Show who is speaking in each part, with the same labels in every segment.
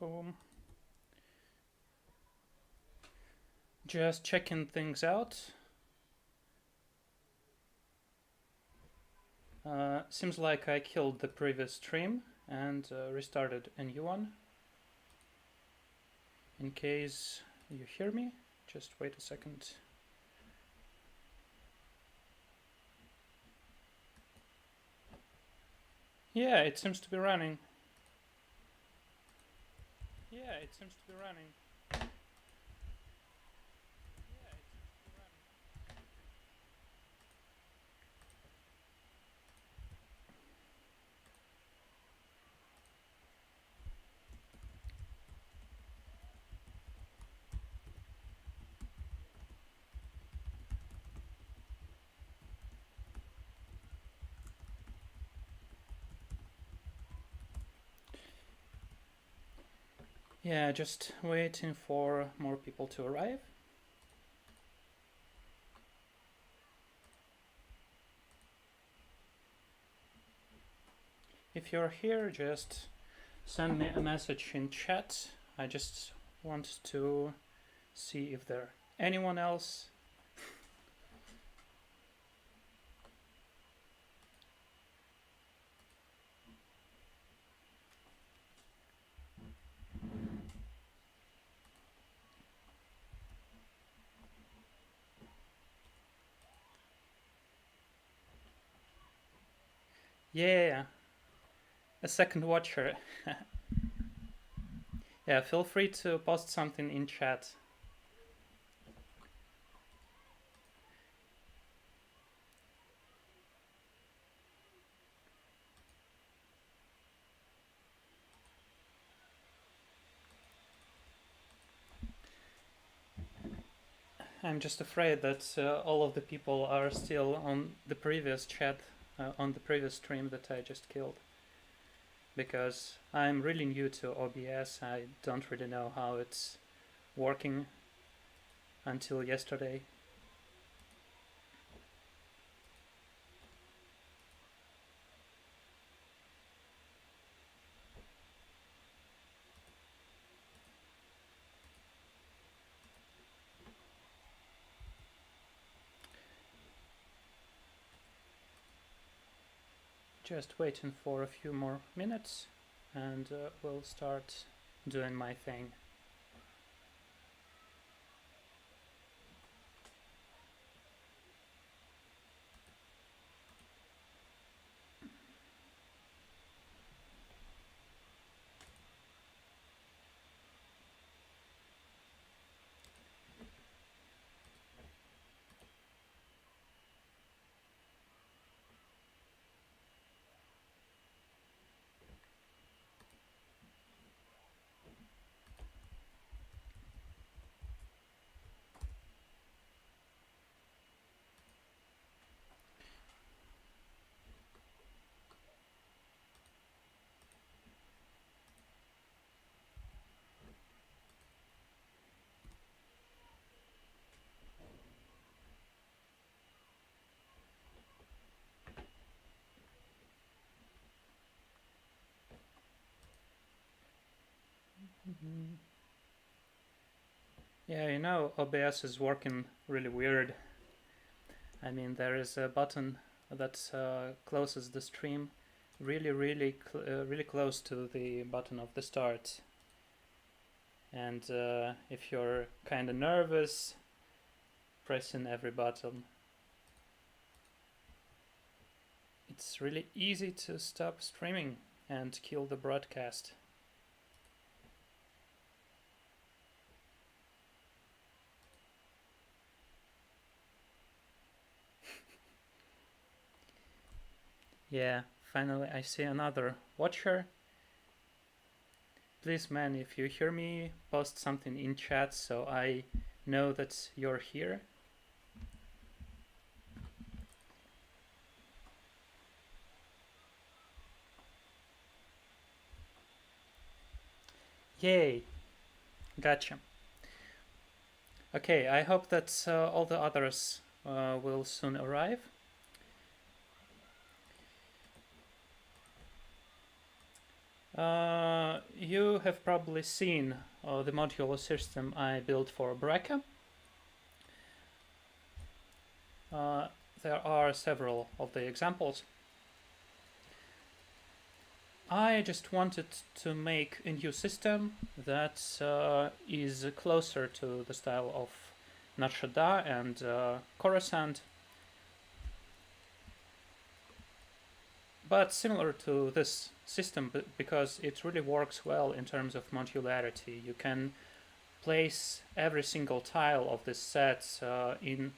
Speaker 1: Boom. Just checking things out. Seems like I killed the previous stream and restarted a new one. In case you hear me, just wait a second. Yeah, it seems to be running. Yeah, it seems to be running. Yeah, just waiting for more people to arrive. If you're here, just send me a message in chat. I just want to see if there anyone else. Yeah, a second watcher. Yeah, feel free to post something in chat. I'm just afraid that all of the people are still on the previous chat, on the previous stream that I just killed. Because I'm really new to OBS, I don't really know how it's working until yesterday. Just waiting for a few more minutes and we'll start doing my thing. Yeah, you know, OBS is working really weird. I mean, there is a button that closes the stream really close to the button of the start. And if you're kind of nervous, pressing every button, it's really easy to stop streaming and kill the broadcast. Yeah, finally I see another watcher. Please, man, if you hear me, post something in chat so I know that you're here. Yay, gotcha. Okay, I hope that all the others will soon arrive. You have probably seen the modular system I built for Braca. There are several of the examples. I just wanted to make a new system that is closer to the style of Nashada and Coruscant, but similar to this system because it really works well in terms of modularity. You can place every single tile of this set in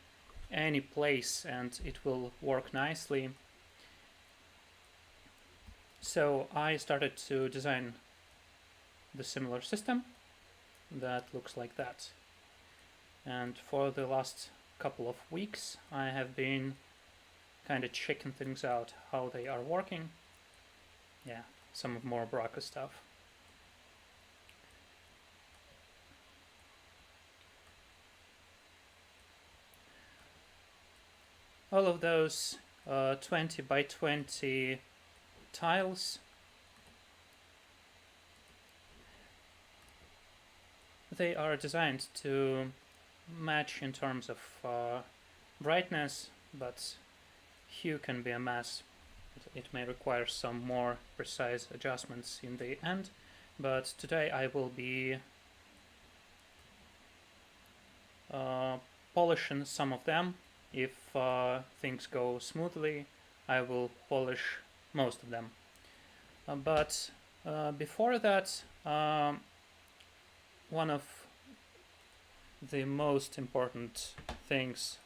Speaker 1: any place and it will work nicely. So I started to design the similar system that looks like that. And for the last couple of weeks I have been kind of checking things out, how they are working. Yeah, some more Braca stuff. All of those 20 by 20 tiles, they are designed to match in terms of brightness, but hue can be a mess. It may require some more precise adjustments in the end, but today I will be polishing some of them. If things go smoothly, I will polish most of them. But before that, one of the most important things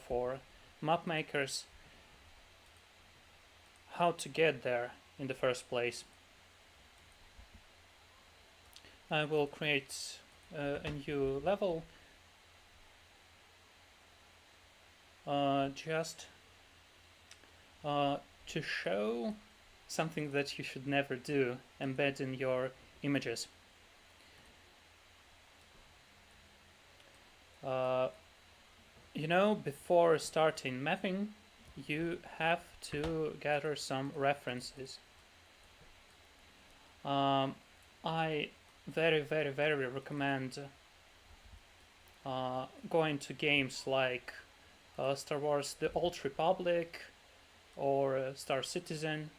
Speaker 1: for map makers, how to get there in the first place. I will create a new level just to show something that you should never do, embed in your images. You know, before starting mapping, you have to gather some references. I very recommend going to games like Star Wars The Old Republic or Star Citizen,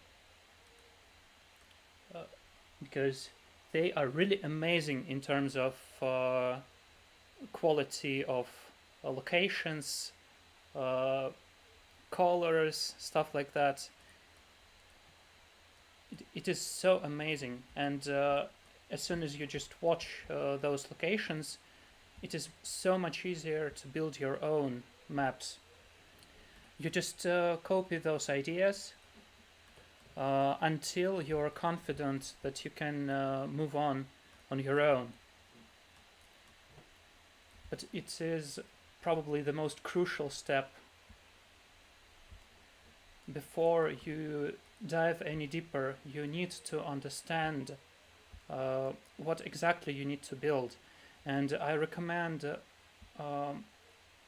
Speaker 1: because they are really amazing in terms of quality of locations, colors, stuff like that. It is so amazing, and as soon as you just watch those locations, it is so much easier to build your own maps. You just copy those ideas until you're confident that you can move on your own. But it is probably the most crucial step before you dive any deeper. You need to understand what exactly you need to build, and I recommend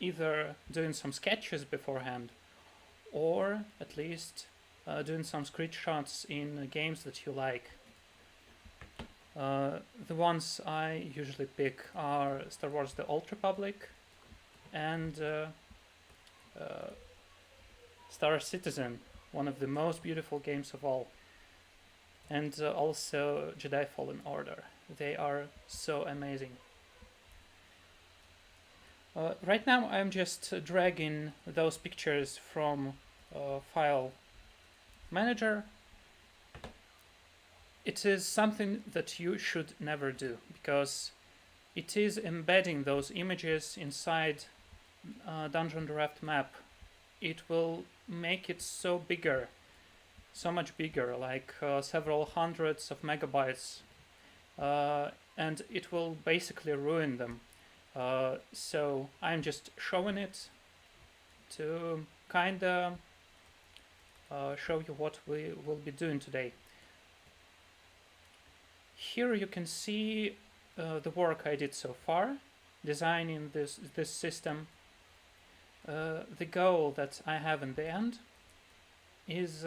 Speaker 1: either doing some sketches beforehand or at least doing some screenshots in games that you like. The ones I usually pick are Star Wars The Old Republic and Star Citizen, one of the most beautiful games of all, and also Jedi Fallen Order. They are so amazing. Right now I'm just dragging those pictures from File Manager. It is something that you should never do, because it is embedding those images inside Dungeon Draft Map. It will make it so bigger, so much bigger, like several hundreds of megabytes, and it will basically ruin them. So I'm just showing it to kinda show you what we will be doing today. Here you can see the work I did so far, designing this system. The goal that I have in the end is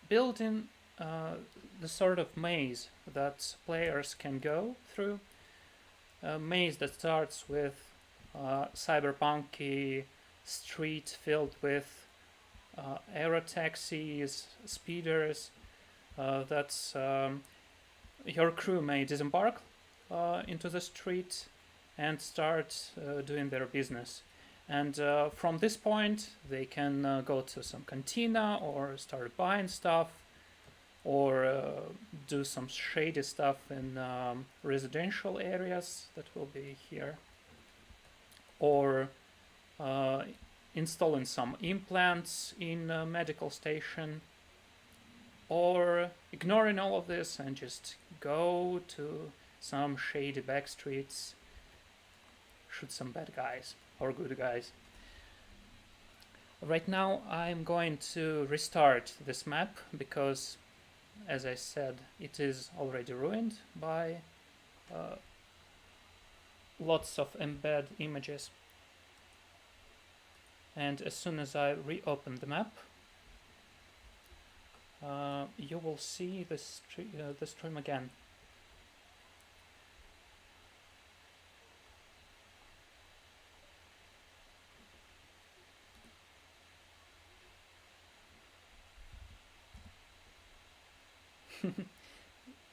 Speaker 1: building the sort of maze that players can go through. A maze that starts with cyberpunky street filled with aero taxis, speeders. That's your crew may disembark into the street and start doing their business. And from this point, they can go to some cantina or start buying stuff or do some shady stuff in residential areas that will be here, or installing some implants in a medical station, or ignoring all of this and just go to some shady back streets, shoot some bad guys or good guys. Right now I'm going to restart this map because, as I said, it is already ruined by lots of embed images. And as soon as I reopen the map, you will see the stream again.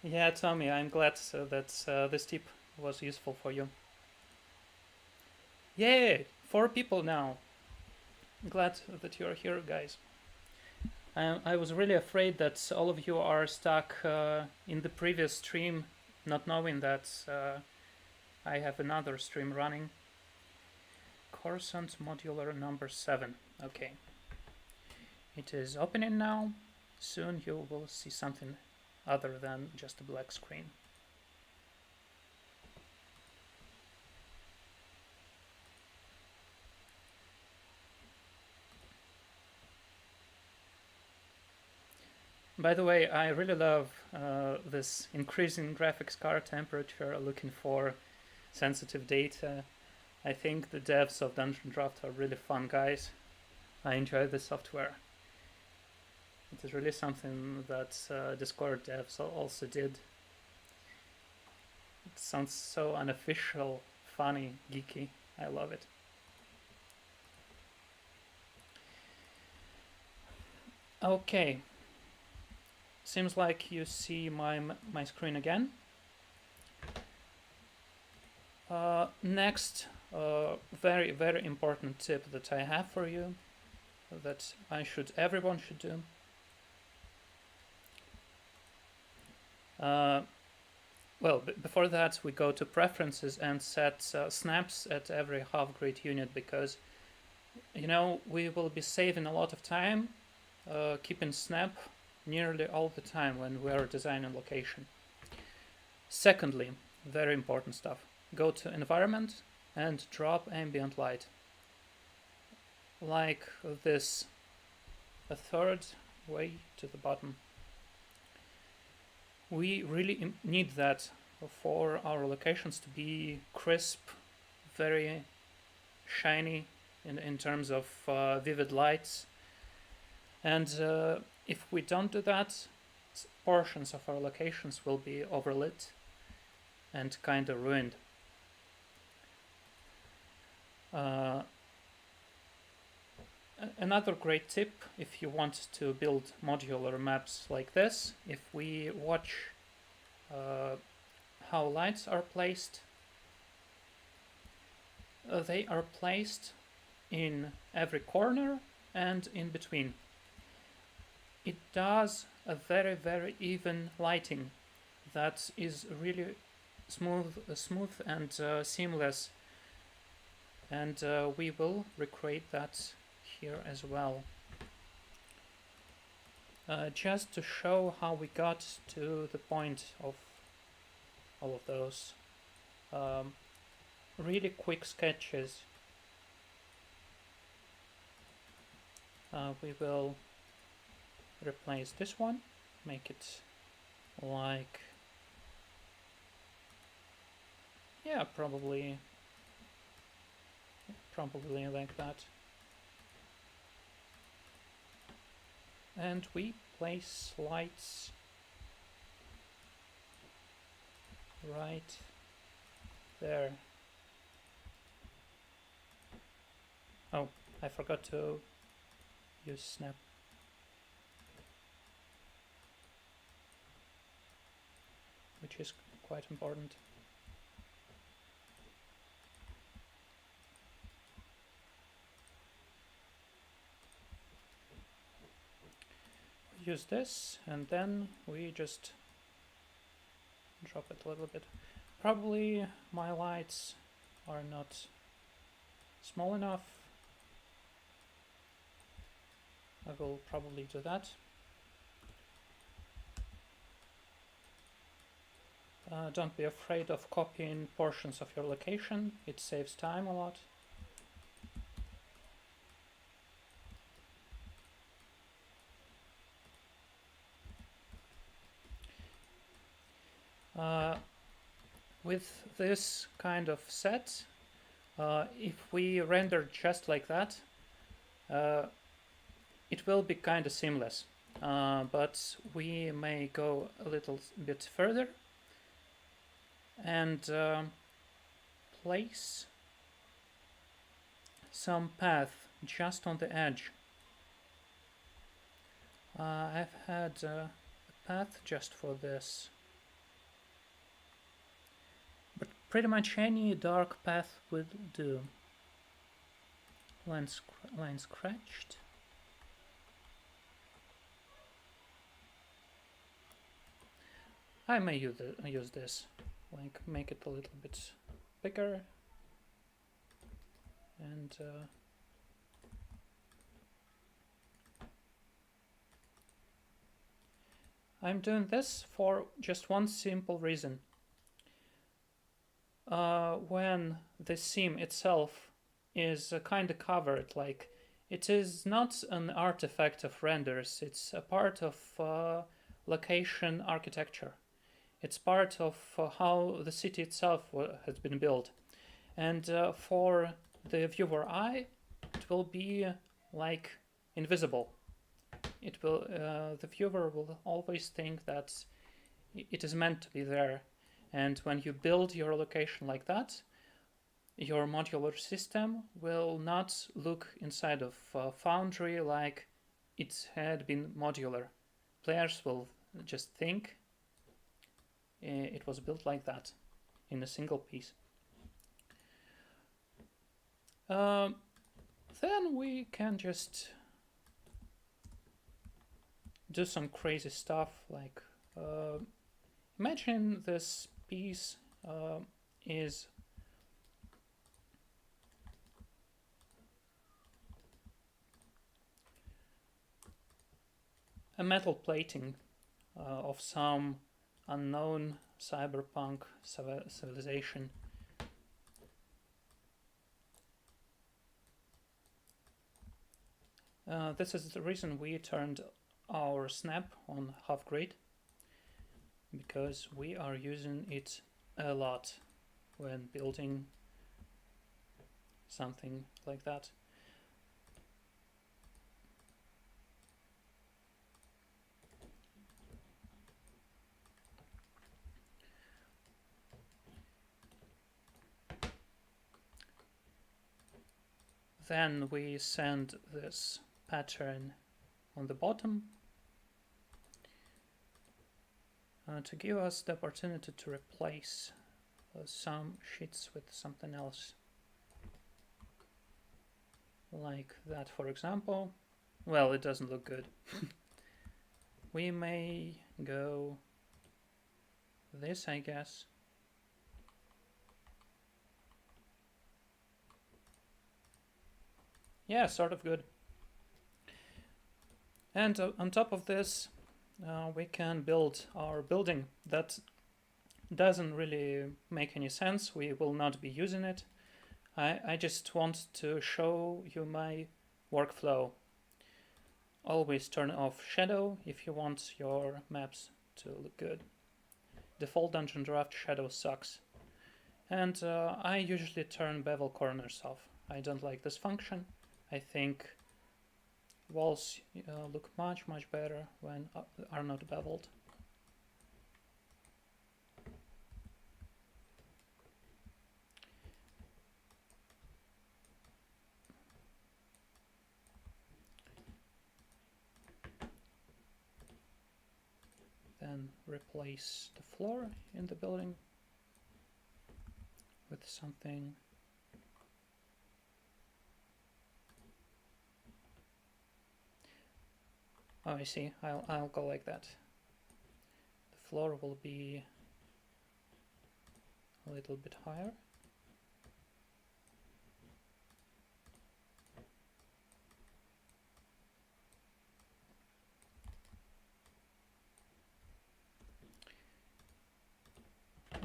Speaker 1: Yeah, Tommy, I'm glad that this tip was useful for you. Yay! 4 people now. Glad that you're here, guys. I was really afraid that all of you are stuck in the previous stream, not knowing that I have another stream running. Coruscant Modular number 7. Okay. It is opening now. Soon you will see something other than just a black screen. By the way, I really love this increasing graphics card temperature, looking for sensitive data. I think the devs of Dungeon Draft are really fun guys. I enjoy the software. It is really something that Discord devs also did. It sounds so unofficial, funny, geeky. I love it. Okay. Seems like you see my screen again. Next, very, very important tip that I have for you, that everyone should do. Well, before that, we go to preferences and set snaps at every half grid unit, because, you know, we will be saving a lot of time keeping snap nearly all the time when we are designing location. Secondly, very important stuff, go to environment and drop ambient light. Like this, a third way to the bottom. We really need that for our locations to be crisp, very shiny in terms of vivid lights. And if we don't do that, portions of our locations will be overlit and kind of ruined. Another great tip, if you want to build modular maps like this, if we watch how lights are placed, they are placed in every corner and in between. It does a very, very even lighting that is really smooth and seamless, and we will recreate that here as well. Just to show how we got to the point of all of those really quick sketches, we will replace this one, make it like, yeah, probably like that. And we place lights right there. Oh, I forgot to use snap. Which is quite important. Use this, and then we just drop it a little bit. Probably my lights are not small enough. I will probably do that. Don't be afraid of copying portions of your location. It saves time a lot. With this kind of set, if we render just like that, it will be kind of seamless. But we may go a little bit further and place some path just on the edge. I've had a path just for this, but pretty much any dark path will do. Line scratched. I may use this, like make it a little bit bigger, and I'm doing this for just one simple reason. When the seam itself is kind of covered, like it is not an artifact of renders, it's a part of location architecture. It's part of how the city itself has been built. And for the viewer eye, it will be like invisible. It will the viewer will always think that it is meant to be there. And when you build your location like that, your modular system will not look inside of Foundry like it had been modular. Players will just think it was built like that in a single piece. Then we can just do some crazy stuff, like imagine this piece is a metal plating of some unknown cyberpunk civilization. This is the reason we turned our snap on half grid, because we are using it a lot when building something like that. Then we send this pattern on the bottom to give us the opportunity to replace some sheets with something else. Like that, for example. Well, it doesn't look good. We may go this, I guess. Yeah, sort of good. And on top of this, we can build our building. That doesn't really make any sense. We will not be using it. I just want to show you my workflow. Always turn off shadow if you want your maps to look good. Default dungeon draft shadow sucks. And I usually turn bevel corners off. I don't like this function. I think walls look much better when are not beveled. can replace the floor in the building with something. Oh, I see. I'll go like that. The floor will be a little bit higher.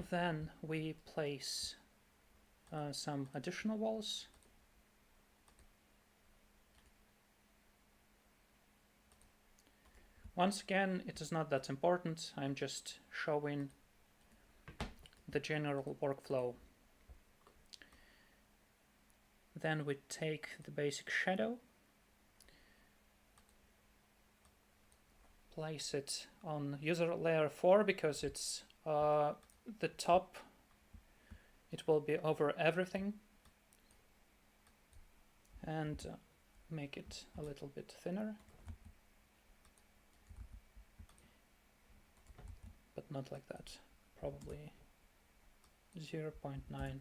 Speaker 1: Then we place some additional walls. Once again, it is not that important. I'm just showing the general workflow. Then we take the basic shadow, place it on user layer 4 because it's the top. It will be over everything, and make it a little bit thinner, but not like that, probably 0.9.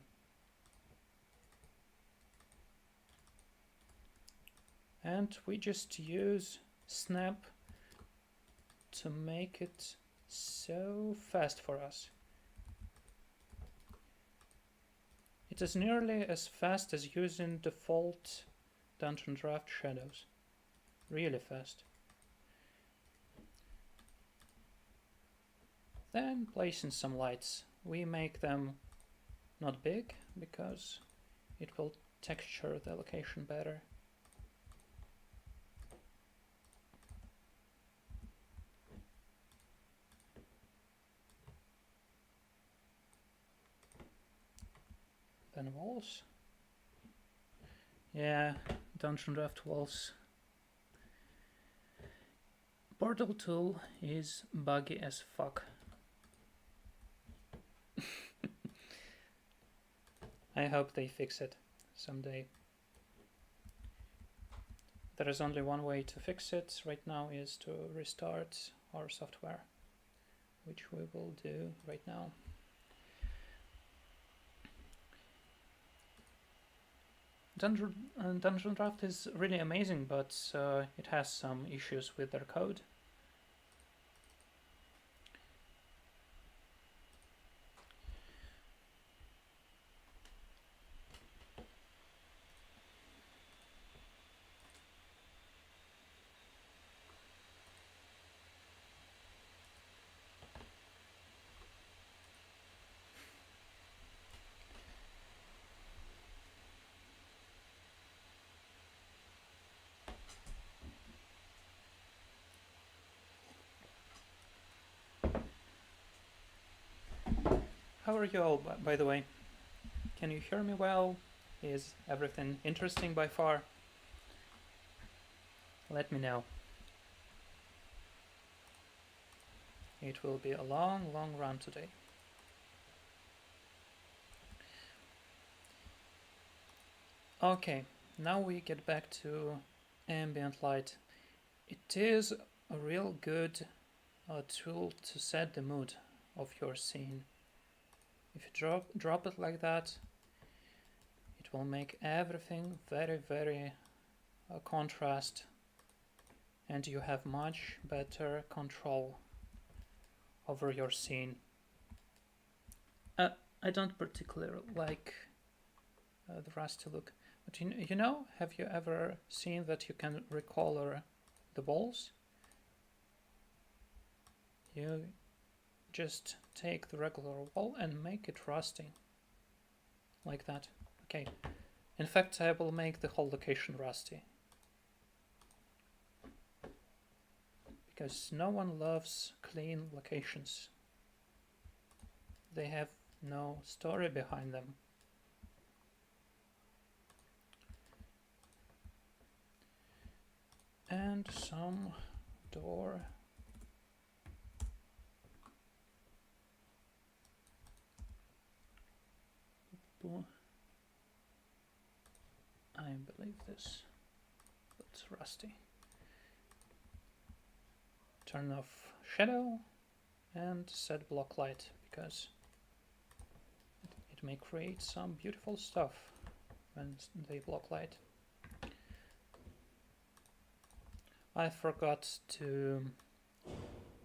Speaker 1: And we just use snap to make it so fast for us. It is nearly as fast as using default Dungeon Draft shadows. Really fast. Then placing some lights. We make them not big because it will texture the location better. Then walls. Yeah, Dungeon Draft walls. Portal tool is buggy as fuck. I hope they fix it someday. There is only one way to fix it right now, is to restart our software, which we will do right now. Dungeon Draft is really amazing, but it has some issues with their code. How are you all, by the way? Can you hear me well? Is everything interesting by far? Let me know. It will be a long, long run today. Okay, now we get back to ambient light. It is a real good tool to set the mood of your scene. If you drop it like that, it will make everything very, very contrast, and you have much better control over your scene. I don't particularly like the rusty look, but you know, have you ever seen that you can recolor the walls? You just take the regular wall and make it rusty, like that. Okay, in fact, I will make the whole location rusty, because no one loves clean locations. They have no story behind them. And some door. I believe this, but it's rusty. Turn off shadow, and set block light, because it may create some beautiful stuff when they block light. I forgot to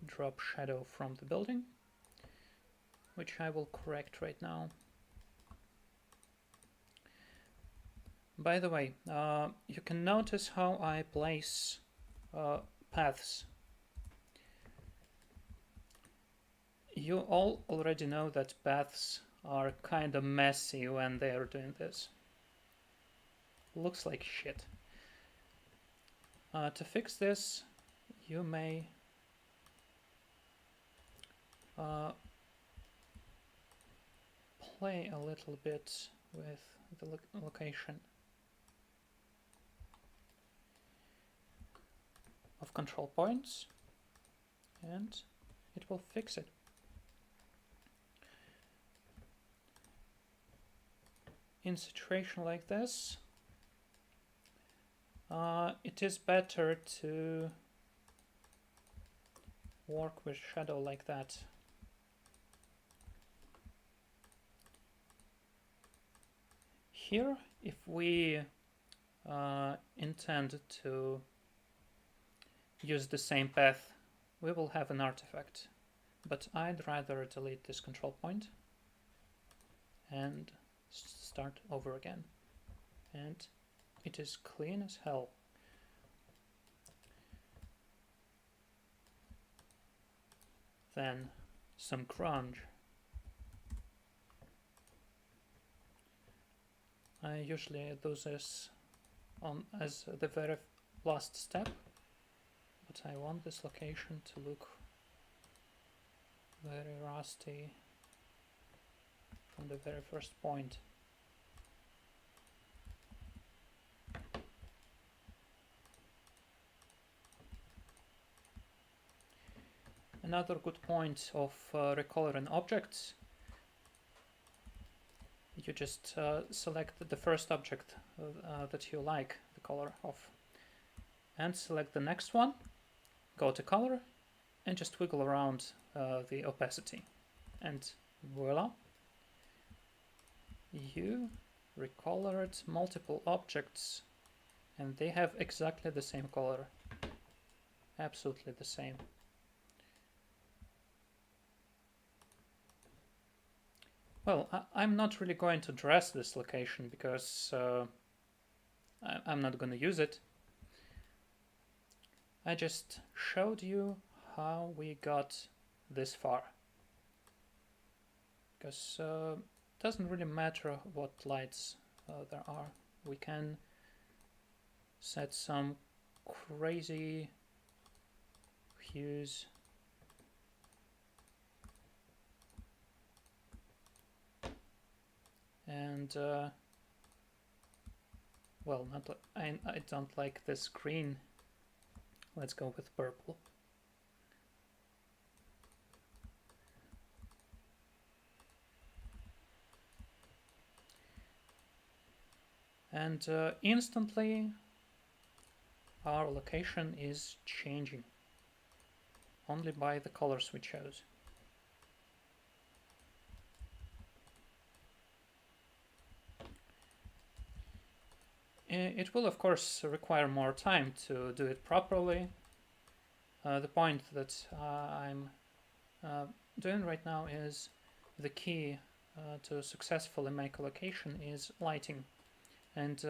Speaker 1: drop shadow from the building, which I will correct right now. By the way, you can notice how I place paths. You all already know that paths are kind of messy when they are doing this. Looks like shit. To fix this, you may play a little bit with the location of control points, and it will fix it. In a situation like this, it is better to work with shadow like that. Here, if we intend to use the same path, we will have an artifact, but I'd rather delete this control point and start over again, and it is clean as hell. Then some grunge. I usually do this as the very last step, but I want this location to look very rusty from the very first point. Another good point of recoloring objects, you just select the first object that you like the color of, and select the next one, go to color, and just wiggle around the opacity, and voila, you recolored multiple objects, and they have exactly the same color, absolutely the same. Well, I'm not really going to dress this location because I'm not going to use it. I just showed you how we got this far. Because it doesn't really matter what lights there are. We can set some crazy hues. And well, I don't like this green. Let's go with purple. And instantly our location is changing only by the colors we chose. It will, of course, require more time to do it properly. The point that I'm doing right now is the key to successfully make a location is lighting. And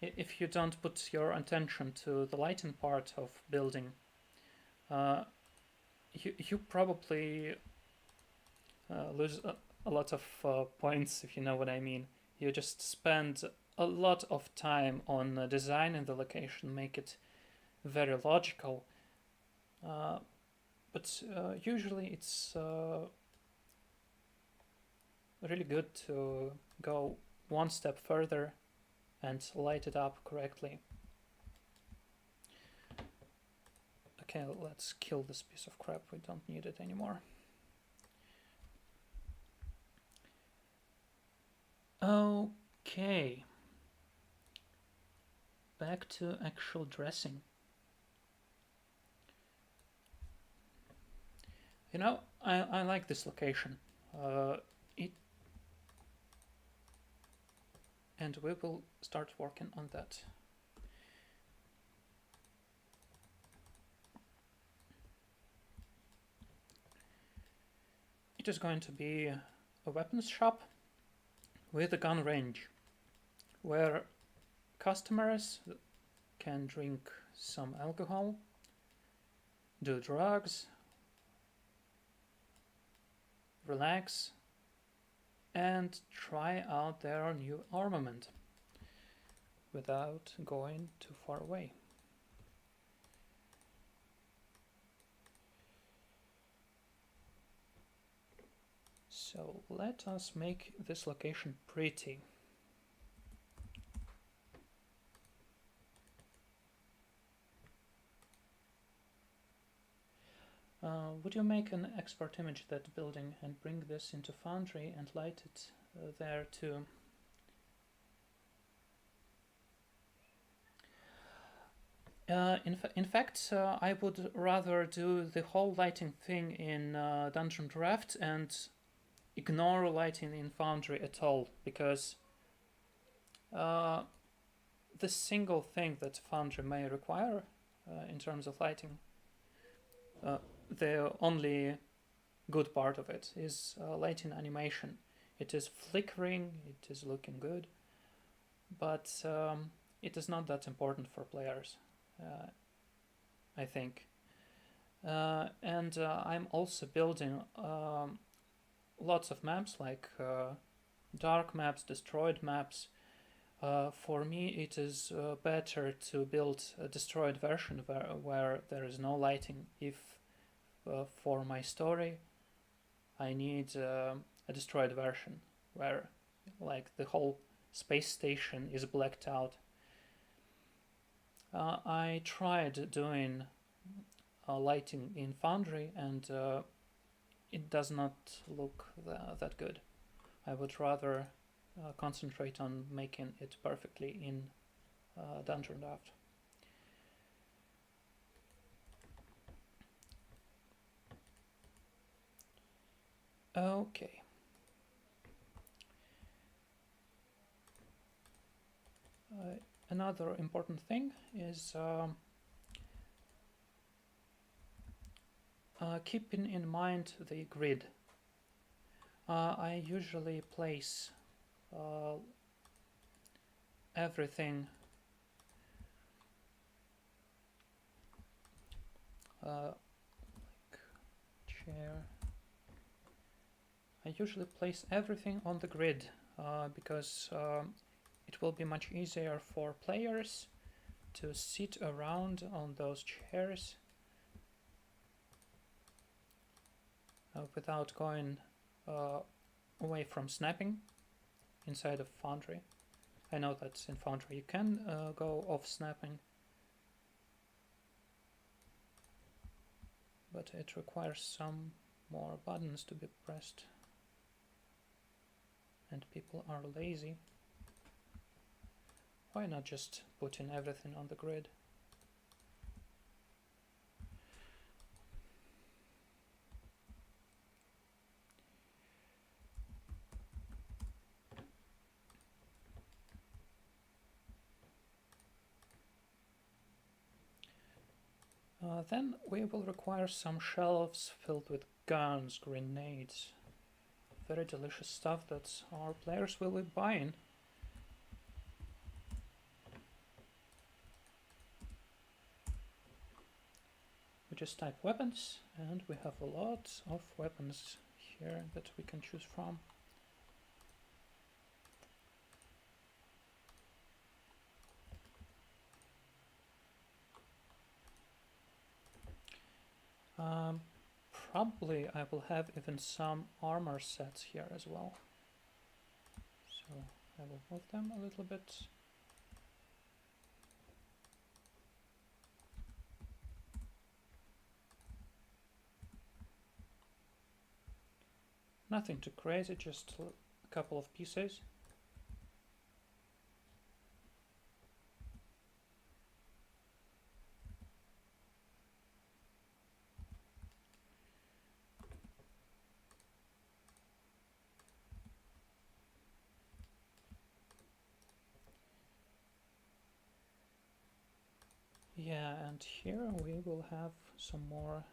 Speaker 1: if you don't put your attention to the lighting part of building, you probably lose a lot of points, if you know what I mean. You just spend a lot of time on designing the location, make it very logical. But usually it's really good to go one step further and light it up correctly. Okay, let's kill this piece of crap. We don't need it anymore. Okay, back to actual dressing. You know, I like this location. It and we will start working on that. It is going to be a weapons shop with a gun range where customers can drink some alcohol, do drugs, relax, and try out their new armament without going too far away. So let us make this location pretty. Would you make an export image that building and bring this into Foundry and light it there too? In fact, I would rather do the whole lighting thing in Dungeon Draft and ignore lighting in Foundry at all, because the single thing that Foundry may require in terms of lighting, the only good part of it is lighting animation. It is flickering, it is looking good, but it is not that important for players, I think. And I'm also building lots of maps, like dark maps, destroyed maps. For me, it is better to build a destroyed version where there is no lighting. If for my story I need a destroyed version where like the whole space station is blacked out. I tried doing lighting in Foundry and it does not look that good. I would rather concentrate on making it perfectly in Dungeon Draft. Okay. Another important thing is keeping in mind the grid. I usually place everything like chair. I usually place everything on the grid because it will be much easier for players to sit around on those chairs without going away from snapping inside of Foundry. I know that in Foundry you can go off snapping, but it requires some more buttons to be pressed, and people are lazy. Why not just put in everything on the grid? Then we will require some shelves filled with guns, grenades, very delicious stuff that our players will be buying. We just type weapons and we have a lot of weapons here that we can choose from. Probably I will have even some armor sets here as well. So I will move them a little bit. Nothing too crazy, just a couple of pieces. Yeah, and here we will have some more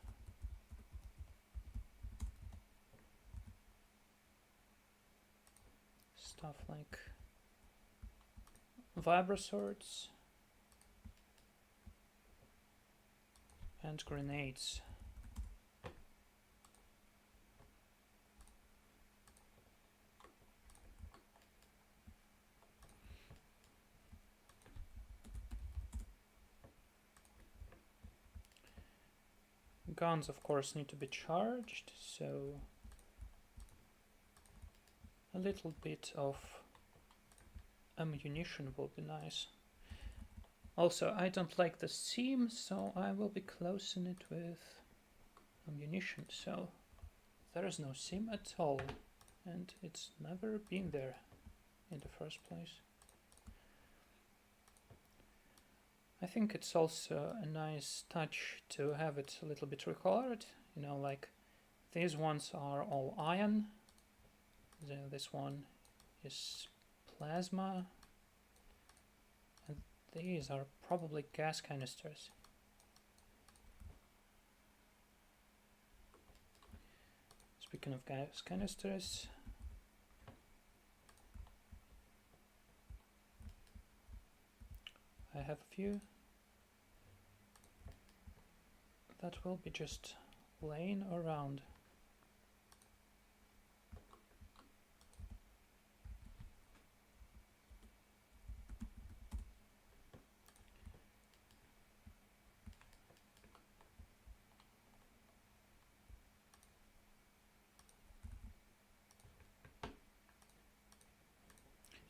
Speaker 1: stuff like vibrosorts and grenades. Guns, of course, need to be charged, so a little bit of ammunition will be nice. Also, I don't like the seam, so I will be closing it with ammunition, so there is no seam at all, and it's never been there in the first place. I think it's also a nice touch to have it a little bit recolored, you know, like these ones are all iron, this one is plasma, and these are probably gas canisters. Speaking of gas canisters, I have a few that will be just laying around.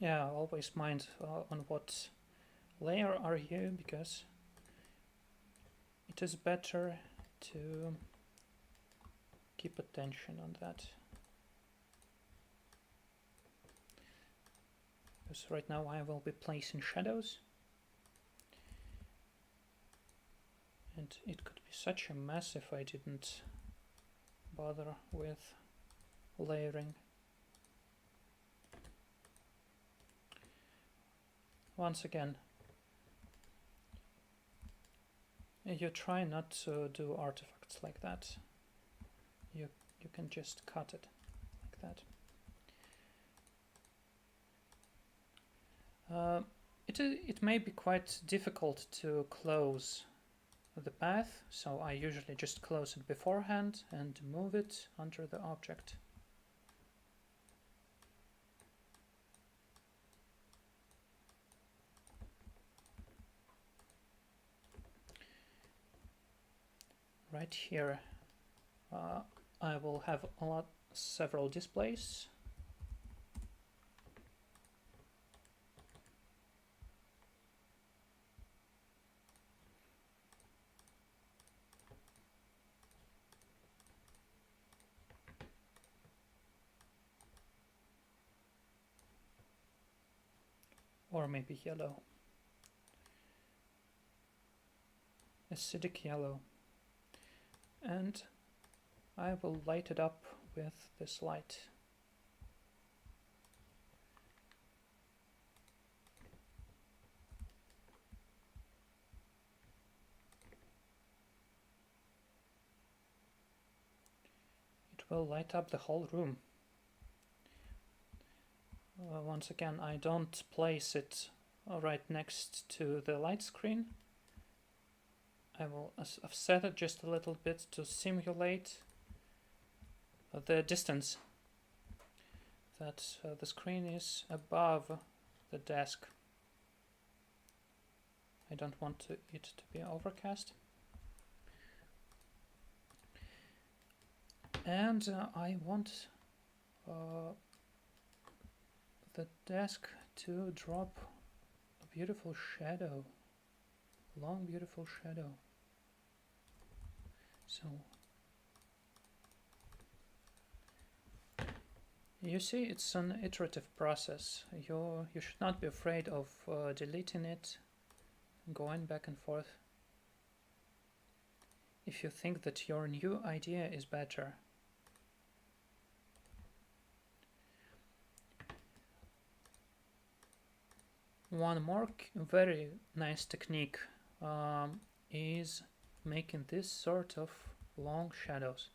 Speaker 1: Yeah, always mind on what layer are you, because it is better to keep attention on that. Because right now I will be placing shadows, and it could be such a mess if I didn't bother with layering. Once again, you try not to do artifacts like that. You can just cut it like that. It may be quite difficult to close the path, so I usually just close it beforehand and move it under the object. Right here, I will have several displays. Or maybe yellow. Acidic yellow. And I will light it up with this light. It will light up the whole room. Once again, I don't place it right next to the light screen. I've set it just a little bit to simulate the distance that the screen is above the desk. I don't want it to be overcast. And I want the desk to drop a beautiful shadow, long beautiful shadow. So you see, it's an iterative process. You should not be afraid of deleting it, going back and forth, if you think that your new idea is better. One more very nice technique is making this sort of long shadows.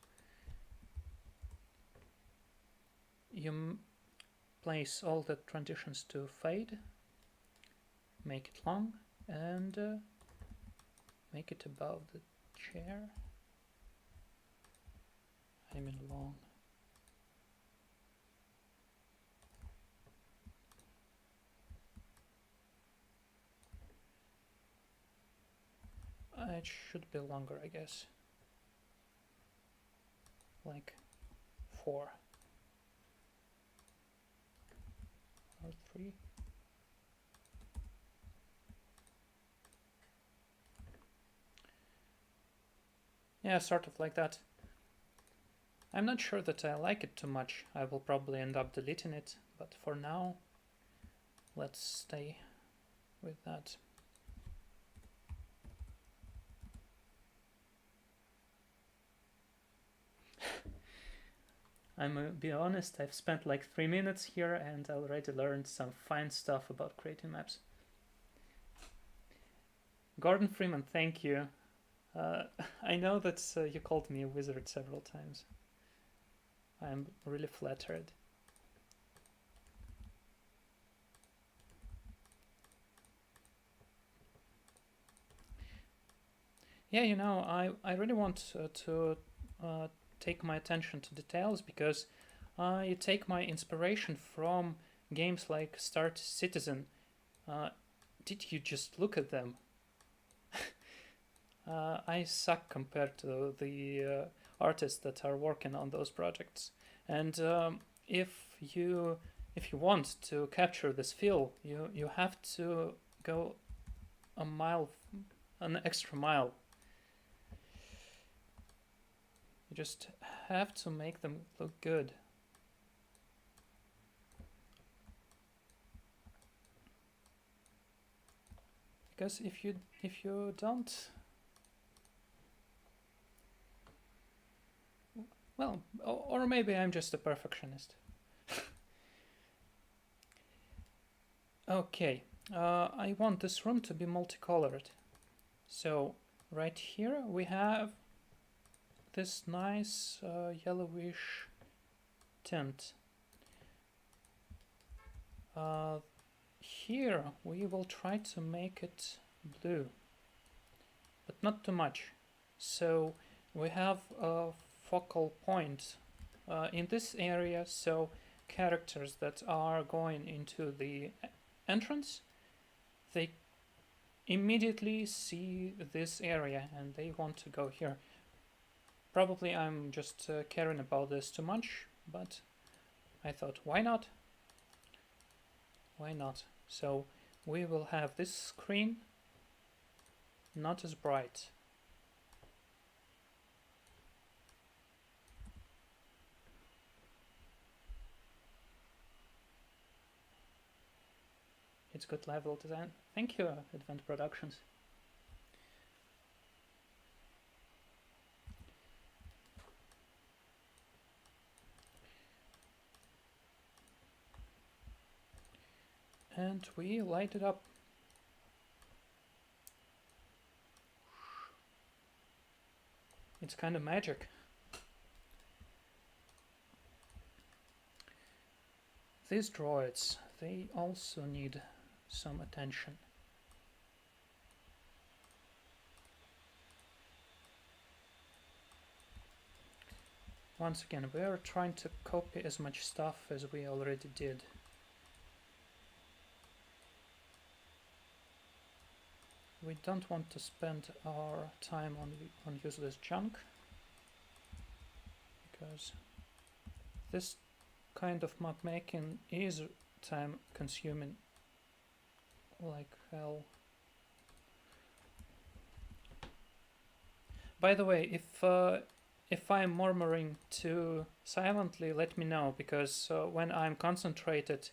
Speaker 1: You place all the transitions to fade, make it long, and make it above the chair. I mean long. It should be longer, I guess. Like 4 or 3. Yeah, sort of like that. I'm not sure that I like it too much. I will probably end up deleting it, but for now, let's stay with that. I'm be honest, I've spent like 3 minutes here and I already learned some fine stuff about creating maps. Gordon Freeman, thank you. I know that you called me a wizard several times. I'm really flattered. Yeah, you know, I really want to take my attention to details because I take my inspiration from games like Star Citizen. Did you just look at them? I suck compared to the artists that are working on those projects. And if you want to capture this feel, you have to go an extra mile. You just have to make them look good. Because if you don't, well, or maybe I'm just a perfectionist. Okay, I want this room to be multicolored. So right here we have this nice yellowish tint. Here we will try to make it blue, but not too much. So we have a focal point in this area, so characters that are going into the entrance, they immediately see this area and they want to go here. Probably I'm just caring about this too much, but I thought, why not? Why not? So we will have this screen not as bright. It's good level design. Thank you, Advent Productions. And we light it up. It's kind of magic. These droids, they also need some attention. Once again, we are trying to copy as much stuff as we already did. We don't want to spend our time on useless junk, because this kind of map making is time consuming like hell. By the way, if I'm murmuring too silently, let me know, because when I'm concentrated,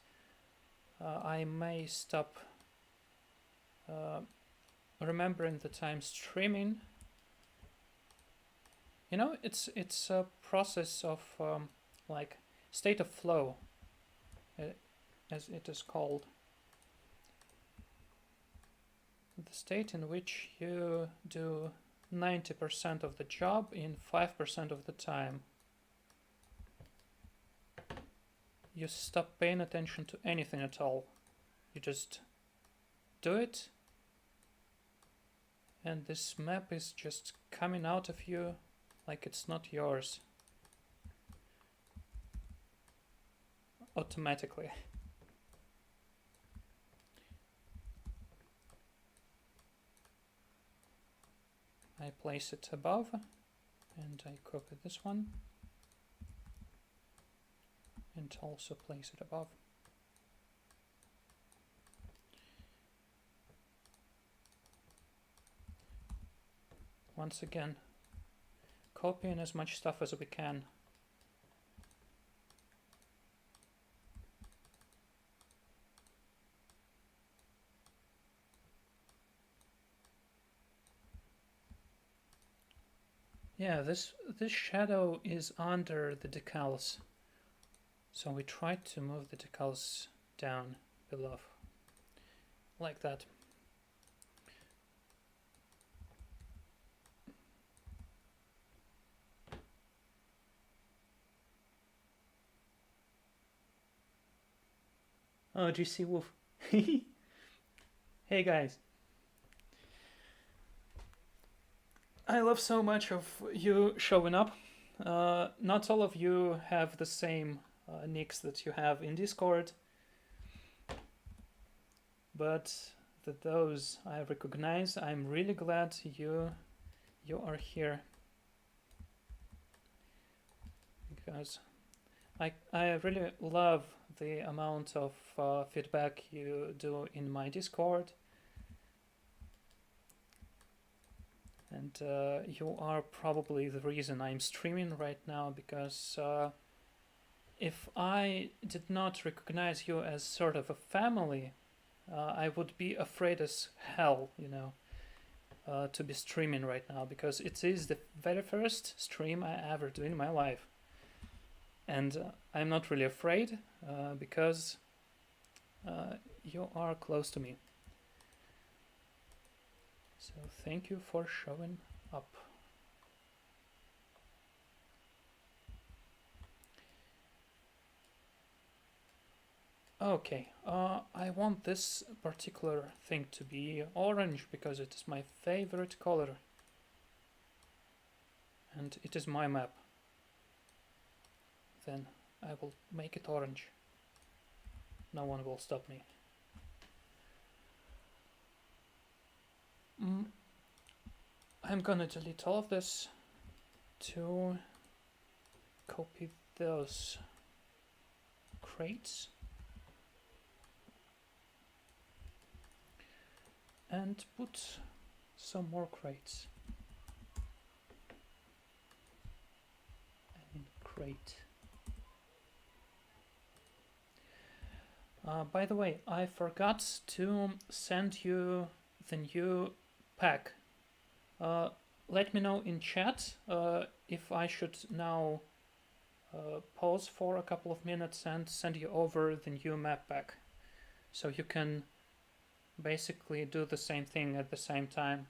Speaker 1: I may stop remembering that I'm streaming. You know, it's a process of like state of flow, as it is called. the state in which you do 90% of the job in 5% of the time. You stop paying attention to anything at all. You just do it, and this map is just coming out of you like it's not yours. Automatically. I place it above, and I copy this one, and also place it above. Once again, copying as much stuff as we can. Yeah, this shadow is under the decals, so we try to move the decals down below, like that. Oh, GC Wolf. Hey guys. I love so much of you showing up. Not all of you have the same nicks that you have in Discord, but those I recognize. I'm really glad you are here, because I really love the amount of feedback you do in my Discord. And you are probably the reason I'm streaming right now, because if I did not recognize you as sort of a family, I would be afraid as hell, you know, to be streaming right now, because it is the very first stream I ever do in my life. And I'm not really afraid, because you are close to me. So thank you for showing up. Okay, I want this particular thing to be orange because it is my favorite color. And it is my map. Then I will make it orange. No one will stop me. I'm gonna delete all of this to copy those crates and put some more crates. I mean crate. By the way, I forgot to send you the new pack. Let me know in chat if I should now pause for a couple of minutes and send you over the new map pack, so you can basically do the same thing at the same time.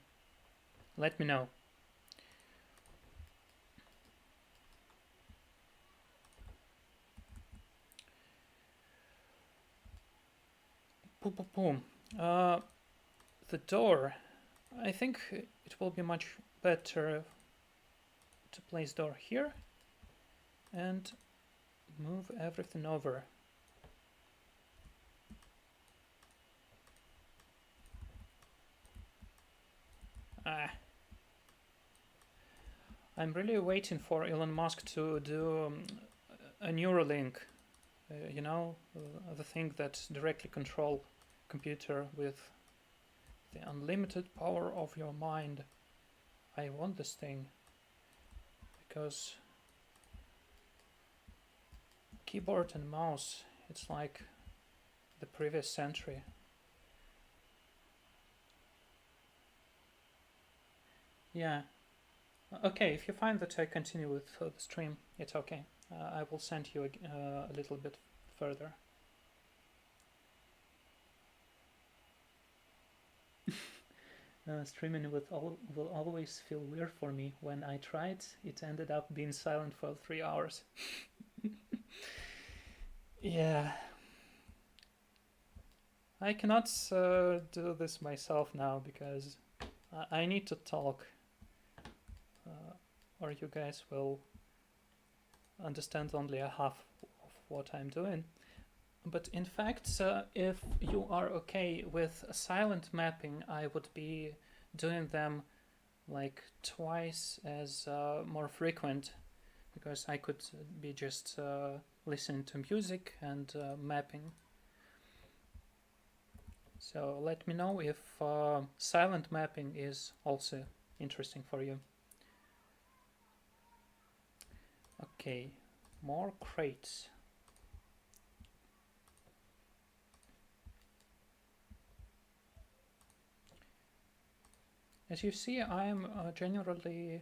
Speaker 1: Let me know. Boom, boom, boom. The door, I think it will be much better to place door here and move everything over. I'm really waiting for Elon Musk to do a Neuralink, you know, the thing that directly control computer with the unlimited power of your mind. I want this thing because keyboard and mouse, it's like the previous century. Yeah. Okay, if you find that I continue with the stream, it's okay. I will send you a little bit further. Streaming will always feel weird for me. When I tried, it ended up being silent for 3 hours. Yeah. I cannot do this myself now because I need to talk, or you guys will understand only a half of what I'm doing. But in fact, if you are okay with silent mapping, I would be doing them like twice as more frequent, because I could be just listening to music and mapping. So let me know if silent mapping is also interesting for you. Okay, more crates. As you see, I am generally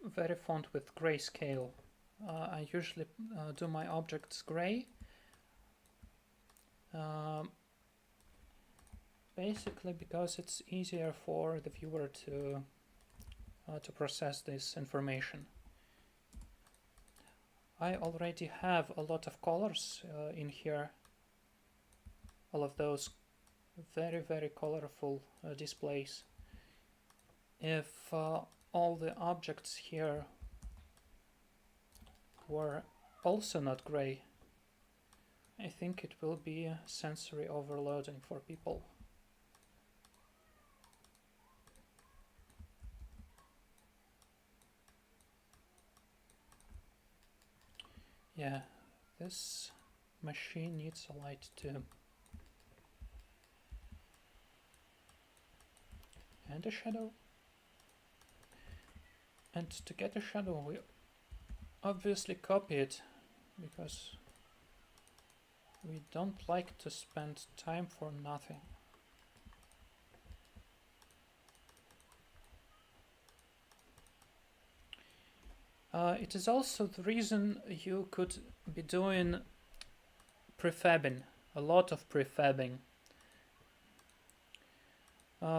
Speaker 1: very fond with grayscale. I usually do my objects gray. Basically because it's easier for the viewer to process this information. I already have a lot of colors in here. All of those very colorful displays. If all the objects here were also not gray, I think it will be sensory overloading for people. Yeah, this machine needs a light too. And a shadow. And to get a shadow, we obviously copy it, because we don't like to spend time for nothing. It is also the reason you could be doing prefabbing, a lot of prefabbing.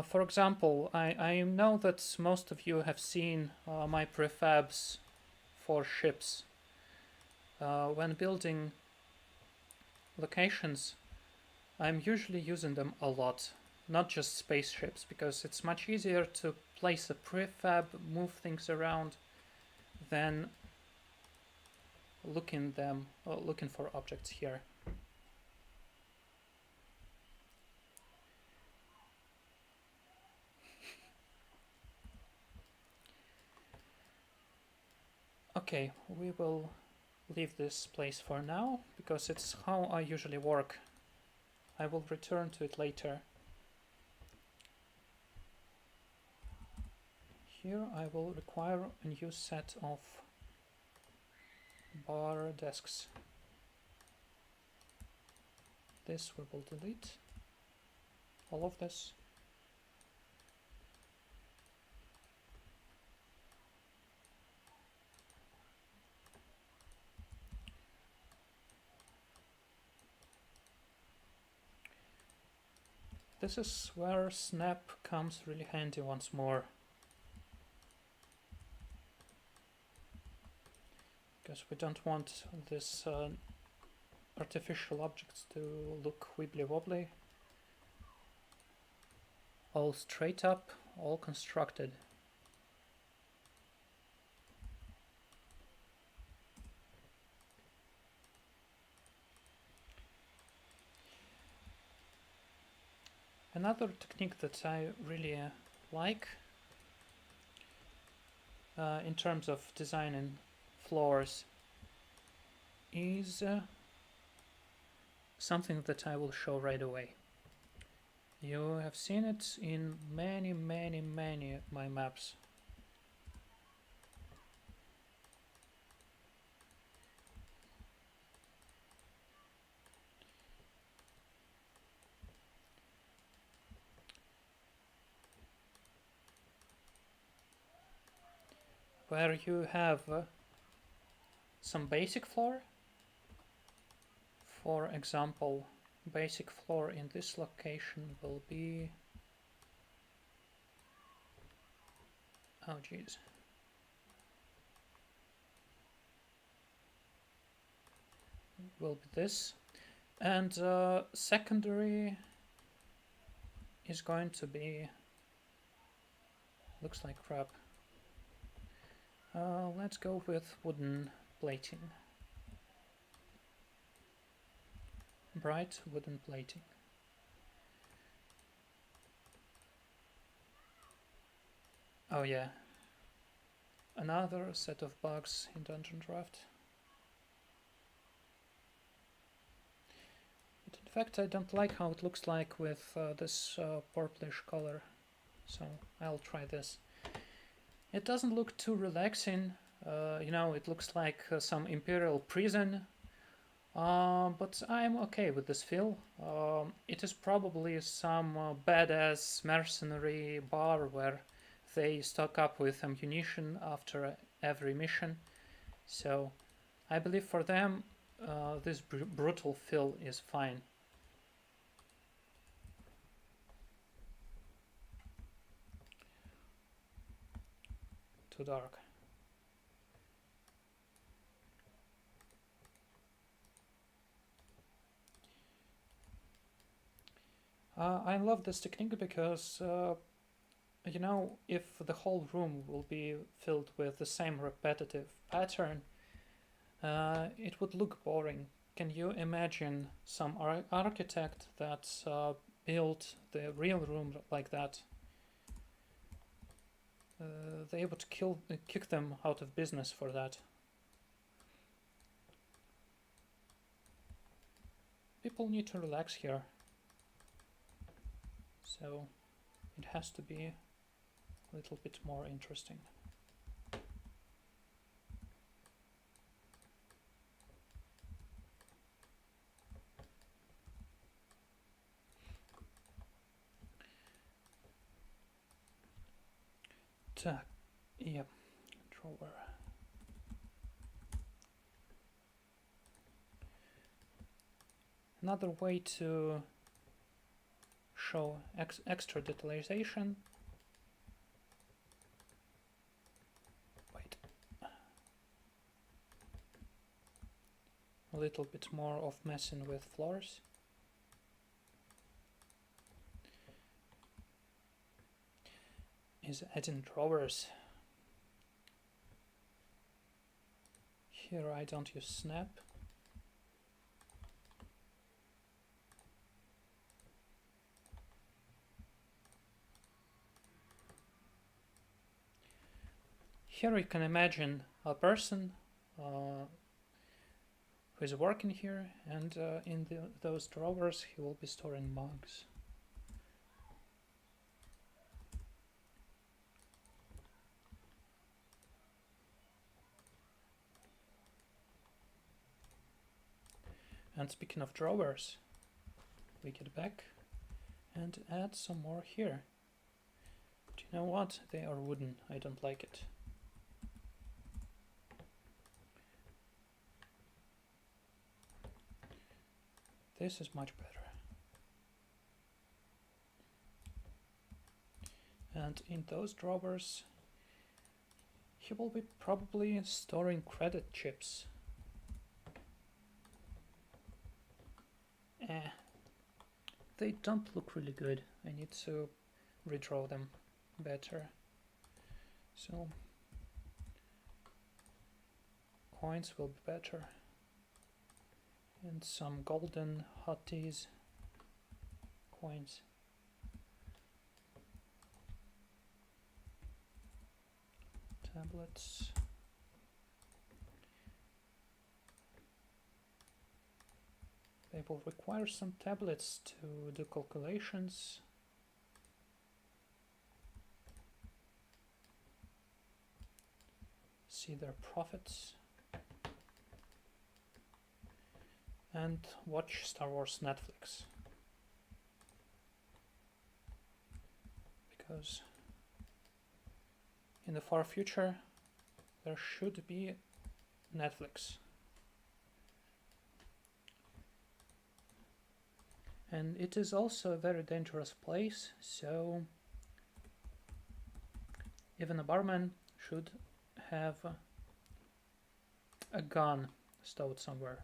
Speaker 1: For example, I know that most of you have seen my prefabs for ships. When building locations, I'm usually using them a lot, not just spaceships, because it's much easier to place a prefab, move things around, than looking for objects here. Okay, we will leave this place for now, because it's how I usually work. I will return to it later. Here I will require a new set of bar desks. This we will delete. All of this. This is where snap comes really handy once more. Because we don't want this artificial objects to look wibbly wobbly. All straight up, all constructed. Another technique that I really like in terms of designing floors is something that I will show right away. You have seen it in many of my maps. Where you have some basic floor. For example, basic floor in this location will be Oh jeez. Will be this. And secondary is going to be, looks like crap. Let's go with wooden plating. Bright wooden plating. Oh yeah. Another set of bugs in Dungeon Draft. But in fact, I don't like how it looks like with this purplish color. So I'll try this. It doesn't look too relaxing. You know, it looks like some imperial prison. But I'm okay with this feel. It is probably some badass mercenary bar where they stock up with ammunition after every mission. So I believe for them this brutal feel is fine. Too dark. I love this technique because you know, if the whole room will be filled with the same repetitive pattern, it would look boring. Can you imagine some architect that built the real room like that? They would kick them out of business for that. People need to relax here. So it has to be a little bit more interesting. Yep, drawer. Another way to show extra detailization. Wait. A little bit more of messing with floors. Is adding drawers. Here I don't use snap. Here you can imagine a person who is working here, and in those drawers he will be storing mugs. And speaking of drawers, we get back and add some more here. Do you know what? They are wooden. I don't like it. This is much better. And in those drawers, he will be probably storing credit chips. They don't look really good. I need to redraw them better. So coins will be better. And some golden hotties coins. Tablets. They will require some tablets to do calculations. See their profits. And watch Star Wars Netflix. Because in the far future there should be Netflix. And it is also a very dangerous place, so Even a barman should have a gun stowed somewhere.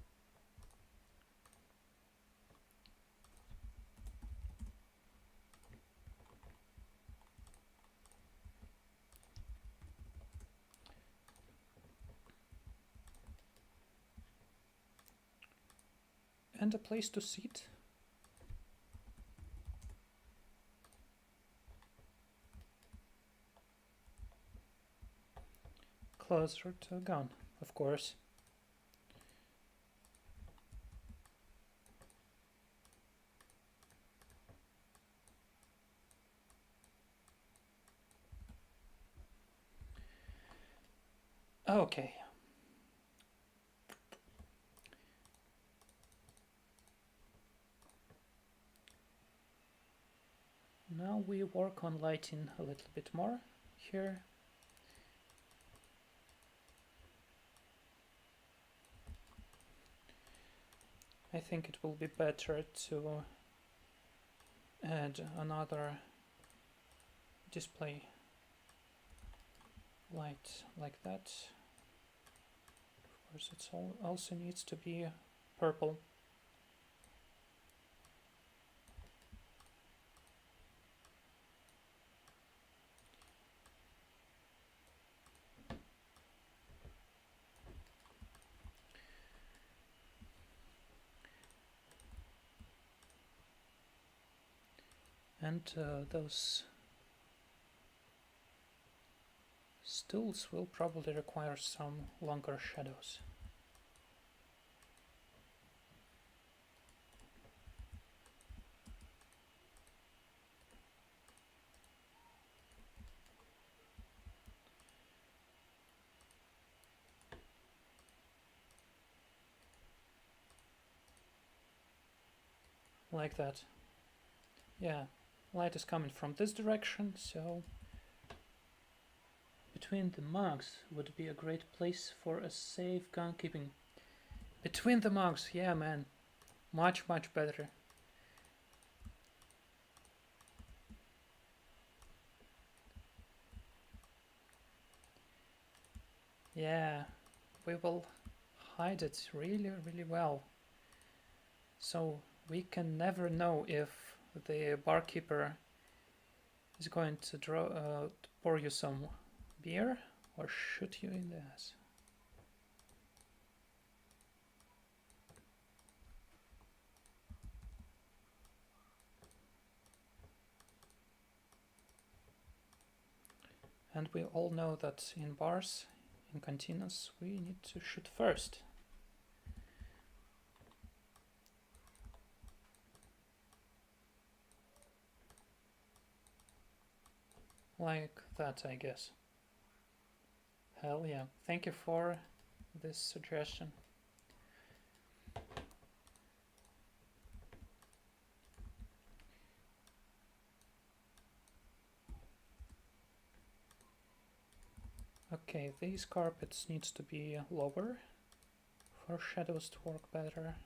Speaker 1: And a place to sit. Closer to a gun, of course. Okay. Now we work on lighting a little bit more here. I think it will be better to add another display light like that. Of course, it also needs to be purple. And those stools will probably require some longer shadows. Like that. Yeah, light is coming from this direction, so between the mugs would be a great place for a safe gun keeping. Between the mugs, yeah man, much better. Yeah, we will hide it really well, so we can never know if the barkeeper is going to pour you some beer or shoot you in the ass. And we all know that in bars, in cantinas, we need to shoot first. Like that, I guess. Hell yeah. Thank you for this suggestion. Okay, these carpets needs to be lower for shadows to work better.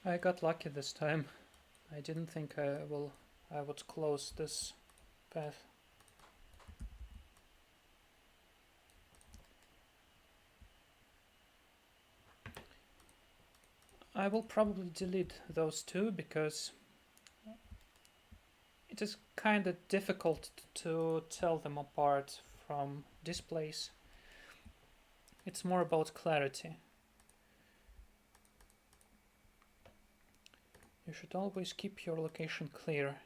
Speaker 1: I got lucky this time. I didn't think I would close this path. I will probably delete those two because it is kind of difficult to tell them apart from displays. It's more about clarity. You should always keep your location clear.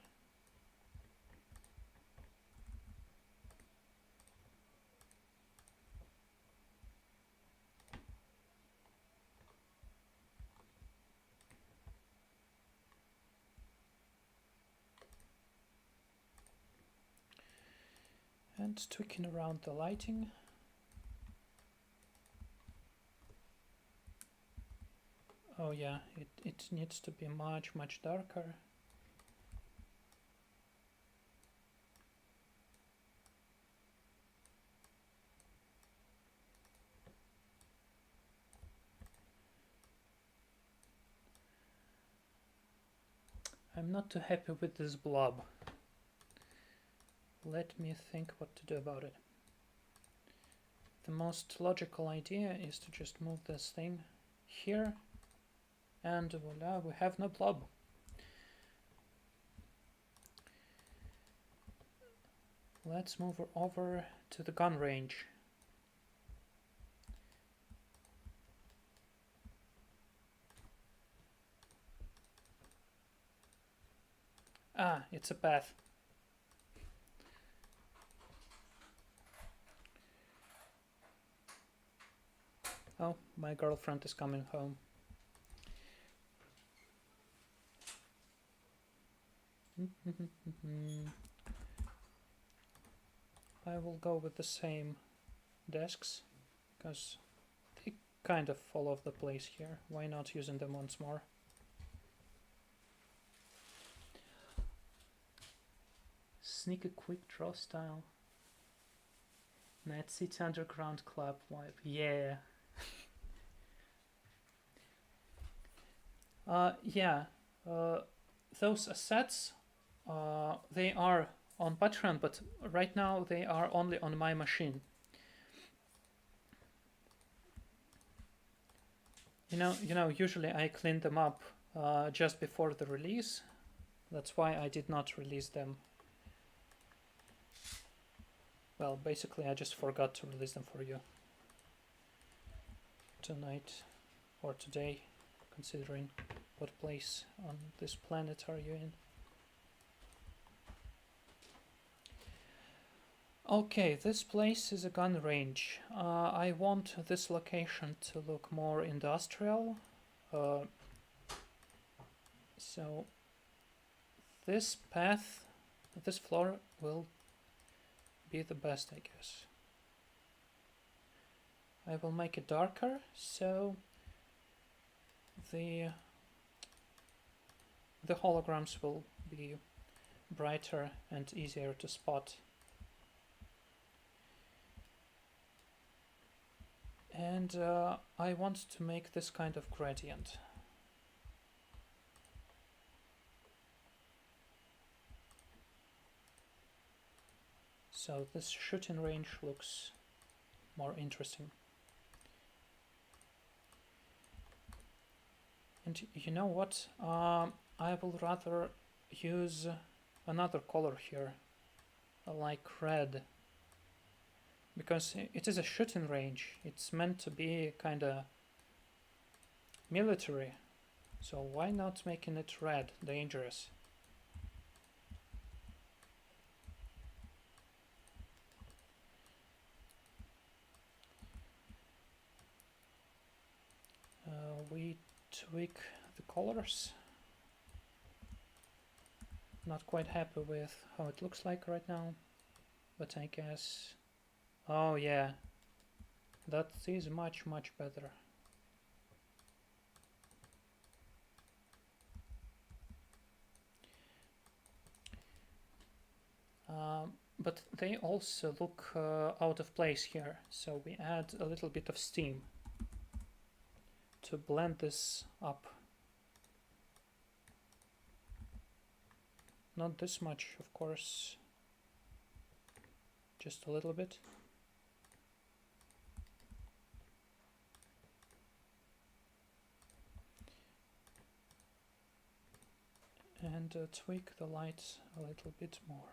Speaker 1: And tweaking around the lighting. Oh yeah, it needs to be much darker. I'm not too happy with this blob. Let me think what to do about it. The most logical idea is to just move this thing here, and voila, we have no blob. Let's move over to the gun range. Ah, it's a path. Oh, my girlfriend is coming home. I will go with the same desks, because they kind of fall off the place here. Why not using them once more? Sneaky quick draw style. Net City Underground Club vibe. Yeah. Yeah. Those assets, they are on Patreon, but right now they are only on my machine. You know, usually I clean them up just before the release. That's why I did not release them. Well, basically I just forgot to release them for you tonight or today, considering what place on this planet are you in. Okay, this place is a gun range. I want this location to look more industrial. So this path, this floor will be the best, I guess. I will make it darker, so the holograms will be brighter and easier to spot. And I want to make this kind of gradient. So this shooting range looks more interesting. And you know what? I will rather use another color here, like red. Because it is a shooting range. It's meant to be kinda military. So why not making it red, dangerous? We tweak the colors. Not quite happy with how it looks like right now, but I guess... Oh yeah, that is much better. But they also look out of place here, so we add a little bit of steam to blend this up. Not this much, of course, just a little bit. And tweak the lights a little bit more.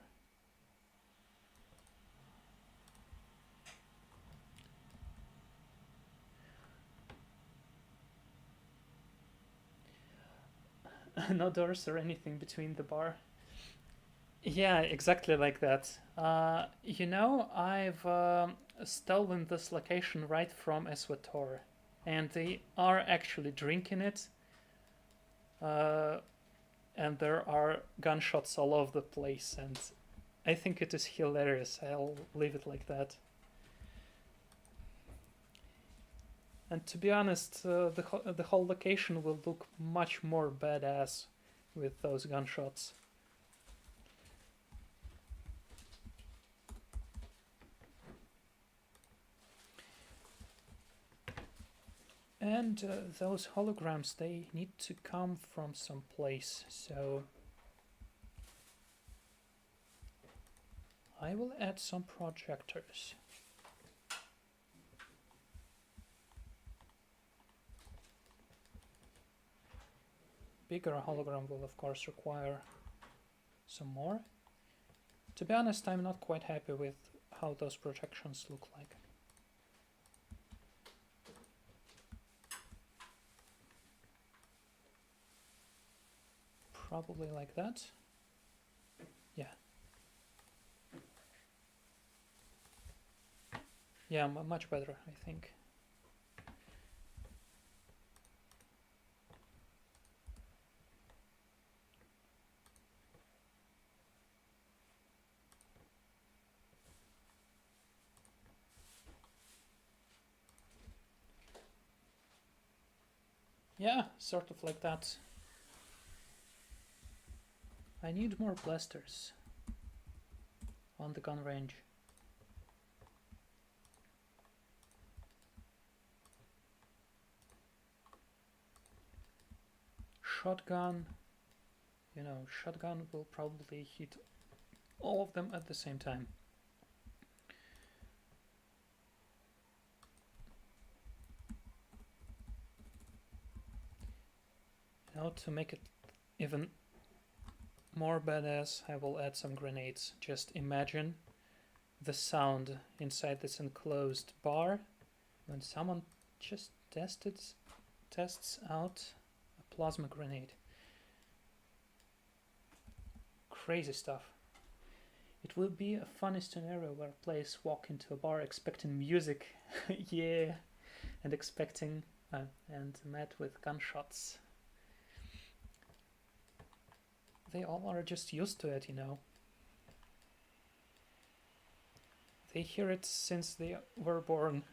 Speaker 1: no doors or anything between the bar. Yeah, exactly like that. I've stolen this location right from Eswator, and they are actually drinking it, uh, and there are gunshots all over the place, and I think it is hilarious. I'll leave it like that. And to be honest, the whole location will look much more badass with those gunshots. And those holograms, they need to come from some place, so I will add some projectors. Bigger hologram will of course require some more. To be honest, I'm not quite happy with how those projections look like. Probably like that. Yeah. Yeah, much better, I think. Yeah, sort of like that. I need more blasters on the gun range. Shotgun, shotgun will probably hit all of them at the same time. Now to make it even more badass, I will add some grenades. Just imagine the sound inside this enclosed bar when someone just tests out a plasma grenade. Crazy stuff. It will be a funny scenario where players walk into a bar expecting music, yeah, and expecting and met with gunshots. They all are just used to it, They hear it since they were born,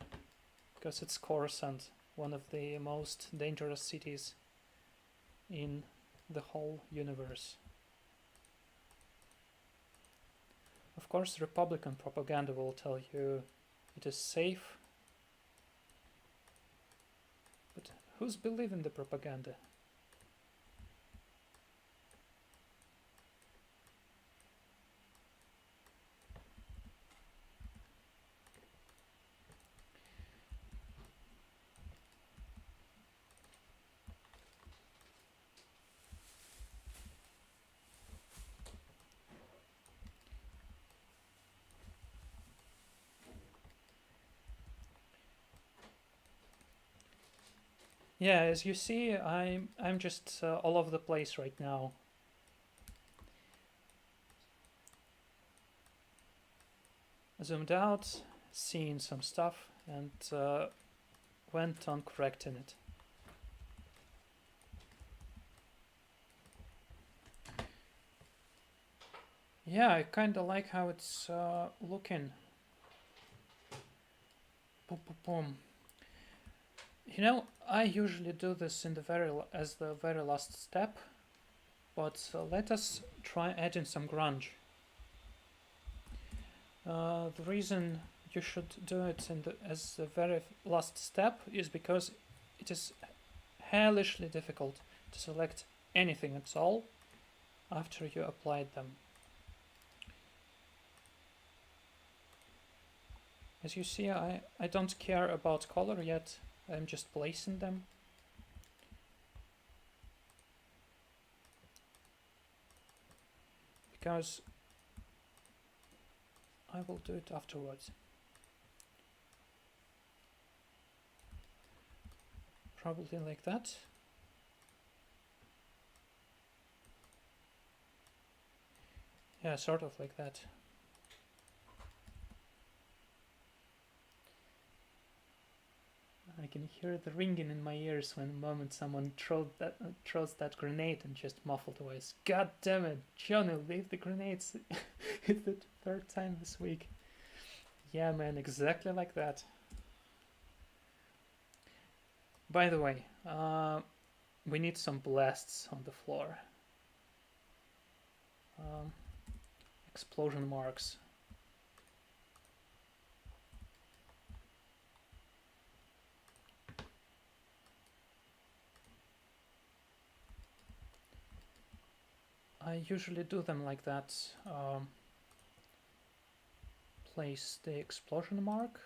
Speaker 1: because it's Coruscant, one of the most dangerous cities in the whole universe. Of course, Republican propaganda will tell you it is safe, but who's believing the propaganda? Yeah, as you see, I'm just all over the place right now. Zoomed out, seen some stuff, and went on correcting it. Yeah, I kinda like how it's looking. Boom, boom, boom. I usually do this in as the very last step, but let us try adding some grunge. The reason you should do it as the very last step is because it is hellishly difficult to select anything at all after you applied them. As you see, I don't care about color yet. I'm just placing them. Because I will do it afterwards. Probably like that. Yeah, sort of like that. I can hear the ringing in my ears when the moment someone throws that grenade and just muffled voice. God damn it, Johnny, leave the grenades. It's the third time this week. Yeah, man, exactly like that. By the way, we need some blasts on the floor. Explosion marks. I usually do them like that. Place the explosion mark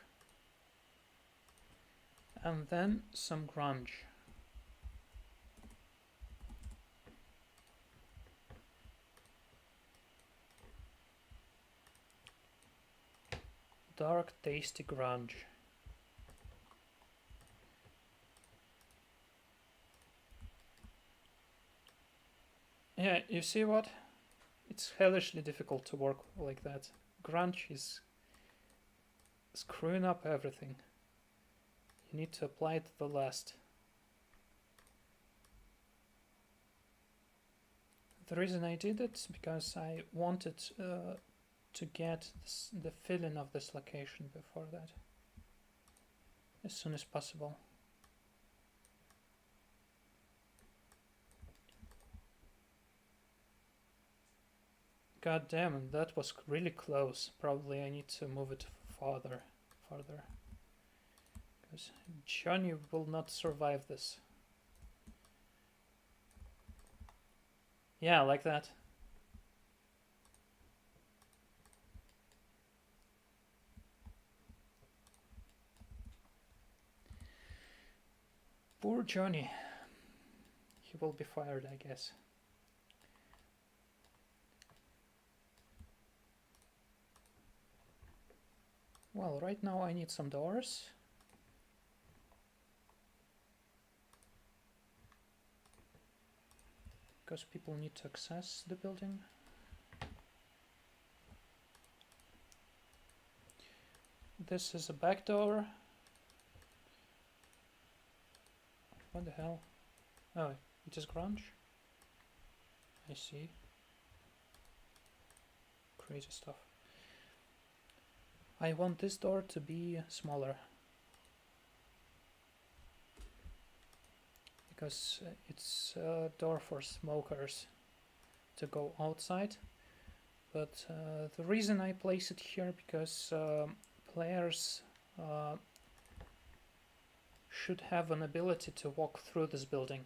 Speaker 1: and then some grunge. Dark, tasty grunge. Yeah, you see what? It's hellishly difficult to work like that. Grunge is screwing up everything. You need to apply it to the last. The reason I did it is because I wanted to get the feeling of this location before that. As soon as possible. God damn it, that was really close. Probably I need to move it farther. Because Johnny will not survive this. Yeah, like that. Poor Johnny. He will be fired, I guess. Well, right now I need some doors. Because people need to access the building. This is a back door. What the hell? Oh, it is grunge? I see. Crazy stuff. I want this door to be smaller. Because it's a door for smokers to go outside. But the reason I place it here because players should have an ability to walk through this building.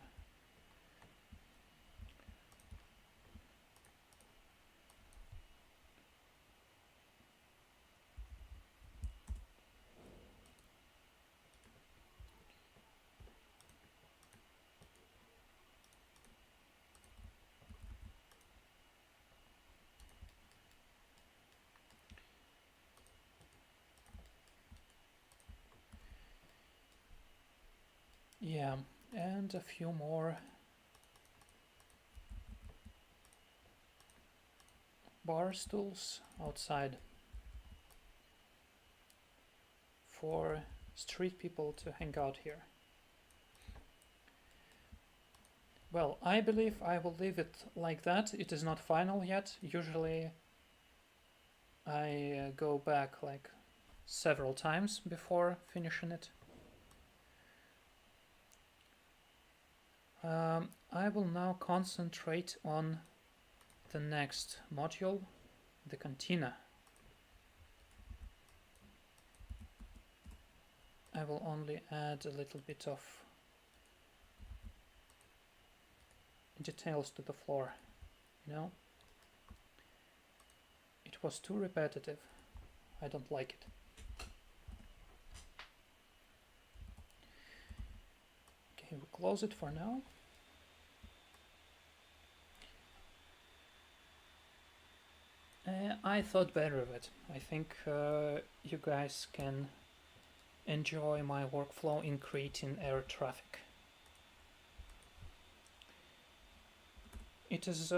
Speaker 1: Yeah, and a few more bar stools outside for street people to hang out here. Well, I believe I will leave it like that. It is not final yet. Usually I go back like several times before finishing it. I will now concentrate on the next module, the cantina. I will only add a little bit of details to the floor, you know? It was too repetitive. I don't like it. Okay, we close it for now. I thought better of it. I think you guys can enjoy my workflow in creating air traffic. It is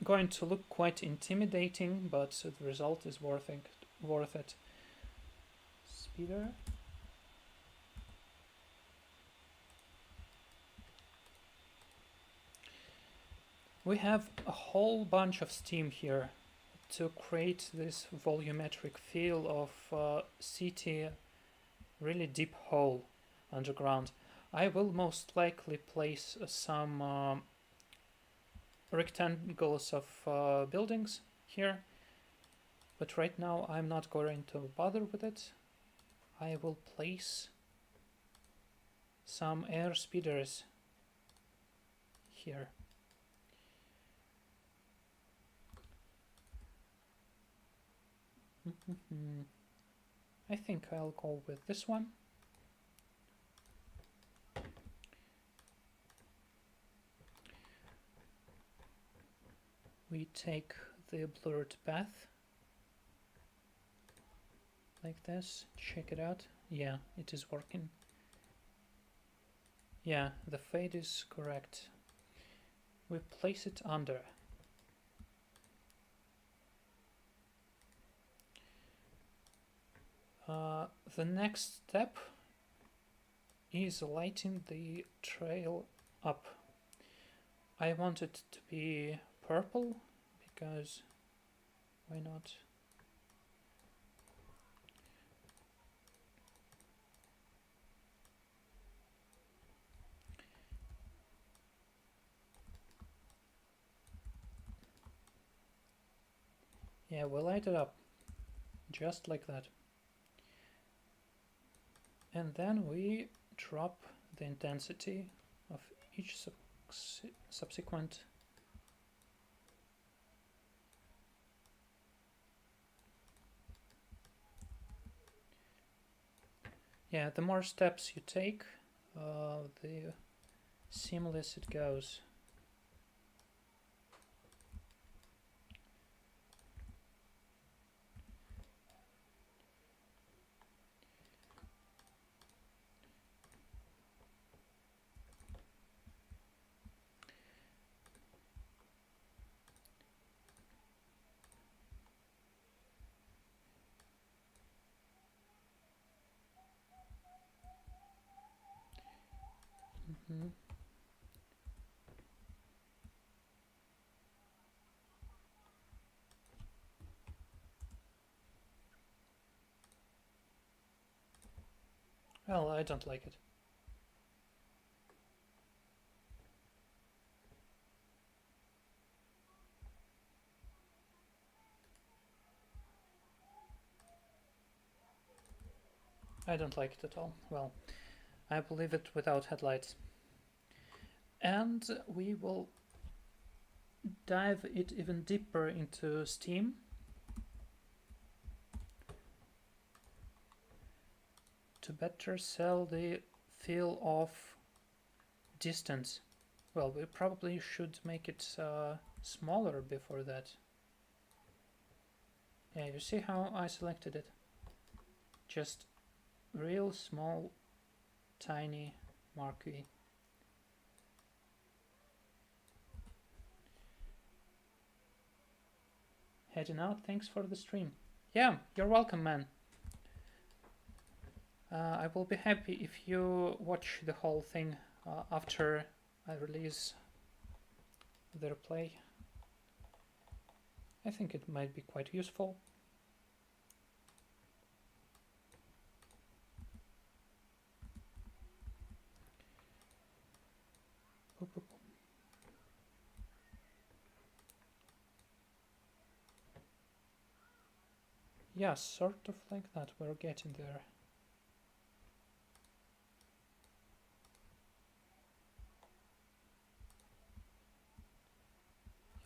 Speaker 1: going to look quite intimidating, but the result is worth it. Speeder. We have a whole bunch of steam here to create this volumetric feel of city, really deep hole underground. I will most likely place some rectangles of buildings here, but right now I'm not going to bother with it. I will place some air speeders here. I think I'll go with this one. We take the blurred path like this. Check it out. Yeah, it is working. Yeah, the fade is correct. We place it under. The next step is lighting the trail up. I want it to be purple because why not? Yeah, we'll light it up just like that. And then we drop the intensity of each subsequent. Yeah, the more steps you take, the seamless it goes. Well, I don't like it. I don't like it at all. Well, I will leave it without headlights. And we will dive it even deeper into Steam. To better sell the feel of distance. Well, we probably should make it smaller before that. Yeah, you see how I selected it? Just real small, tiny marquee. Heading out, thanks for the stream. Yeah, you're welcome, man. I will be happy if you watch the whole thing after I release the replay. I think it might be quite useful. Yeah, sort of like that. We're getting there.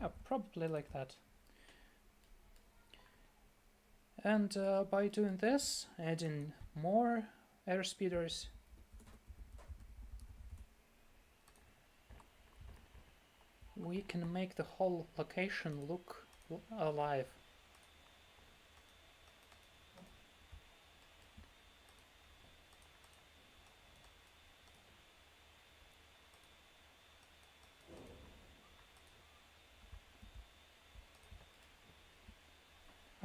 Speaker 1: Yeah, probably like that. And by doing this, adding more air speeders, we can make the whole location look alive.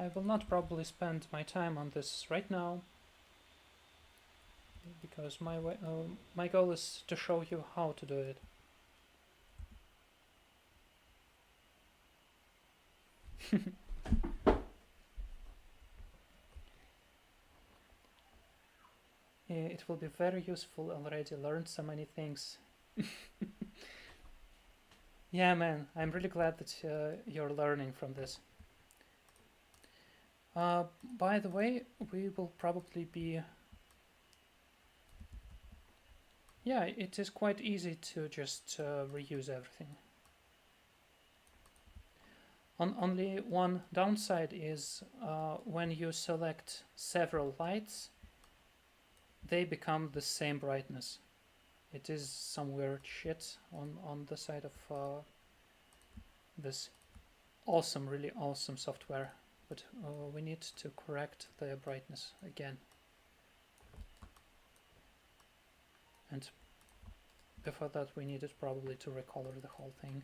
Speaker 1: I will not probably spend my time on this right now, because my goal is to show you how to do it. It will be very useful. Already learned so many things. Yeah, man, I'm really glad that you're learning from this. By the way, we will probably be... Yeah, it is quite easy to just reuse everything. Only one downside is when you select several lights, they become the same brightness. It is some weird shit on the side of this awesome, really awesome software, but we need to correct the brightness again. And before that we needed probably to recolor the whole thing.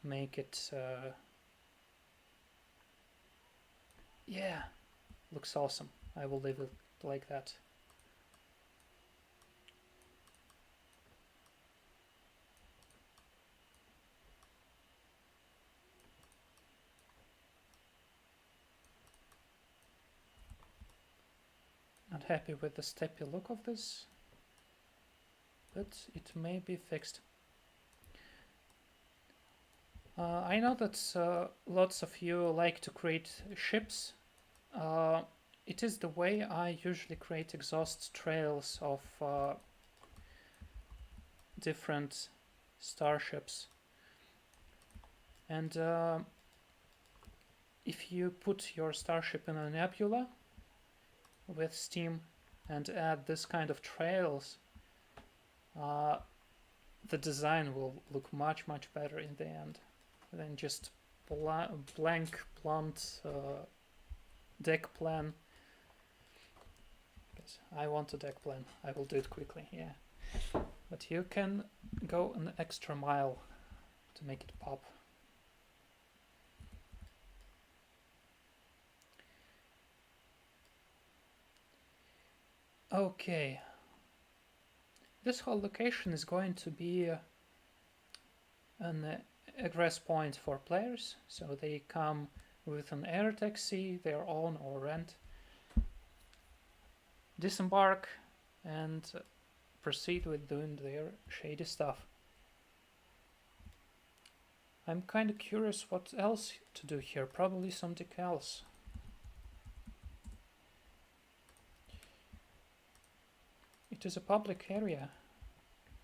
Speaker 1: Make it... yeah, looks awesome. I will leave it like that. Not happy with the steppy look of this, but it may be fixed. I know that lots of you like to create ships. It is the way I usually create exhaust trails of different starships. And if you put your starship in a nebula with steam and add this kind of trails, the design will look much, much better in the end than just blank, blunt deck plan. Because I want a deck plan. I will do it quickly, yeah. But you can go an extra mile to make it pop. Okay. This whole location is going to be an egress point for players, so they come with an air taxi, their own or rent, disembark, and proceed with doing their shady stuff. I'm kind of curious what else to do here, probably some decals. It is a public area,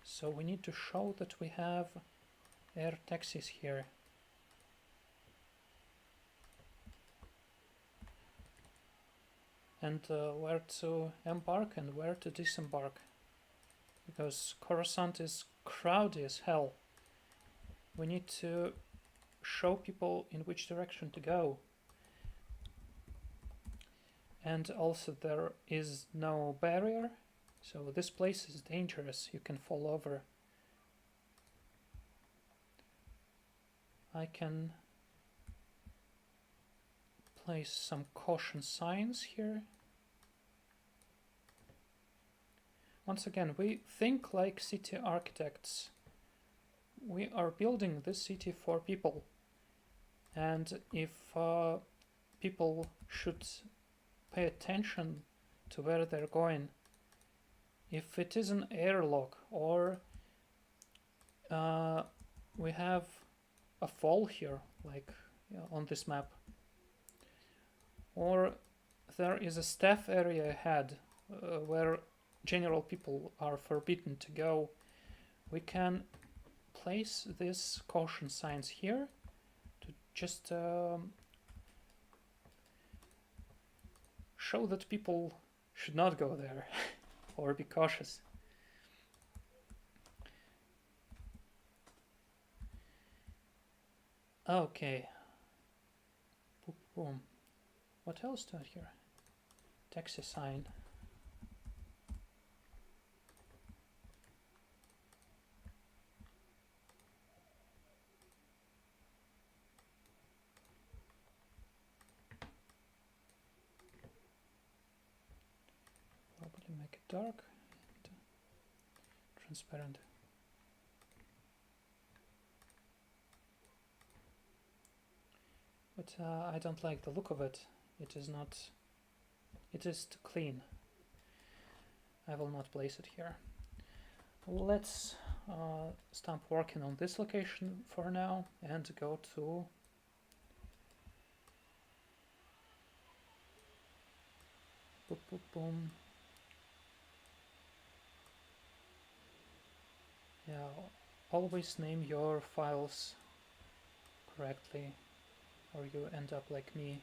Speaker 1: so we need to show that we have air taxis here. And where to embark and where to disembark. Because Coruscant is crowded as hell. We need to show people in which direction to go. And also there is no barrier, so this place is dangerous, you can fall over. I can place some caution signs here. Once again, we think like city architects. We are building this city for people, and if people should pay attention to where they're going, if it is an airlock or we have a fall here, like on this map, or there is a staff area ahead where general people are forbidden to go, we can place these caution signs here to just show that people should not go there or be cautious. Okay. Boom, boom. What else to add here? Taxi sign. make it dark, transparent. But I don't like the look of it. It is not. It is too clean. I will not place it here. Let's stop working on this location for now and go to boom, boom, boom. Yeah, always name your files correctly, or you end up like me,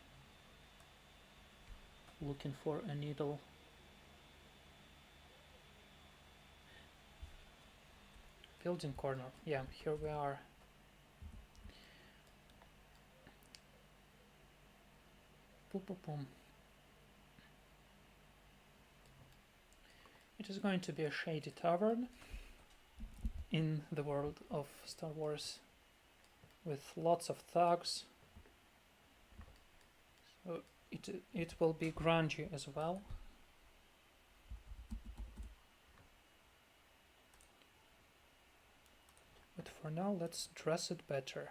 Speaker 1: looking for a needle. Building corner. Yeah, here we are. Boom, boom, boom. It is going to be a shady tavern in the world of Star Wars with lots of thugs. So it will be grungy as well. But for now, let's dress it better.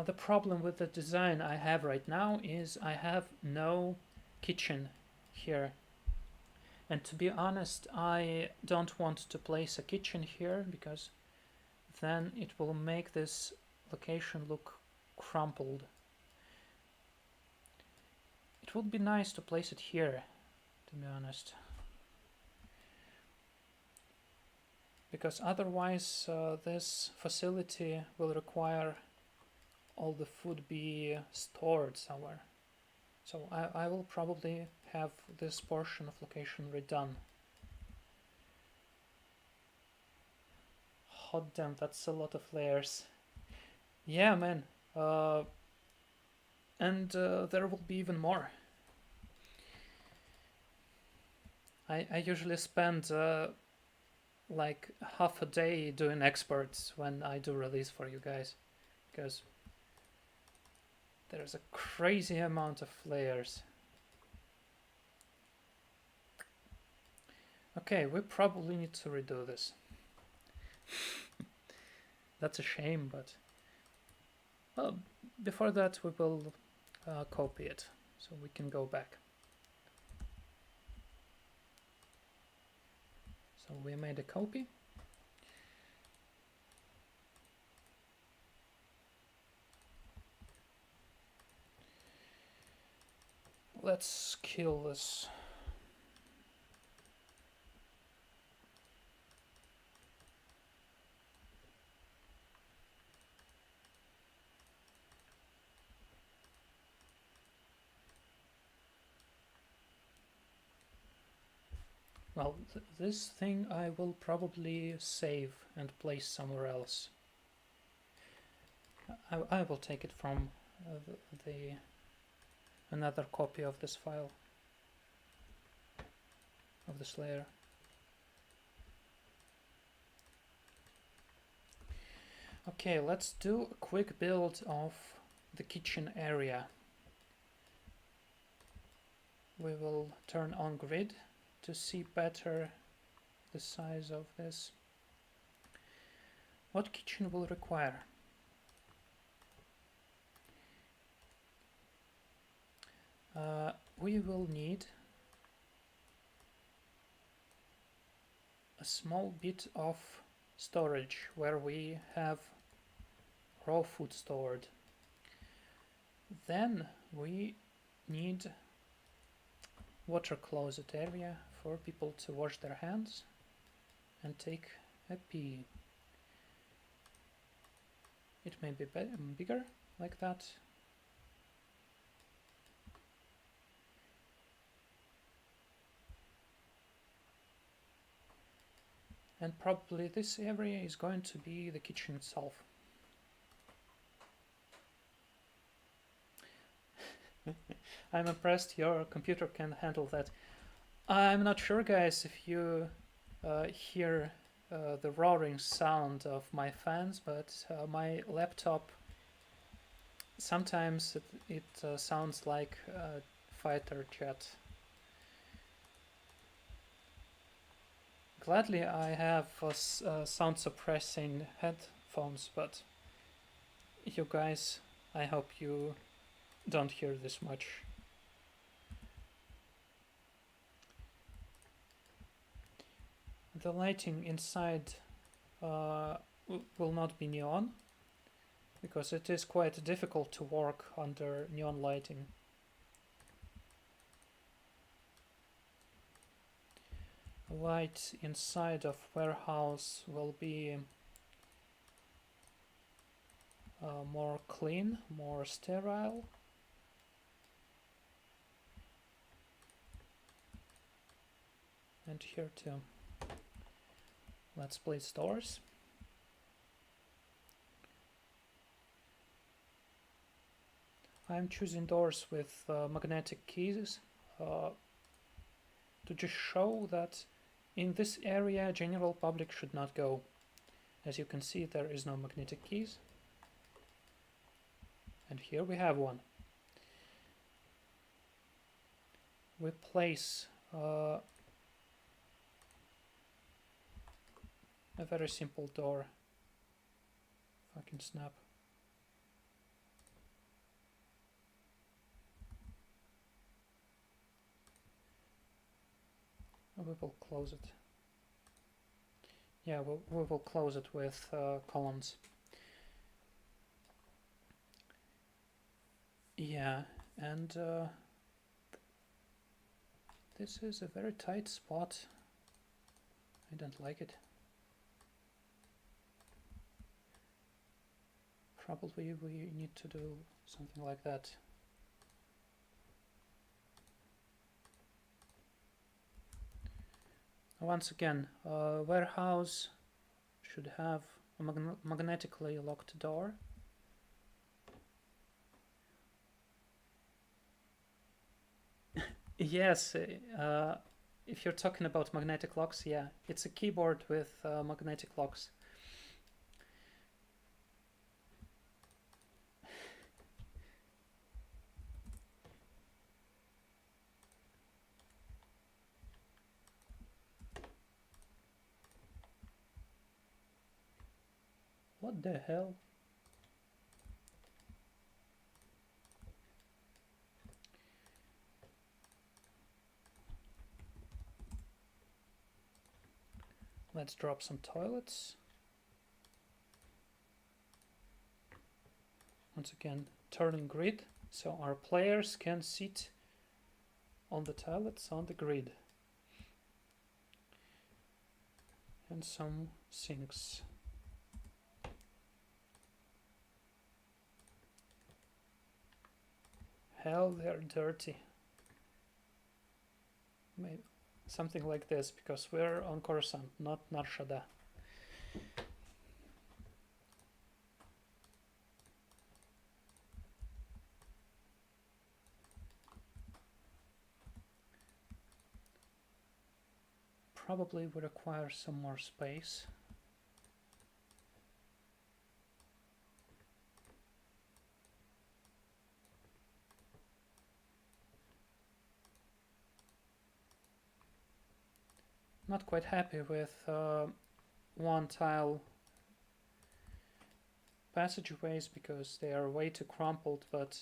Speaker 1: The problem with the design I have right now is I have no kitchen here. And to be honest, I don't want to place a kitchen here because then it will make this location look crumpled. It would be nice to place it here, to be honest. Because otherwise this facility will require all the food be stored somewhere. So I will probably have this portion of location redone. Hot damn, that's a lot of layers. Yeah, man. And there will be even more. I usually spend like half a day doing exports when I do release for you guys, because there's a crazy amount of layers. Okay, we probably need to redo this. That's a shame, but well, before that we will copy it so we can go back. So we made a copy. Let's kill this. Well, this thing I will probably save and place somewhere else. I will take it from another copy of this file, of this layer. Okay, let's do a quick build of the kitchen area. We will turn on grid to see better the size of this. What kitchen will require? We will need a small bit of storage where we have raw food stored. Then we need water closet area for people to wash their hands and take a pee. It may be bigger like that. And probably this area is going to be the kitchen itself. I'm impressed your computer can handle that. I'm not sure, guys, if you hear the roaring sound of my fans, but my laptop sometimes it sounds like a fighter jet. Gladly I have sound suppressing headphones, but you guys, I hope you don't hear this much. The lighting inside will not be neon, because it is quite difficult to work under neon lighting. Light inside of warehouse will be more clean, more sterile. And here too. Let's place doors. I'm choosing doors with magnetic keys to just show that in this area general public should not go. As you can see, there is no magnetic keys. And here we have one. We place a very simple door. If I can snap. We will close it. Yeah, we will close it with columns. Yeah, and this is a very tight spot. I don't like it. Probably we need to do something like that. Once again, warehouse should have a magnetically locked door. Yes, if you're talking about magnetic locks, yeah, it's a keyboard with magnetic locks. What the hell? Let's drop some toilets. Once again, turning grid, so our players can sit on the toilets on the grid. And some sinks. Hell, they're dirty. Maybe something like this, because we're on Coruscant, not Nar Shaddaa. Probably would require some more space. Not quite happy with one tile passageways because they are way too crumpled, but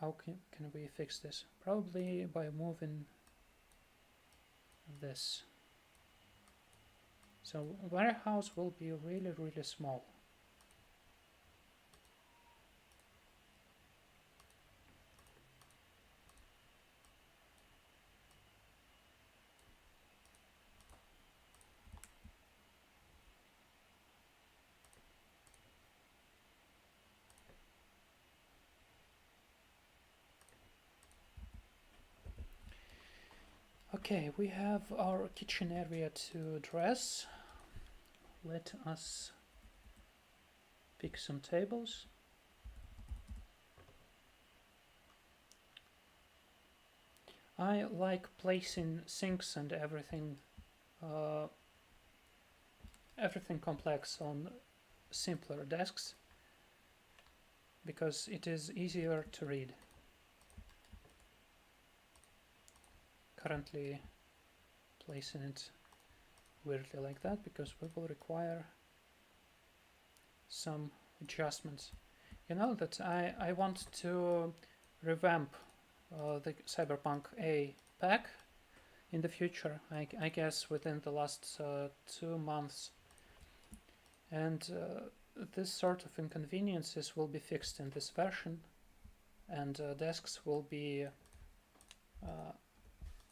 Speaker 1: how can we fix this? Probably by moving this. So warehouse will be really, really small. Okay, we have our kitchen area to address. Let us pick some tables. I like placing sinks and everything everything complex on simpler desks because it is easier to read. Currently placing it weirdly like that because we will require some adjustments. You know that I want to revamp the Cyberpunk A pack in the future, I guess within the last 2 months, and this sort of inconveniences will be fixed in this version, and desks will be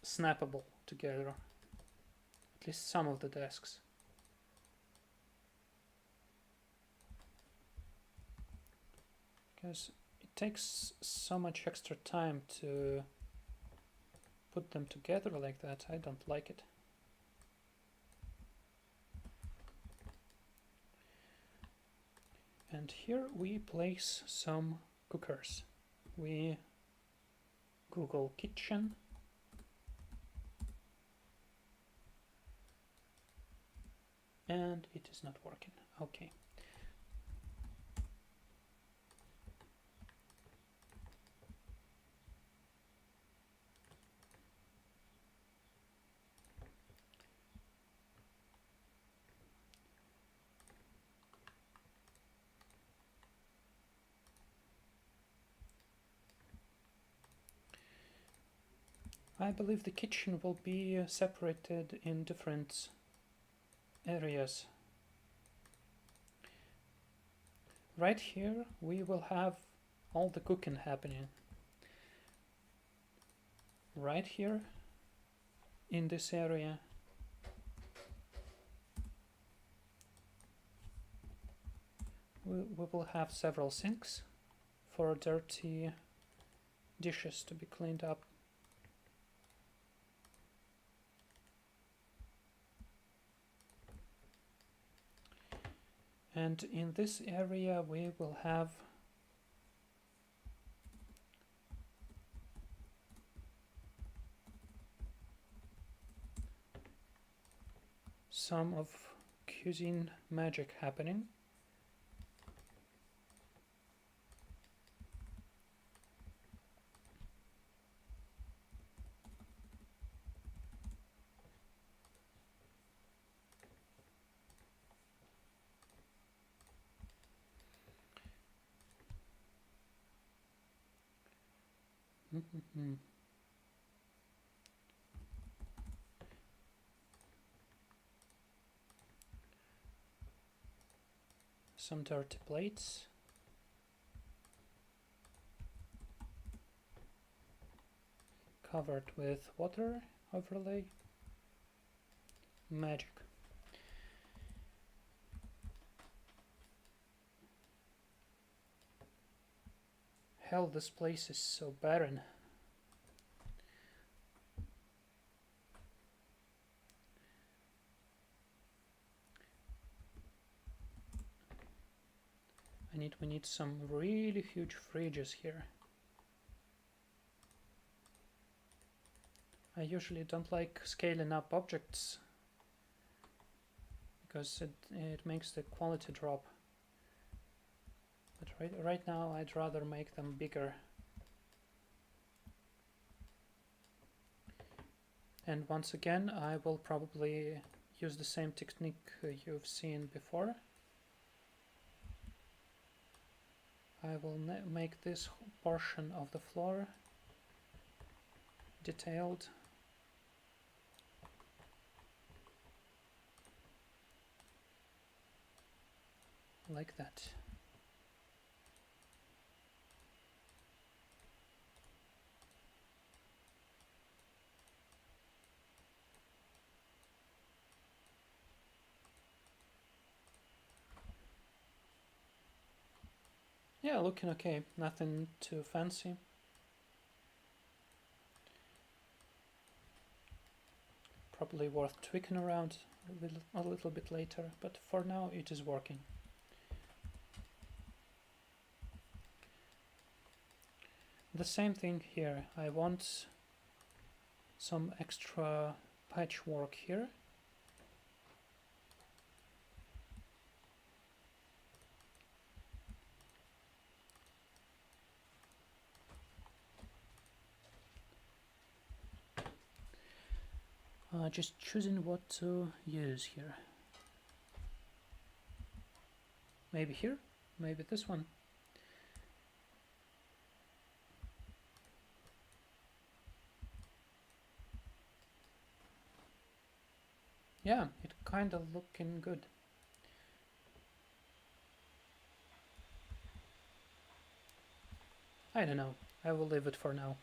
Speaker 1: snappable together, at least some of the desks. Because it takes so much extra time to put them together like that. I don't like it. And here we place some cookers. We Google kitchen. And it is not working. Okay. I believe the kitchen will be separated in different areas. Right here we will have all the cooking happening. Right here in this area we will have several sinks for dirty dishes to be cleaned up. And in this area we will have some of cuisine magic happening. Some dirty plates. Covered with water overlay. Magic. Hell, this place is so barren. We need some really huge fridges here. I usually don't like scaling up objects because it makes the quality drop. But right now I'd rather make them bigger. And once again I will probably use the same technique you've seen before. I will make this portion of the floor detailed. Like that. Yeah, looking okay, nothing too fancy. Probably worth tweaking around a little bit later, but for now it is working. The same thing here. I want some extra patchwork here. Just choosing what to use here. Maybe here, maybe this one. Yeah, it kind of looking good. I don't know, I will leave it for now.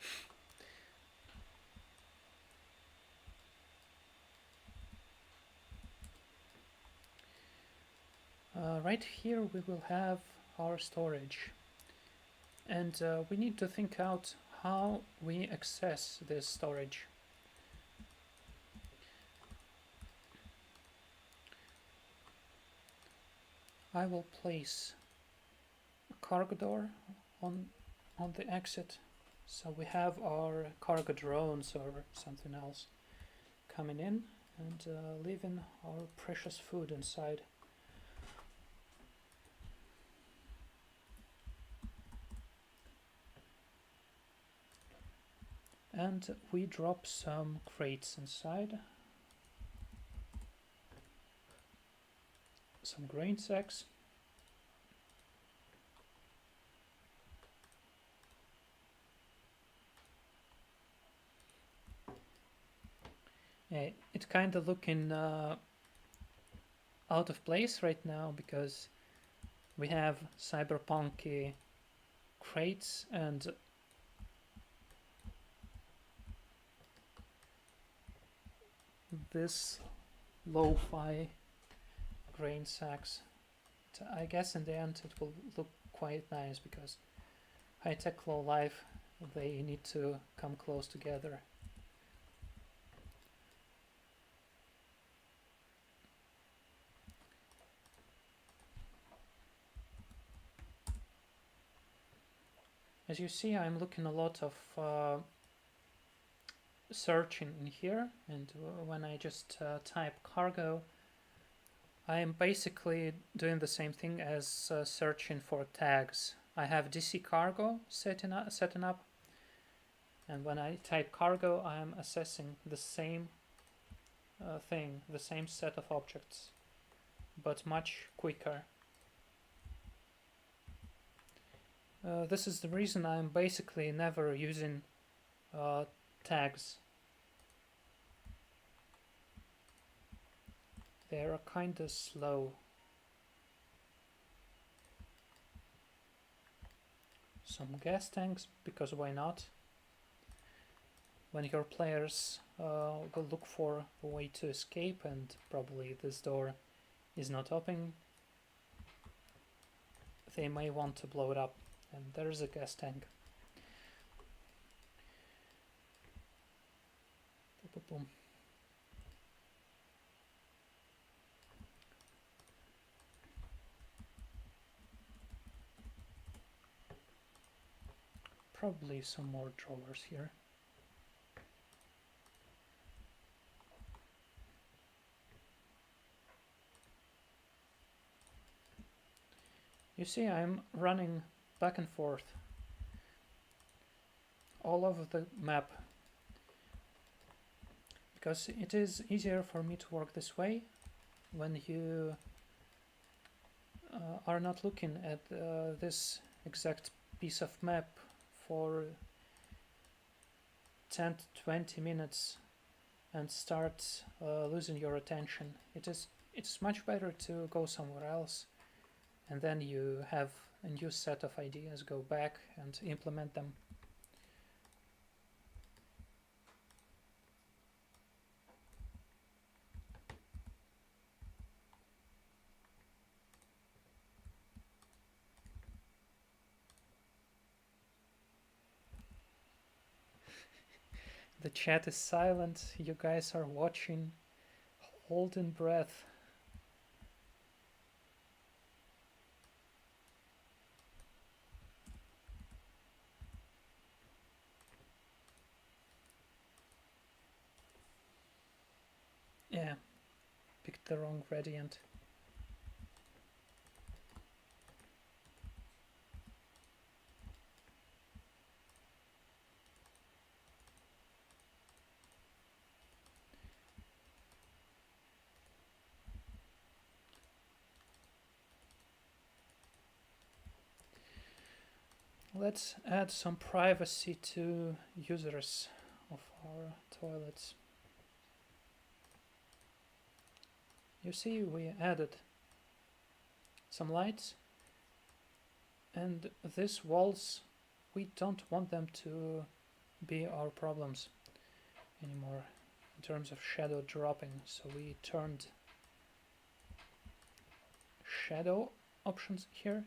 Speaker 1: Right here we will have our storage, and we need to think out how we access this storage. I will place a cargo door on the exit, so we have our cargo drones or something else coming in and leaving our precious food inside. And we drop some crates inside, some grain sacks, it's kind of looking out of place right now because we have cyberpunky crates and this lo-fi grain sacks. I guess in the end it will look quite nice because high-tech low-life, they need to come close together. As you see, I'm looking a lot of searching in here, and when I just type cargo, I am basically doing the same thing as searching for tags. I have DC cargo setting up, and when I type cargo, I am assessing the same thing, the same set of objects, but much quicker. This is the reason I'm basically never using tags. They are kinda slow. Some gas tanks, because why not? When your players will look for a way to escape and probably this door is not open, they may want to blow it up. And there's a gas tank. Boom, boom. Probably some more drawers here. You see, I'm running back and forth all over the map because it is easier for me to work this way when you are not looking at this exact piece of map for 10 to 20 minutes and start losing your attention. It's much better to go somewhere else, and then you have a new set of ideas, go back and implement them. The chat is silent, you guys are watching, holding breath. picked the wrong gradient. Let's add some privacy to users of our toilets. You see, we added some lights, and these walls, we don't want them to be our problems anymore in terms of shadow dropping. So we turned shadow options here,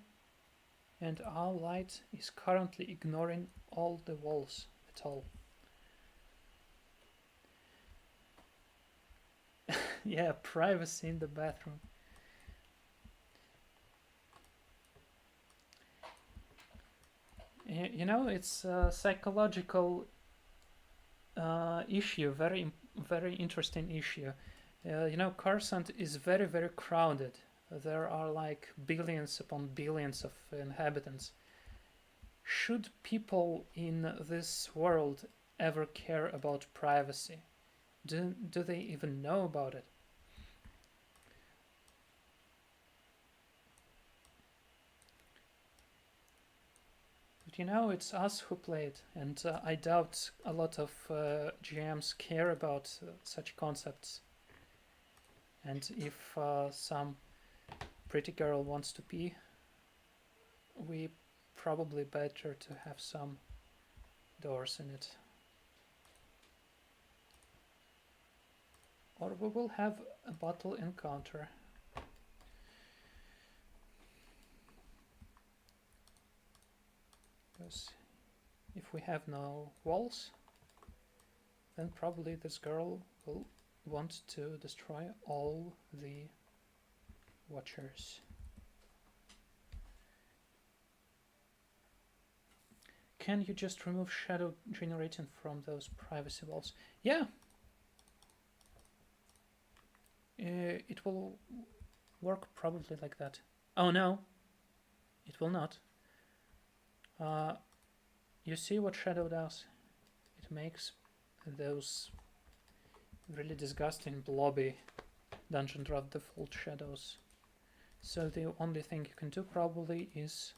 Speaker 1: and our light is currently ignoring all the walls at all. Yeah, privacy in the bathroom. You know, it's a psychological issue, very interesting issue. You know, Coruscant is very crowded. There are like billions upon billions of inhabitants. Should people in this world ever care about privacy? Do they even know about it? But you know, it's us who play it, and I doubt a lot of GMs care about such concepts. And if some pretty girl wants to pee, we probably better to have some doors in it. Or we will have a bottle encounter. Because if we have no walls, then probably this girl will want to destroy all the watchers. Can you just remove shadow generating from those privacy walls? Yeah. It will work probably like that. Oh no, it will not. You see what shadow does? It makes those really disgusting blobby dungeon draft default shadows. So the only thing you can do probably is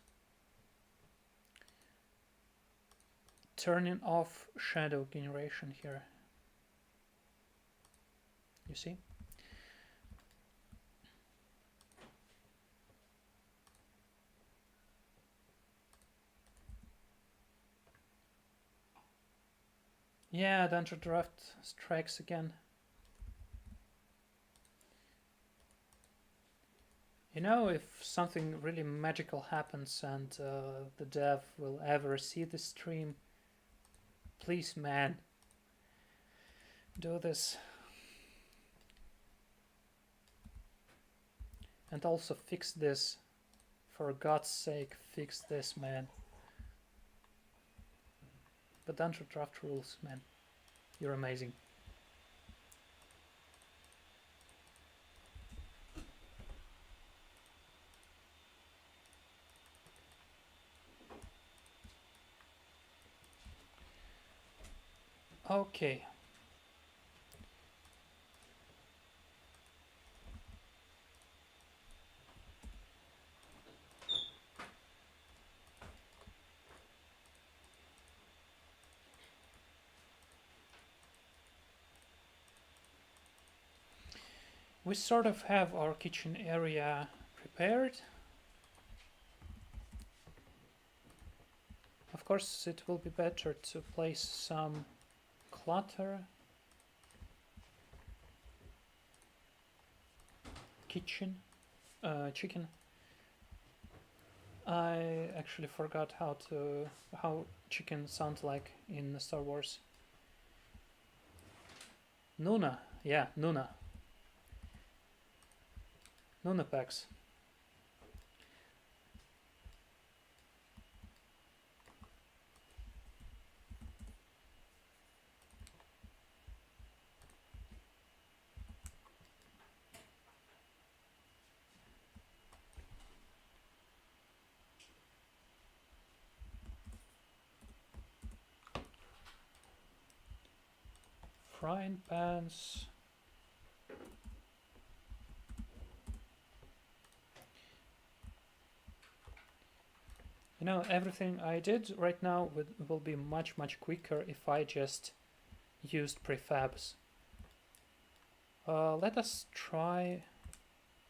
Speaker 1: turning off shadow generation here. You see? Yeah, dungeon draft strikes again. You know, if something really magical happens and the dev will ever see the stream, please, man, do this. And also fix this. For God's sake, fix this, man. But dungeon draft rules, man. You're amazing. Okay. We sort of have our kitchen area prepared. Of course, it will be better to place some clutter. Chicken. I actually forgot how chicken sounds like in Star Wars. Nuna, yeah, Nuna. Nuna packs. frying pans. You know, everything I did right now will be much quicker if I just used prefabs. Let us try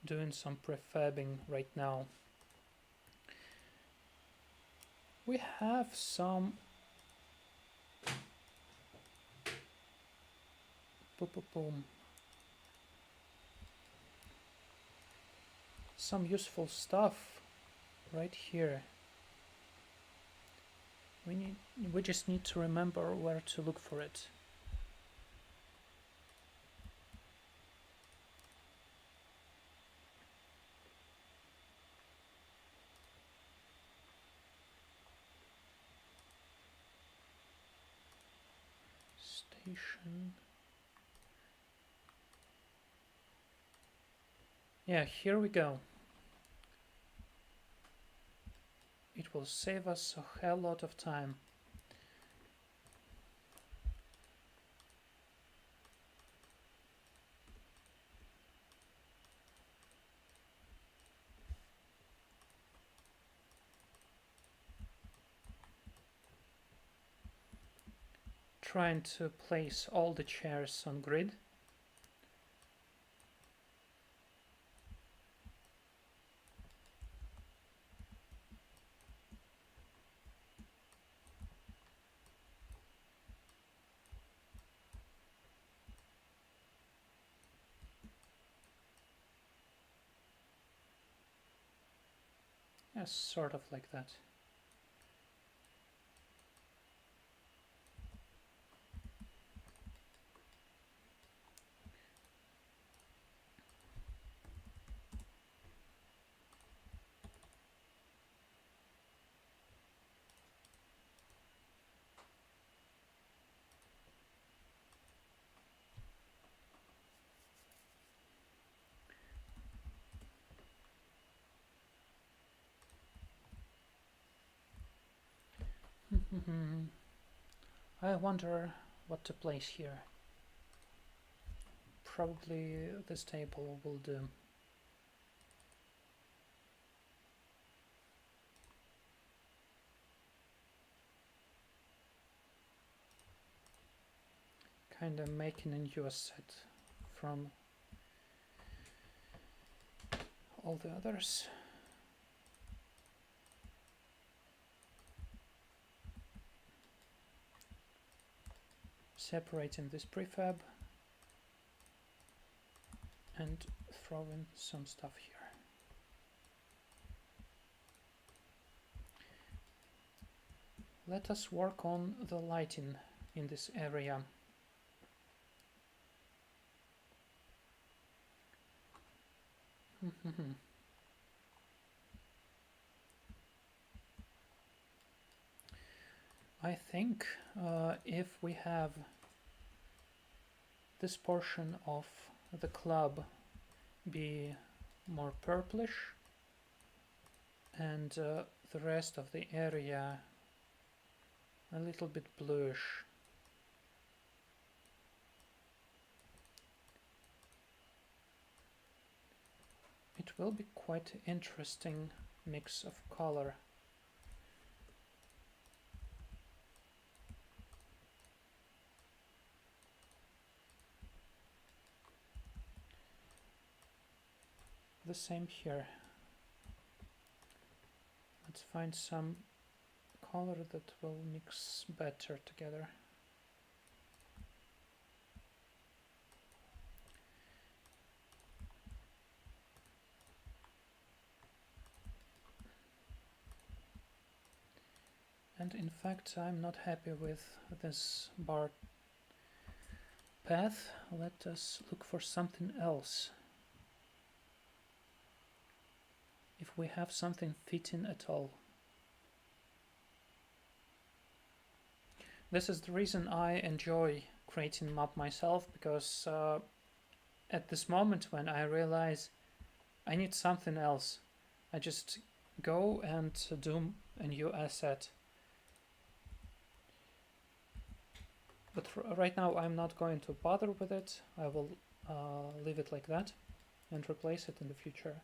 Speaker 1: doing some prefabbing right now. We have some some useful stuff right here. We just need to remember where to look for it. Station. Yeah, here we go. It will save us a hell lot of time. Trying to place all the chairs on grid. Yeah, sort of like that. I wonder what to place here. Probably this table will do. Kind of making a new set from all the others. Separating this prefab and throwing some stuff here. Let us work on the lighting in this area. I think if we have this portion of the club be more purplish and the rest of the area a little bit bluish, it will be quite an interesting mix of color. The same here. Let's find some color that will mix better together. And in fact, I'm not happy with this bar path. Let us look for something else. If we have something fitting at all. This is the reason I enjoy creating map myself, because at this moment when I realize I need something else, I just go and do a new asset. But right now I'm not going to bother with it. I will leave it like that and replace it in the future.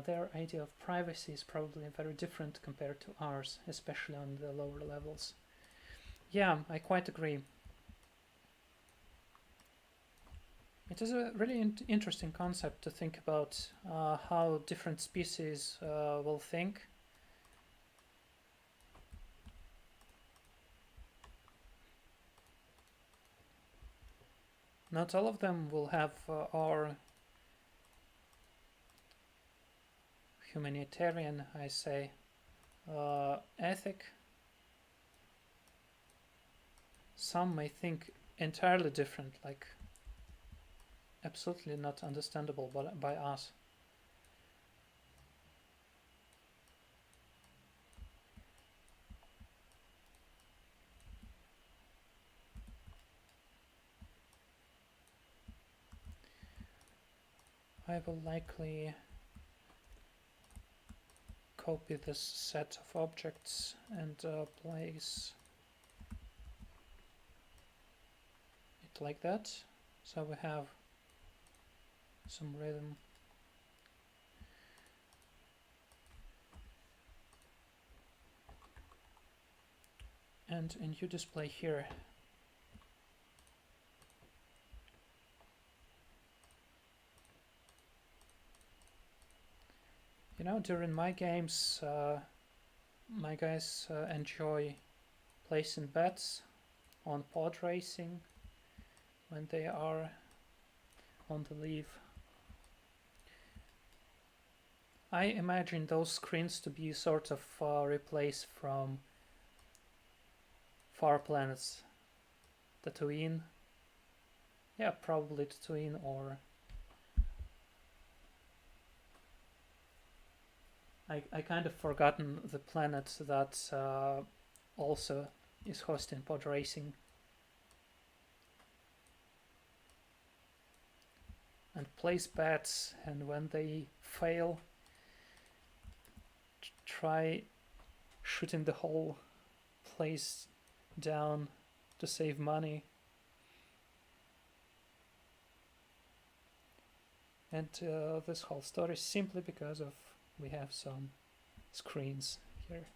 Speaker 1: Their idea of privacy is probably very different compared to ours, especially on the lower levels. Yeah, I quite agree. It is a really interesting concept to think about how different species will think. Not all of them will have our humanitarian, I say, ethic. Some may think entirely different, like absolutely not understandable by us. I will likely copy this set of objects and place it like that, so we have some rhythm. And in UDisplay here, you know, during my games, my guys enjoy placing bets on pod racing when they are on the leave. I imagine those screens to be sort of replaced from Far Planets, Tatooine. Yeah, probably Tatooine, or I kind of forgotten the planet that also is hosting pod racing. And place bets, and when they fail, try shooting the whole place down to save money. And this whole story is simply because of we have some screens here.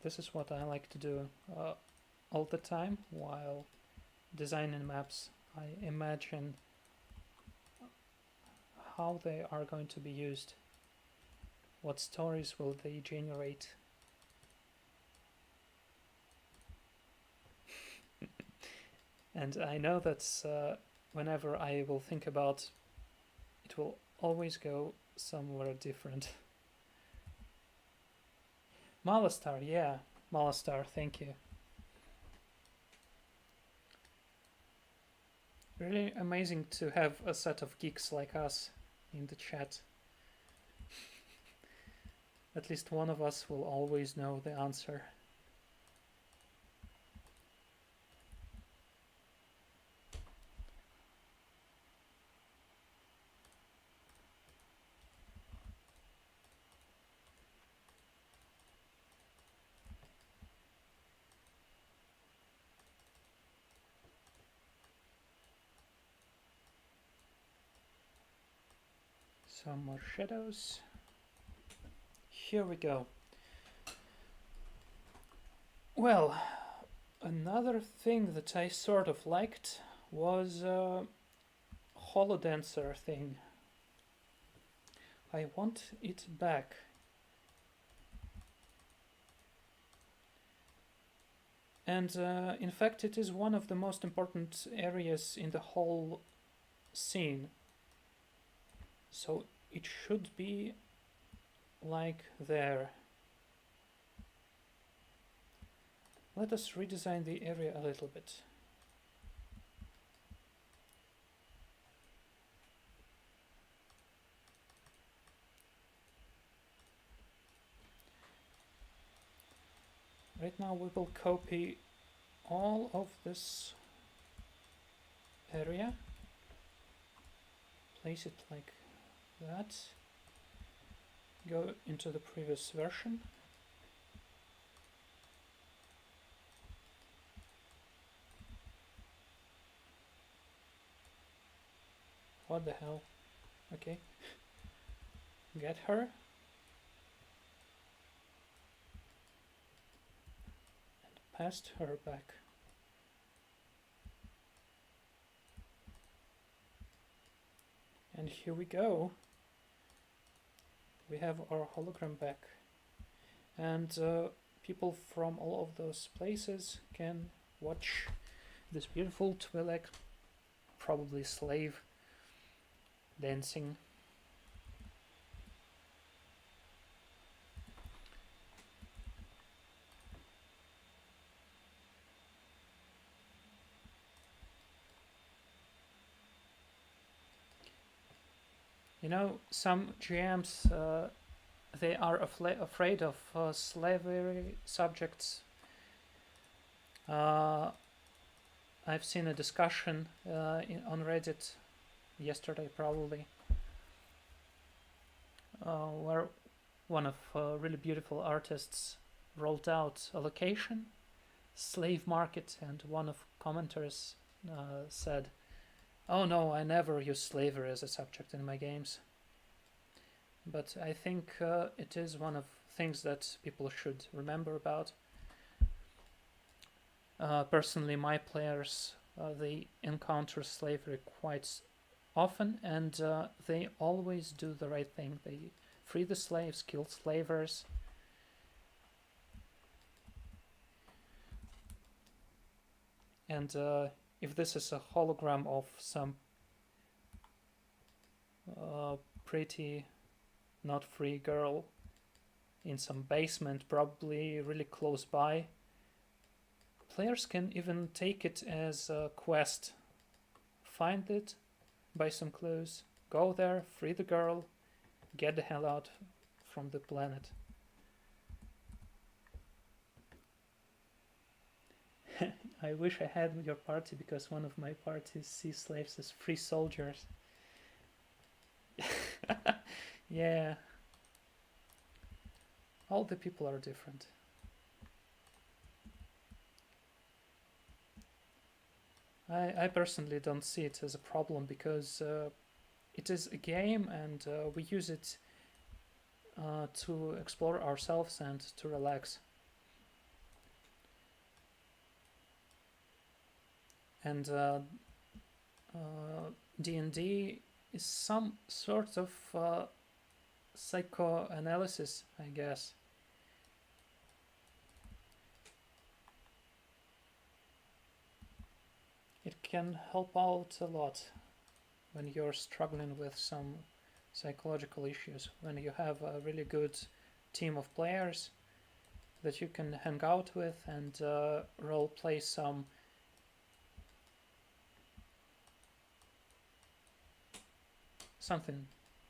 Speaker 1: This is what I like to do all the time while designing maps. I imagine how they are going to be used, what stories will they generate. And I know that whenever I will think about it, will always go somewhere different. Malastar, yeah, Malastar, thank you. Really amazing to have a set of geeks like us in the chat. At least one of us will always know the answer. Some more shadows. Here we go. Well, another thing that I sort of liked was holodancer thing. I want it back. And in fact, it is one of the most important areas in the whole scene. So it should be like there. Let us redesign the area a little bit. Right now we will copy all of this area, place it like that, go into the previous version, what the hell, okay, get her, passed her back. And here we go. We have our hologram back. And people from all of those places can watch this beautiful Twi'lek, probably slave, dancing. You know, some GMs, they are afraid of slavery subjects. I've seen a discussion on Reddit yesterday, probably, where one of really beautiful artists rolled out a location, slave market, and one of commenters said, "Oh no, I never use slavery as a subject in my games." But I think it is one of things that people should remember about. Personally, my players, they encounter slavery quite often, and they always do the right thing. They free the slaves, kill slavers. And if this is a hologram of some pretty not free girl in some basement, probably really close by, players can even take it as a quest. Find it, buy some clothes, go there, free the girl, get the hell out from the planet. I wish I had your party, because one of my parties sees slaves as free soldiers. Yeah. All the people are different. I personally don't see it as a problem, because it is a game, and we use it to explore ourselves and to relax. And D&D is some sort of psychoanalysis, I guess. It can help out a lot when you're struggling with some psychological issues, when you have a really good team of players that you can hang out with and role play some something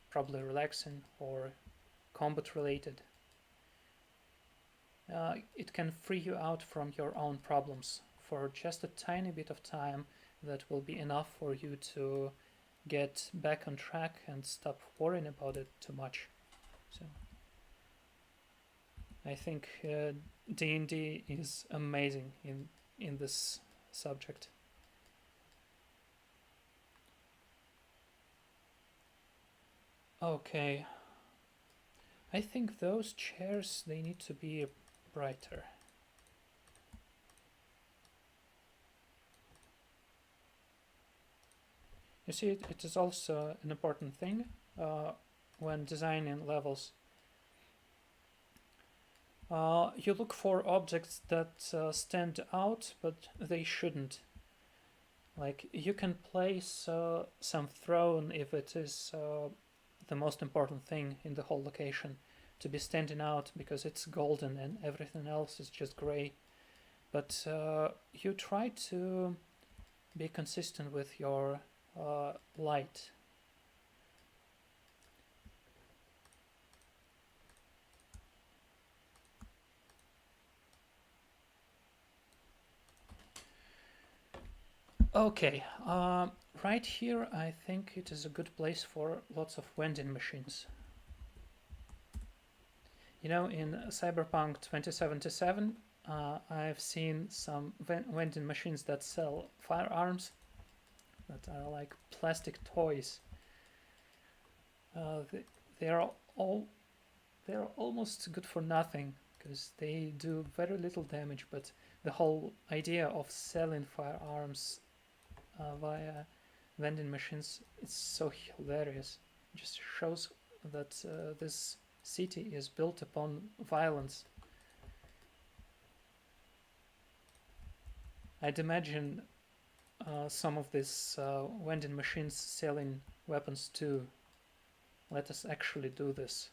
Speaker 1: probably relaxing or combat related. It can free you out from your own problems for just a tiny bit of time. That will be enough for you to get back on track and stop worrying about it too much. So I think D&D is amazing in this subject. Okay, I think those chairs, they need to be brighter. You see, it is also an important thing. when designing levels. You look for objects that stand out, but they shouldn't. Like, you can place some throne if it is the most important thing in the whole location to be standing out because it's golden and everything else is just gray. But you try to be consistent with your light. Okay, right here I think it is a good place for lots of vending machines. You know, in Cyberpunk 2077, I've seen some vending machines that sell firearms that are like plastic toys. They are almost good for nothing because they do very little damage, but the whole idea of selling firearms via vending machines is so hilarious. It just shows that this city is built upon violence. I'd imagine some of these vending machines selling weapons too. Let us actually do this.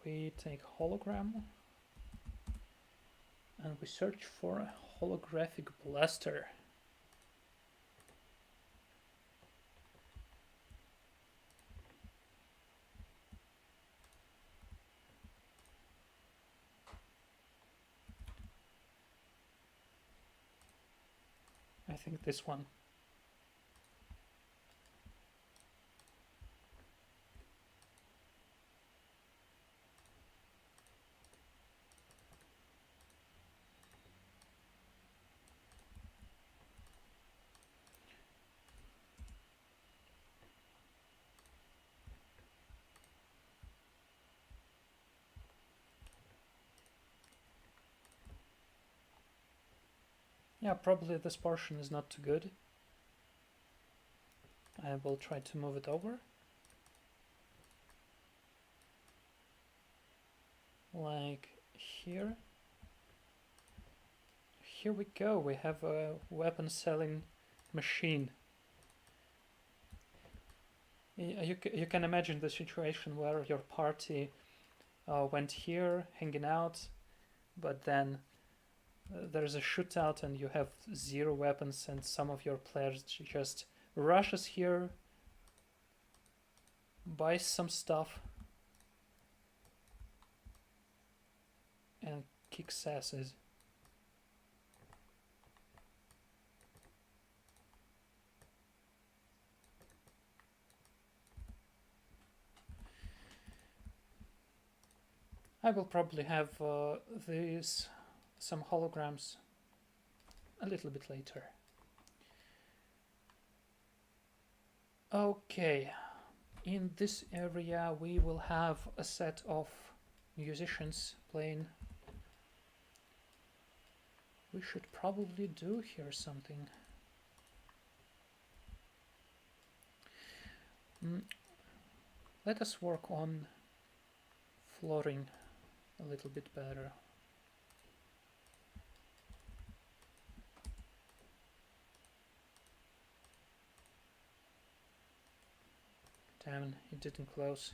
Speaker 1: We take hologram and we search for a holographic blaster. I think this one. Yeah, probably this portion is not too good. I will try to move it over. Like here. Here we go, we have a weapon selling machine. You can imagine the situation where your party went here, hanging out, but then there's a shootout and you have 0 weapons and some of your players just rushes here, buys some stuff, and kicks asses. I will probably have some holograms a little bit later. Okay, in this area we will have a set of musicians playing. We should probably do here something. Let us work on flooring a little bit better. Damn, it didn't close.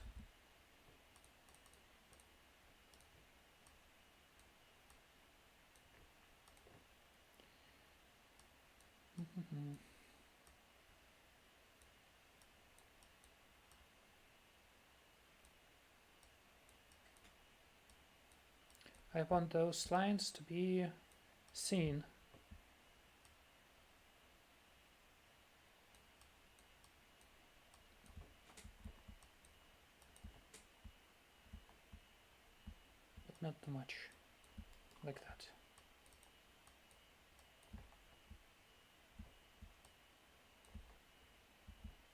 Speaker 1: I want those lines to be seen. But not too much. Like that.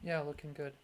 Speaker 1: Yeah, looking good.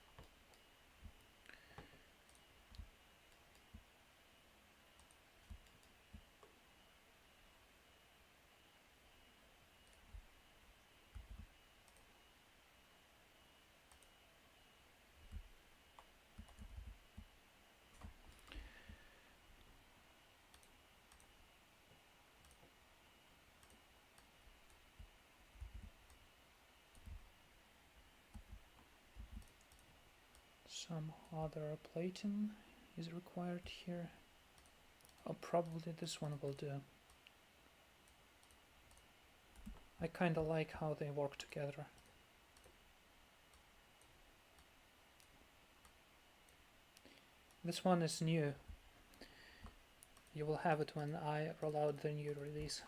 Speaker 1: Some other plating is required here. Oh, probably this one will do. I kinda like how they work together. This one is new. You will have it when I roll out the new release.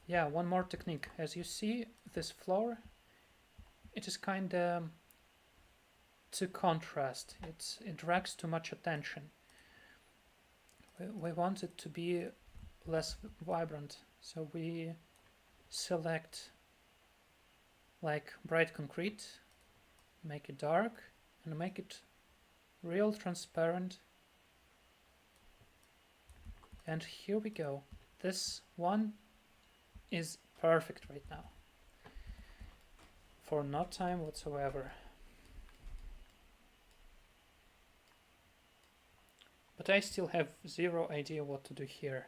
Speaker 1: Yeah, one more technique. As you see, this floor, it is kinda too contrast. It drags too much attention. We want it to be less vibrant, so we select like bright concrete, make it dark, and make it real transparent. And here we go. This one is perfect right now, for no time whatsoever. But I still have zero idea what to do here.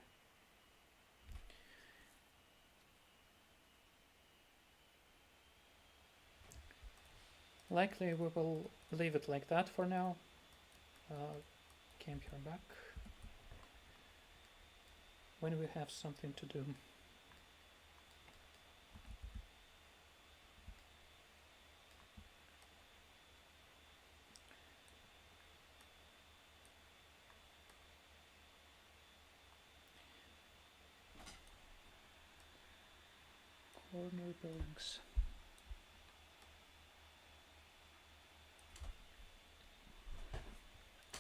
Speaker 1: Likely we will leave it like that for now. Camp your back when we have something to do. Corner buildings.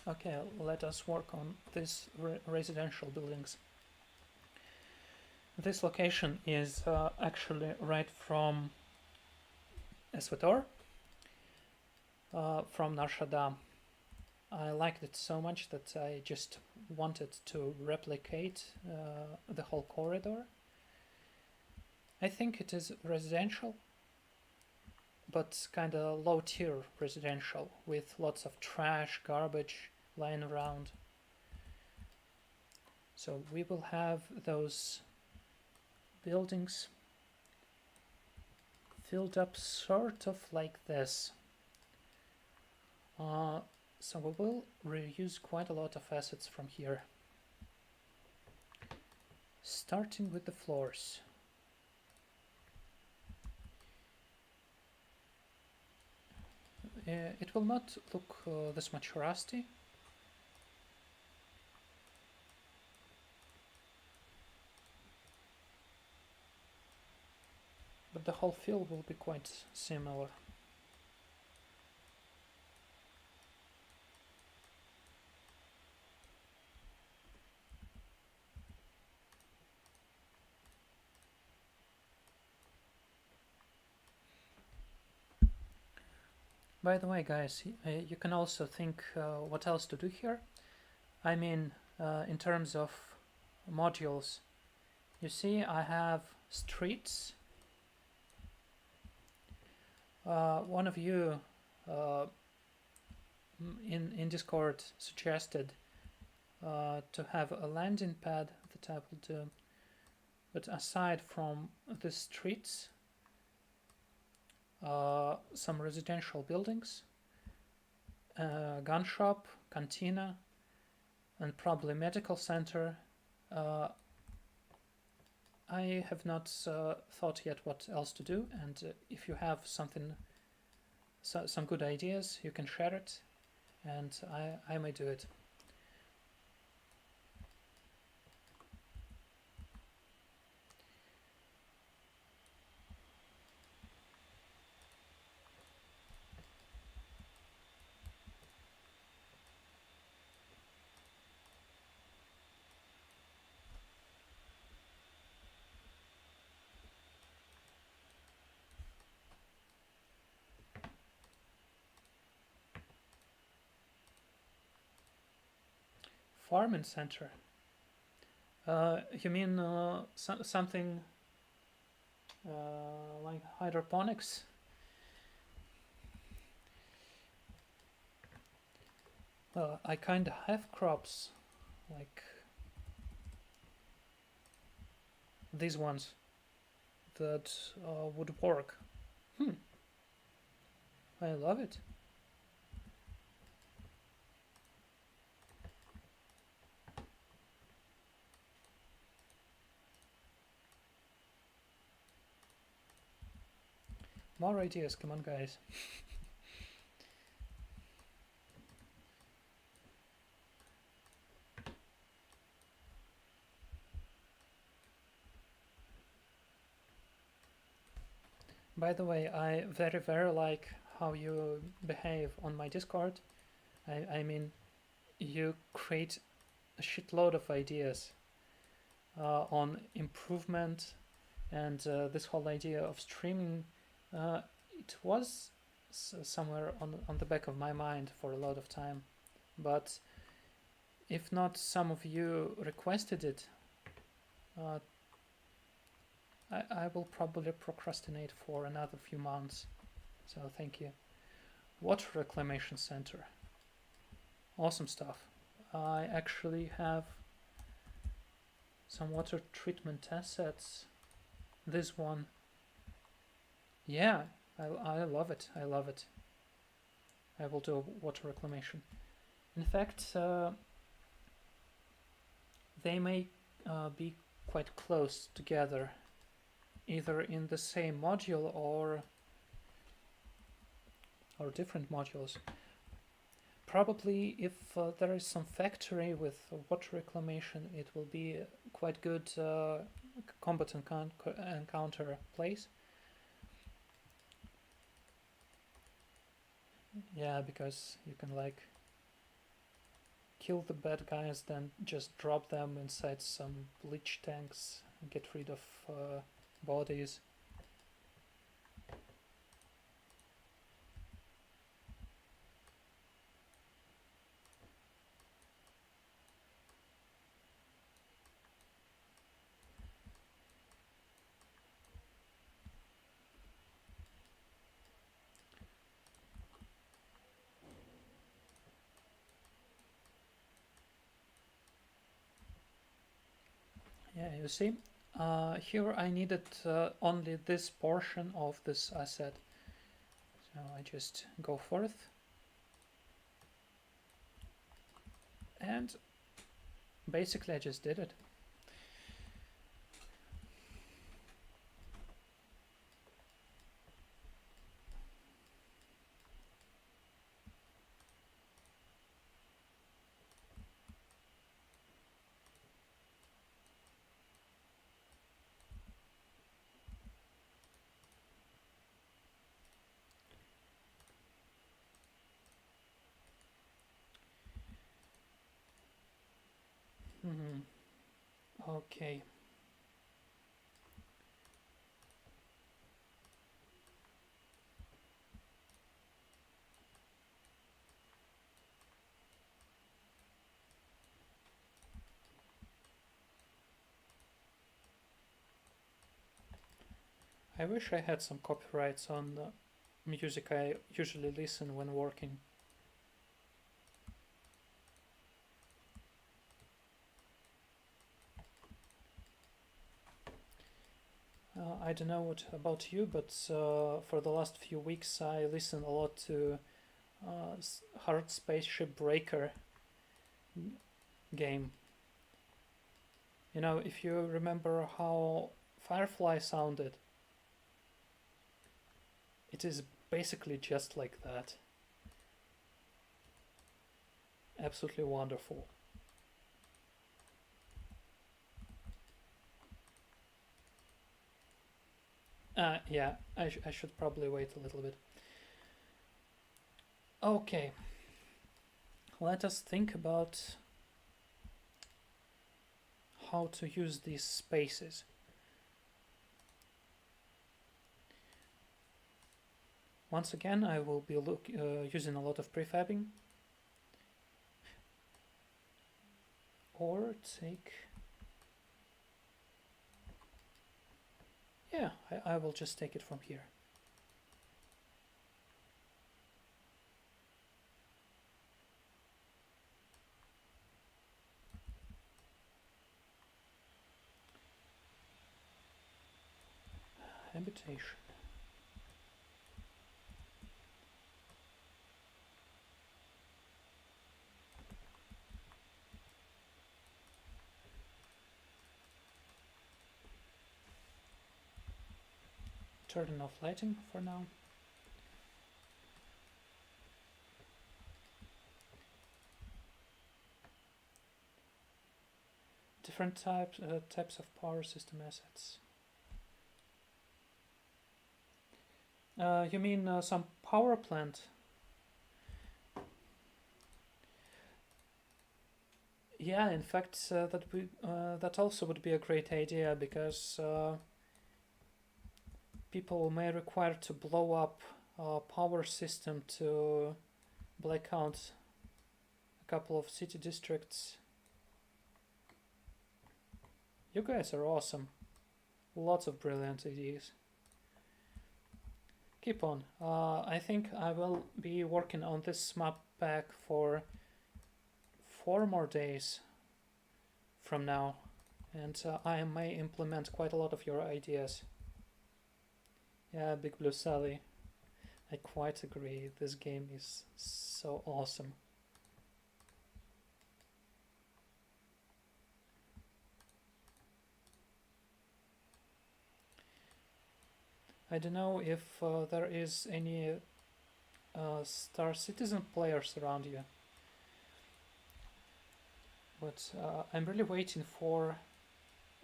Speaker 1: Okay, let us work on these residential buildings. This location is actually right from Esvetor, from Narshada. I liked it so much that I just wanted to replicate the whole corridor. I think it is residential, but kind of low tier residential with lots of trash, garbage lying around. So we will have those buildings filled up sort of like this. So we will reuse quite a lot of assets from here. Starting with the floors. It will not look this much rusty. But the whole feel will be quite similar. By the way, guys, you can also think what else to do here. I mean, in terms of modules, you see I have streets. One of you in Discord suggested to have a landing pad that I will do. But aside from the streets, some residential buildings, gun shop, cantina, and probably medical center. I have not thought yet what else to do, and if you have something, some good ideas, you can share it, and I may do it. Farming center. You mean something like hydroponics? I kind of have crops, like these ones, that would work. I love it. More ideas, come on, guys. By the way, I very, very like how you behave on my Discord. I mean, you create a shitload of ideas on improvement and this whole idea of streaming. It was somewhere on the back of my mind for a lot of time, but if not some of you requested it, uh, I will probably procrastinate for another few months. So thank you. Water Reclamation Center. Awesome stuff. I actually have some water treatment assets. This one. Yeah, I love it. I love it. I will do water reclamation. In fact, they may be quite close together, either in the same module or different modules. Probably if there is some factory with water reclamation, it will be quite good combat encounter place. Yeah, because you can like kill the bad guys, then just drop them inside some bleach tanks and get rid of bodies. Yeah, you see, here I needed only this portion of this asset, so I just go forth and basically I just did it. Okay. I wish I had some copyrights on the music I usually listen when working. I don't know what about you, but for the last few weeks I listen a lot to Hard Spaceship Breaker game. You know, if you remember how Firefly sounded, it is basically just like that. Absolutely wonderful. Yeah, I should probably wait a little bit. Okay, let us think about how to use these spaces. Once again, I will be using a lot of prefabbing. Or take... Yeah, I will just take it from here. computation. Turn off lighting for now. Different types of power system assets. You mean some power plant? Yeah, in fact, that also would be a great idea, because people may require to blow up a power system to black out a couple of city districts. You guys are awesome. Lots of brilliant ideas. Keep on. I think I will be working on this map pack for 4 more days from now, and I may implement quite a lot of your ideas. Yeah, Big Blue Sally. I quite agree. This game is so awesome. I don't know if there is any Star Citizen players around you, but I'm really waiting for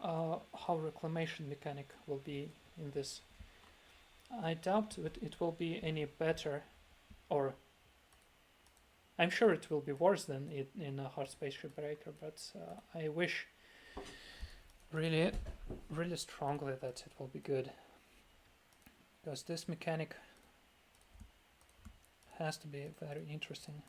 Speaker 1: how reclamation mechanic will be in this. I doubt it will be any better, or I'm sure it will be worse than it in a Hard Spaceship Breaker, but I wish really, really strongly that it will be good, because this mechanic has to be very interesting.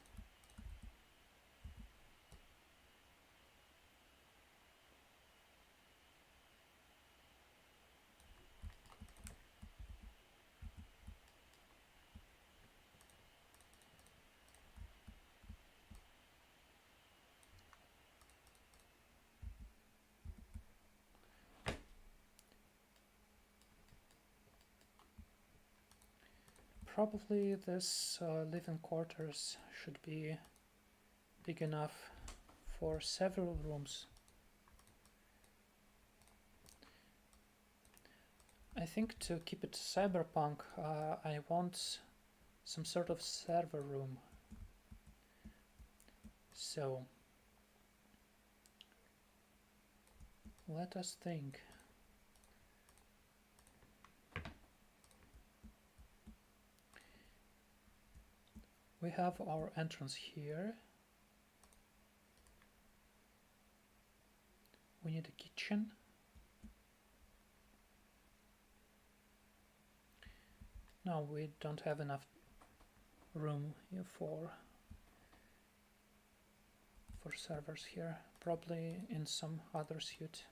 Speaker 1: Probably this living quarters should be big enough for several rooms. I think to keep it cyberpunk, I want some sort of server room. So let us think. We have our entrance here. We need a kitchen. No, we don't have enough room here for servers here. Probably in some other suite.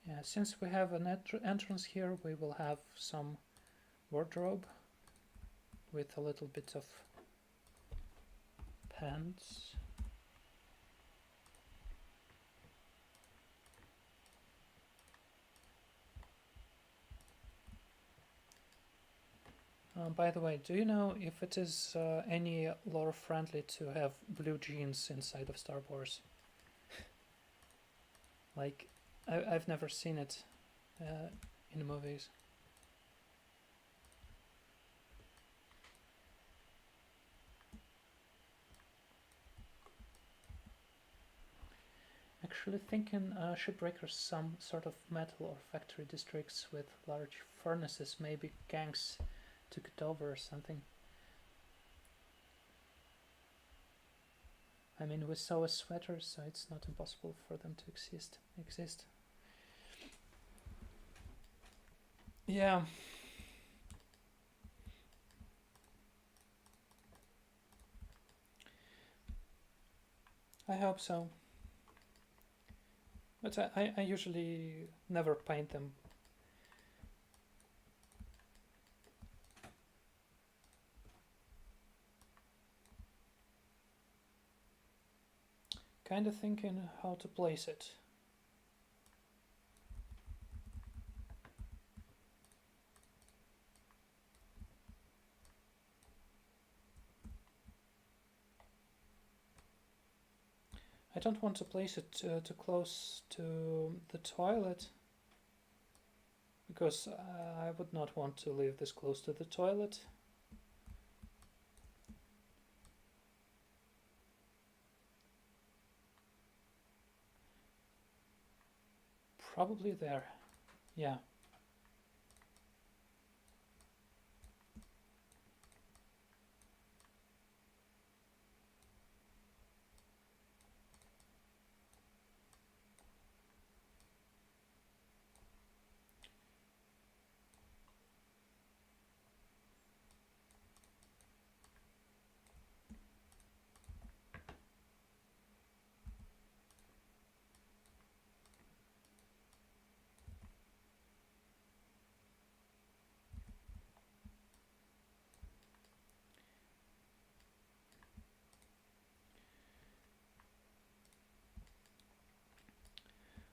Speaker 1: Yeah, since we have an entrance here, we will have some wardrobe with a little bit of pants. By the way, do you know if it is any lore friendly to have blue jeans inside of Star Wars? Like, I've never seen it in the movies. Actually thinking shipbreakers, some sort of metal or factory districts with large furnaces, maybe gangs took it over or something. I mean, we saw a sweater, so it's not impossible for them to exist. Yeah. I hope so. But I usually never paint them. Kind of thinking how to place it. I don't want to place it too close to the toilet, because I would not want to leave this close to the toilet. Probably there. Yeah.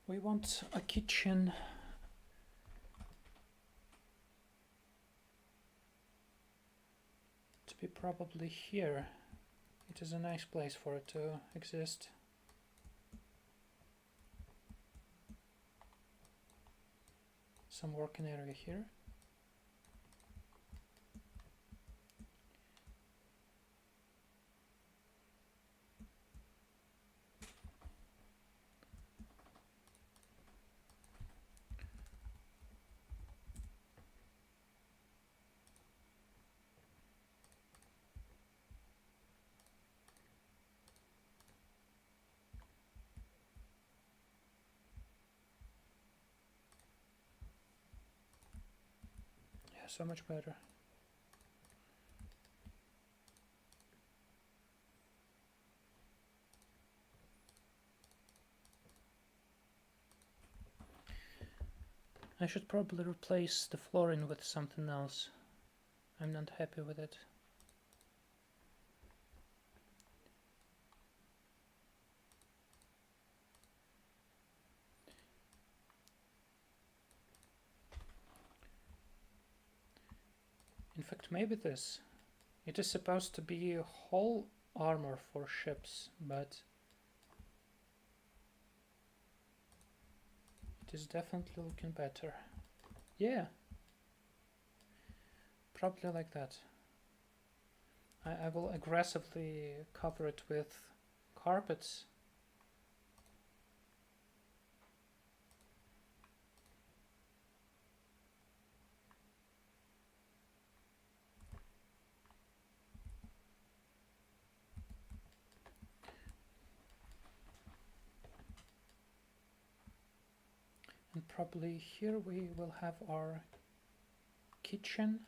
Speaker 1: We want a kitchen to be probably here. It is a nice place for it to exist. Some working area here. Yeah, so much better. I should probably replace the flooring with something else. I'm not happy with it. In fact, maybe this. It is supposed to be a whole armor for ships, but it is definitely looking better. Yeah. Probably like that. I will aggressively cover it with carpets. And probably here we will have our kitchen.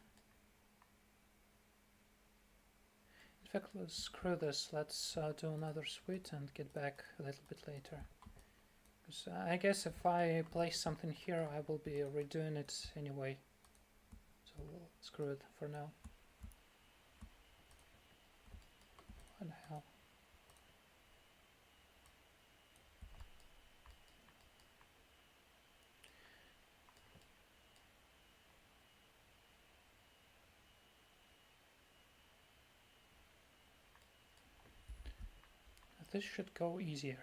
Speaker 1: In fact, let's screw this. Let's do another suite and get back a little bit later. Because I guess if I place something here, I will be redoing it anyway. So we'll screw it for now. What the hell? This should go easier.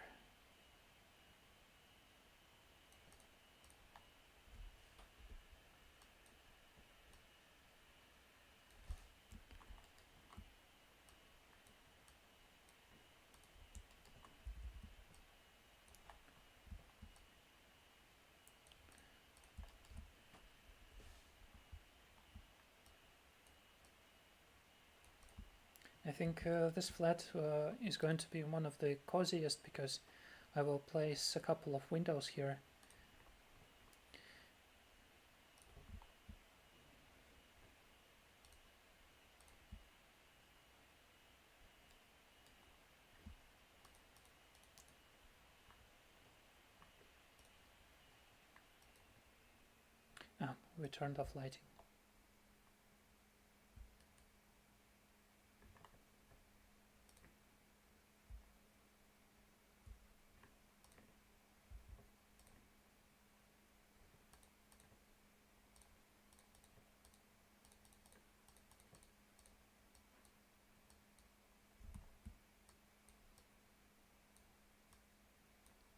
Speaker 1: I think this flat is going to be one of the coziest because I will place a couple of windows here. we turned off lighting.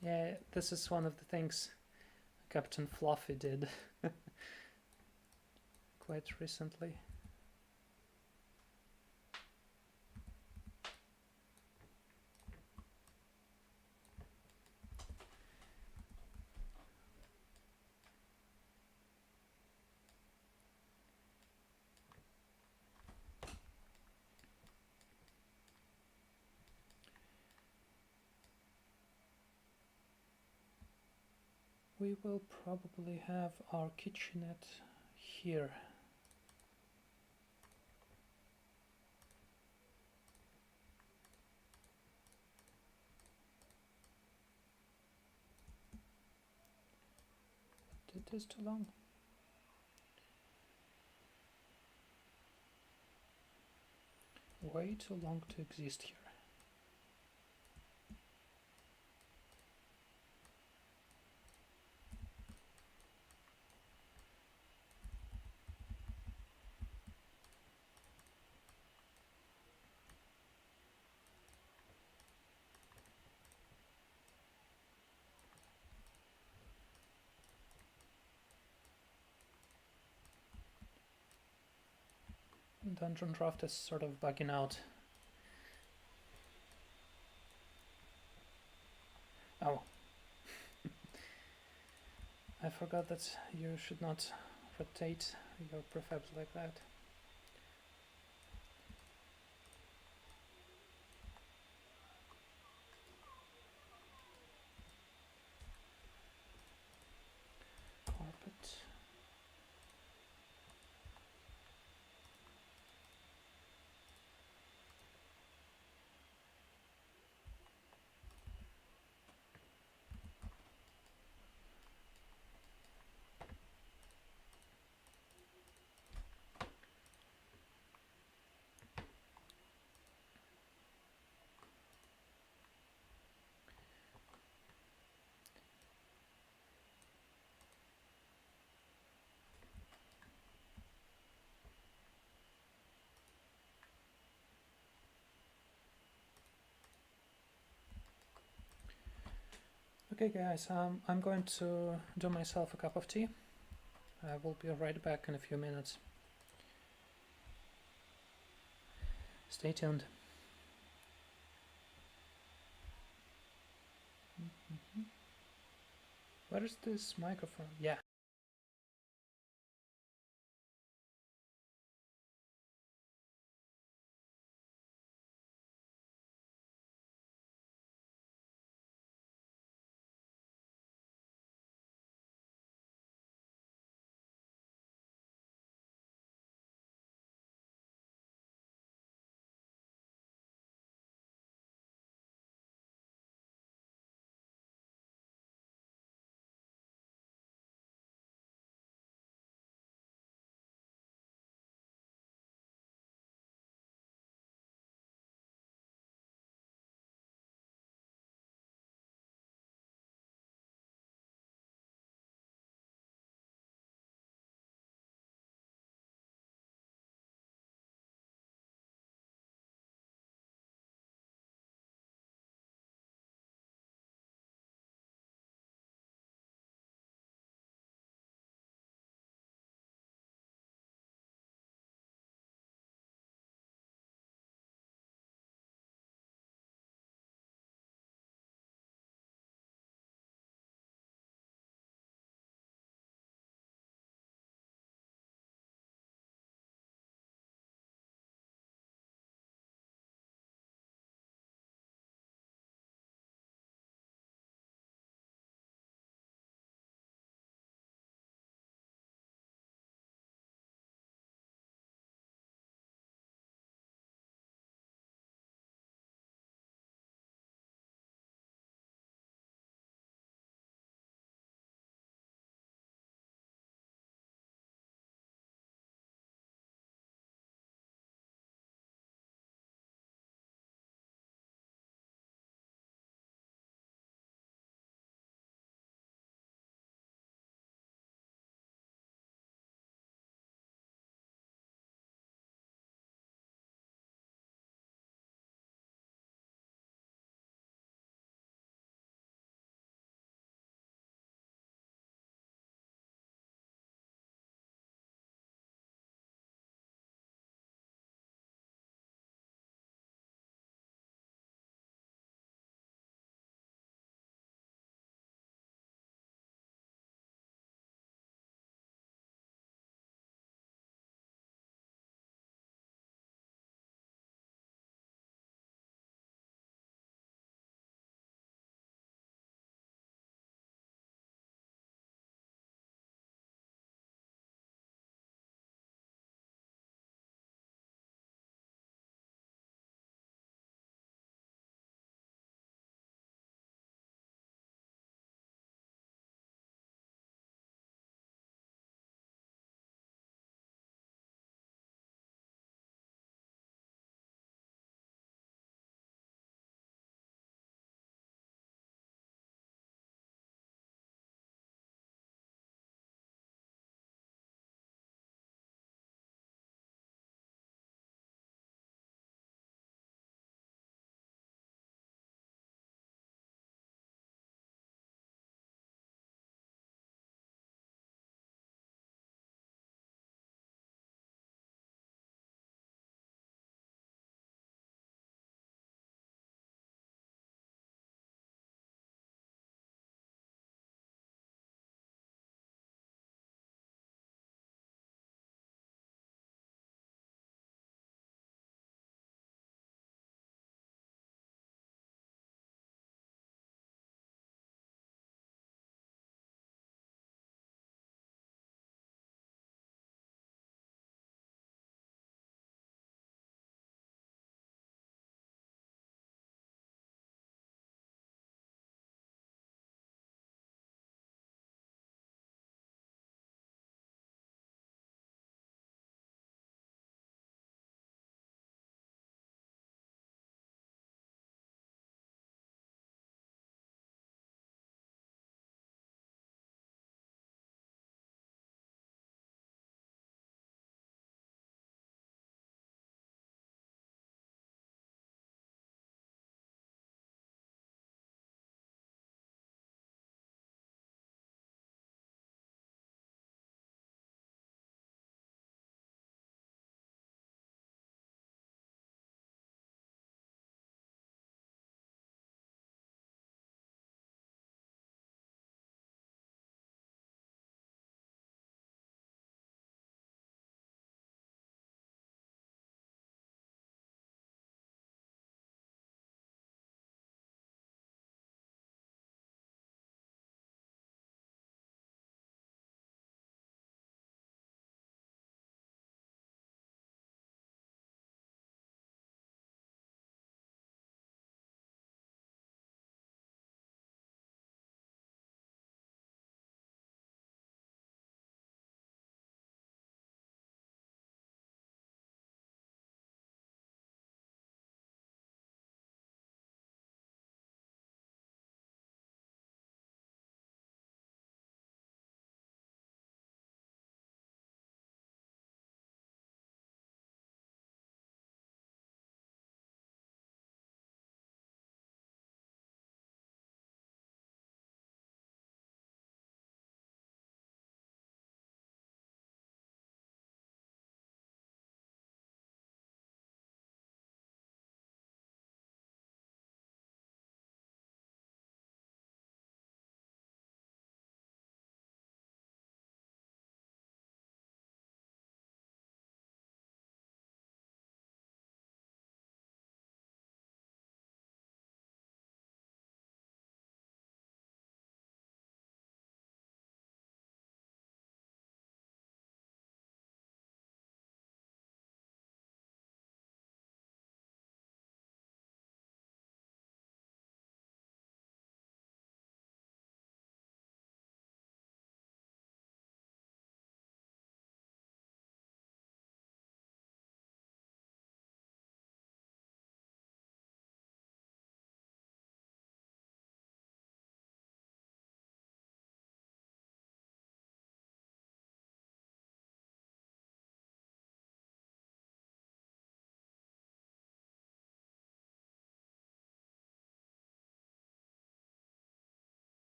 Speaker 1: Yeah, this is one of the things Captain Fluffy did quite recently. We will probably have our kitchenette here. But it is too long. Way too long to exist here. Dungeon Draft is sort of bugging out. Oh. I forgot that you should not rotate your prefabs like that. Carpet. Okay guys, I'm going to do myself a cup of tea. I will be right back in a few minutes. Stay tuned. Where is this microphone? Yeah.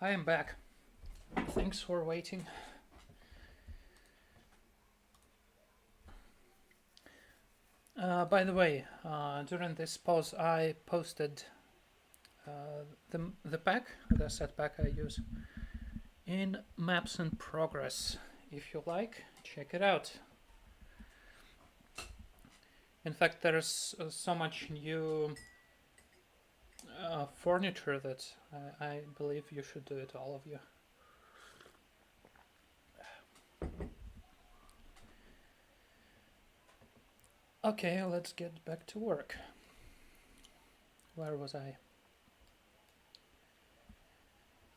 Speaker 1: I am back. Thanks for waiting. By the way, during this pause, I posted the pack, the set pack I use, in Maps in Progress. If you like, check it out. In fact, there's so much new furniture that I believe you should do it, all of you. Okay, let's get back to work. Where was I?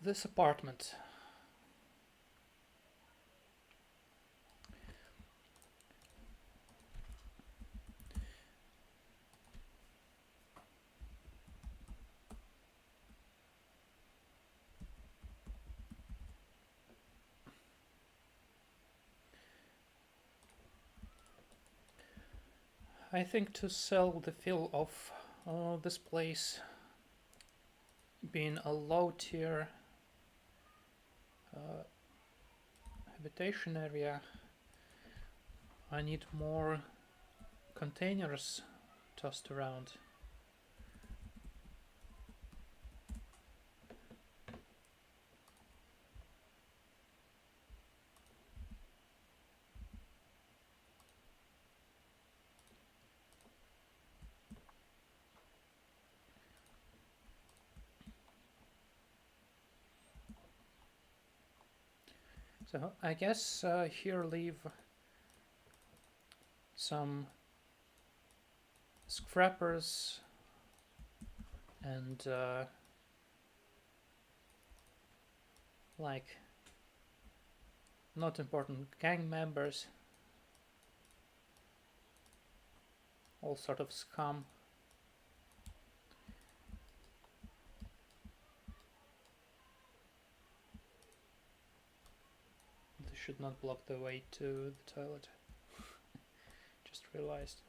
Speaker 1: This apartment. I think to sell the feel of this place being a low tier habitation area, I need more containers tossed around. So I guess here leave some scrappers and like not important gang members, all sort of scum. This should not block the way to the toilet. Just realized.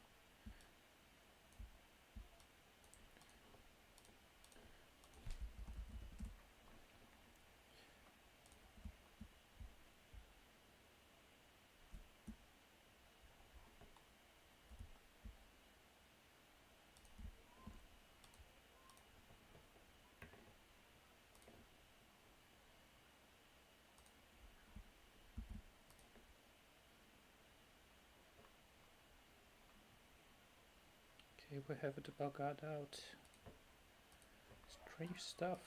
Speaker 1: Okay, we have it bugged out. Strange stuff.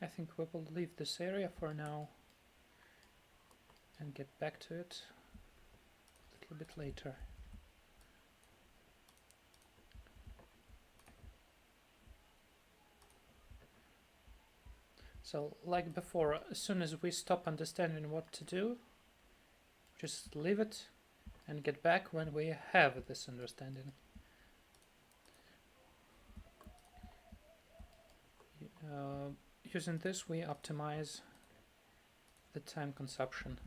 Speaker 1: I think we will leave this area for now and get back to it a little bit later. So, like before, as soon as we stop understanding what to do, just leave it and get back when we have this understanding. Using this, we optimize the time consumption.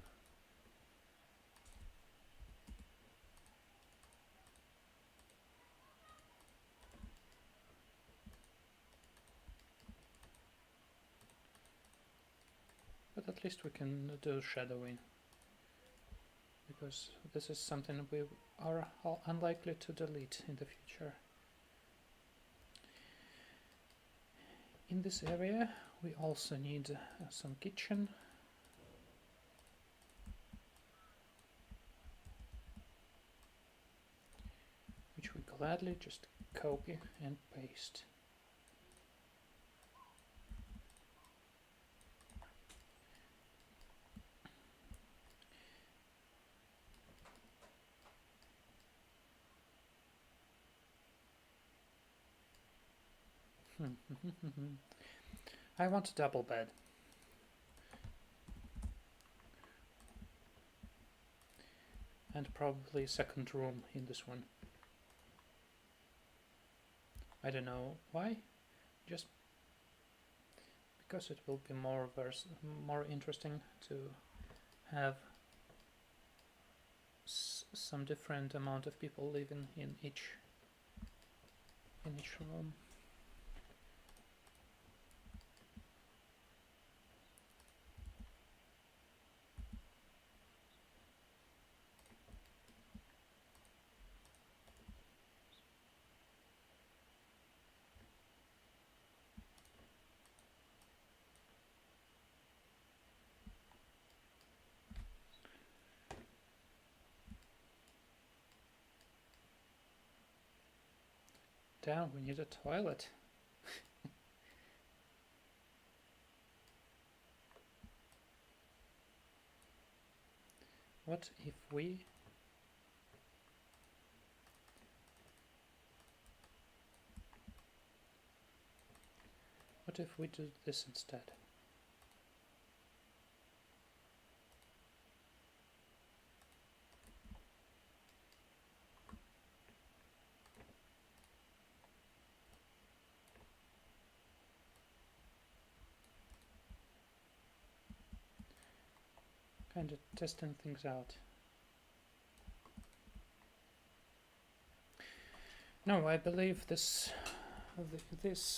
Speaker 1: But at least we can do shadowing, because this is something we are unlikely to delete in the future. In this area, we also need some kitchen. Which we gladly just copy and paste. I want a double bed. and probably second room in this one. I don't know why, just because it will be more interesting to have some different amount of people living in each room. Damn, we need a toilet. What if we do this instead? Kind of testing things out. No, I believe these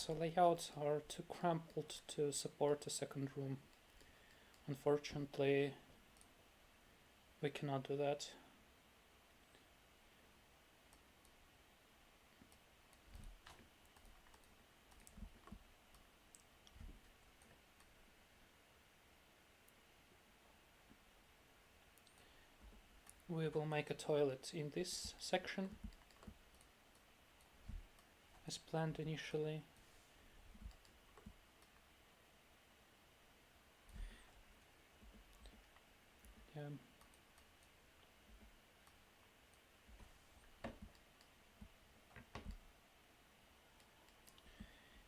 Speaker 1: layouts are too crumpled to support a second room. Unfortunately, we cannot do that. We will make a toilet in this section as planned initially. Yeah.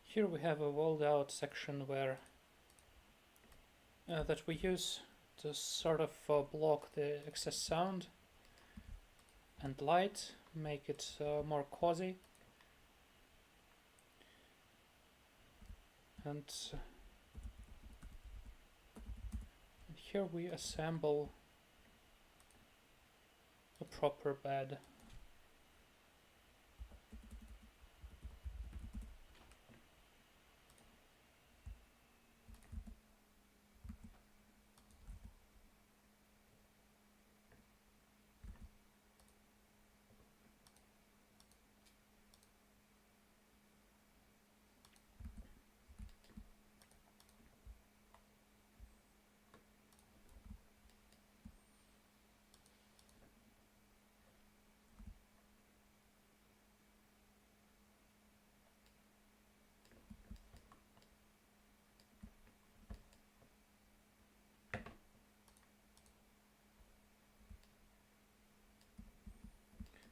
Speaker 1: Here we have a walled out section where that we use to sort of block the excess sound and light, make it more cozy. And here we assemble a proper bed.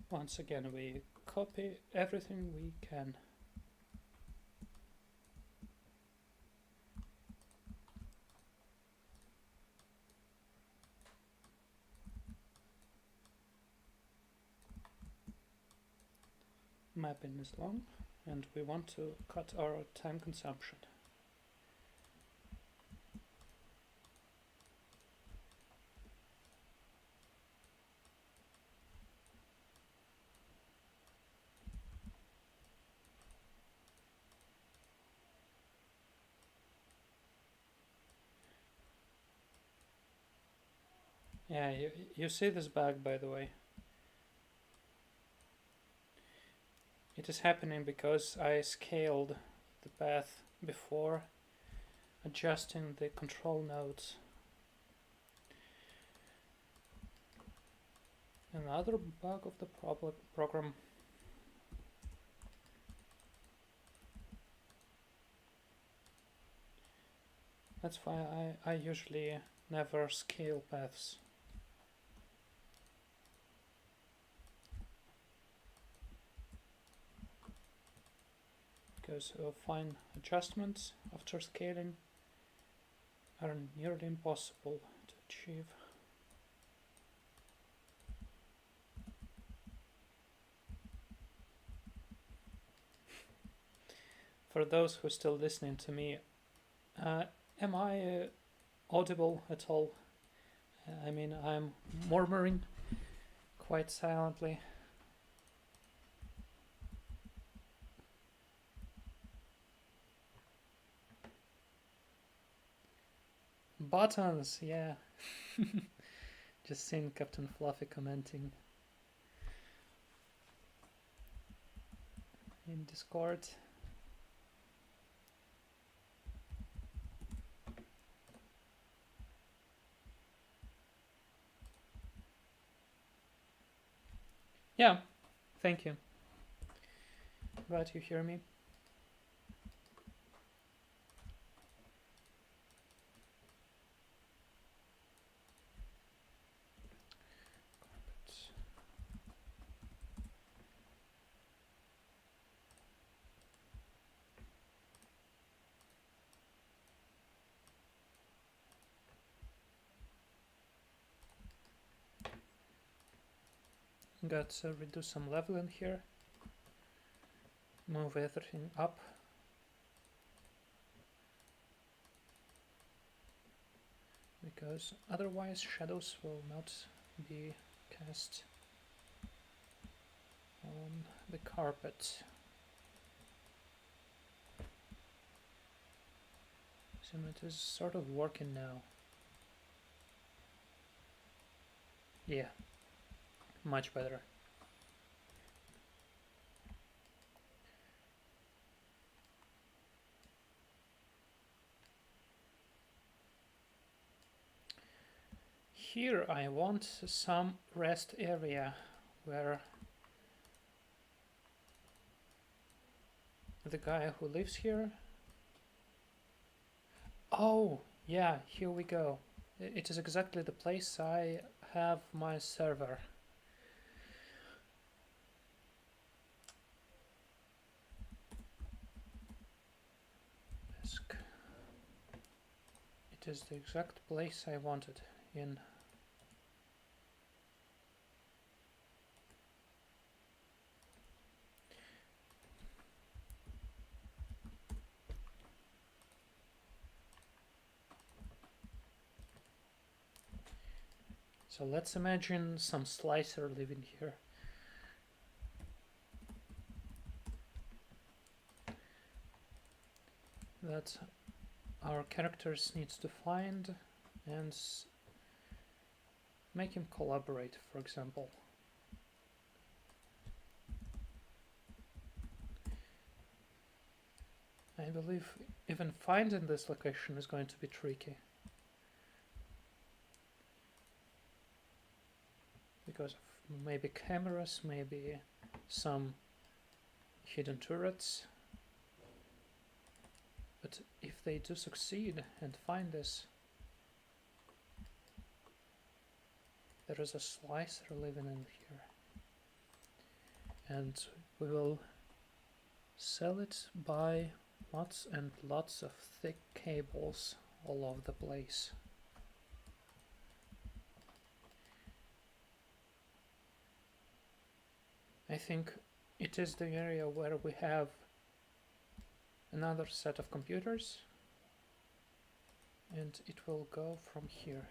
Speaker 1: Once again, we copy everything we can. Mapping is long, and we want to cut our time consumption. Yeah, you see this bug, by the way. It is happening because I scaled the path before adjusting the control nodes. Another bug of the program. That's why I usually never scale paths. Because fine adjustments after scaling are nearly impossible to achieve. For those who are still listening to me, am I audible at all? I mean, I'm murmuring quite silently. Buttons, yeah. Just seen Captain Fluffy commenting in Discord. Yeah, thank you. Glad you hear me. Got to redo some leveling here. Move everything up. Because otherwise shadows will not be cast on the carpet. So it is sort of working now. Yeah, much better. Here I want some rest area where the guy who lives here. Oh, yeah, here we go. It is exactly the place I have my server. Desk. It is the exact place I wanted in. So let's imagine some slicer living here. That our characters needs to find and make him collaborate, for example. I believe even finding this location is going to be tricky. Because of maybe cameras, maybe some hidden turrets. But if they do succeed and find this, there is a slicer living in here. And we will sell it by lots and lots of thick cables all over the place. I think it is the area where we have another set of computers, and it will go from here.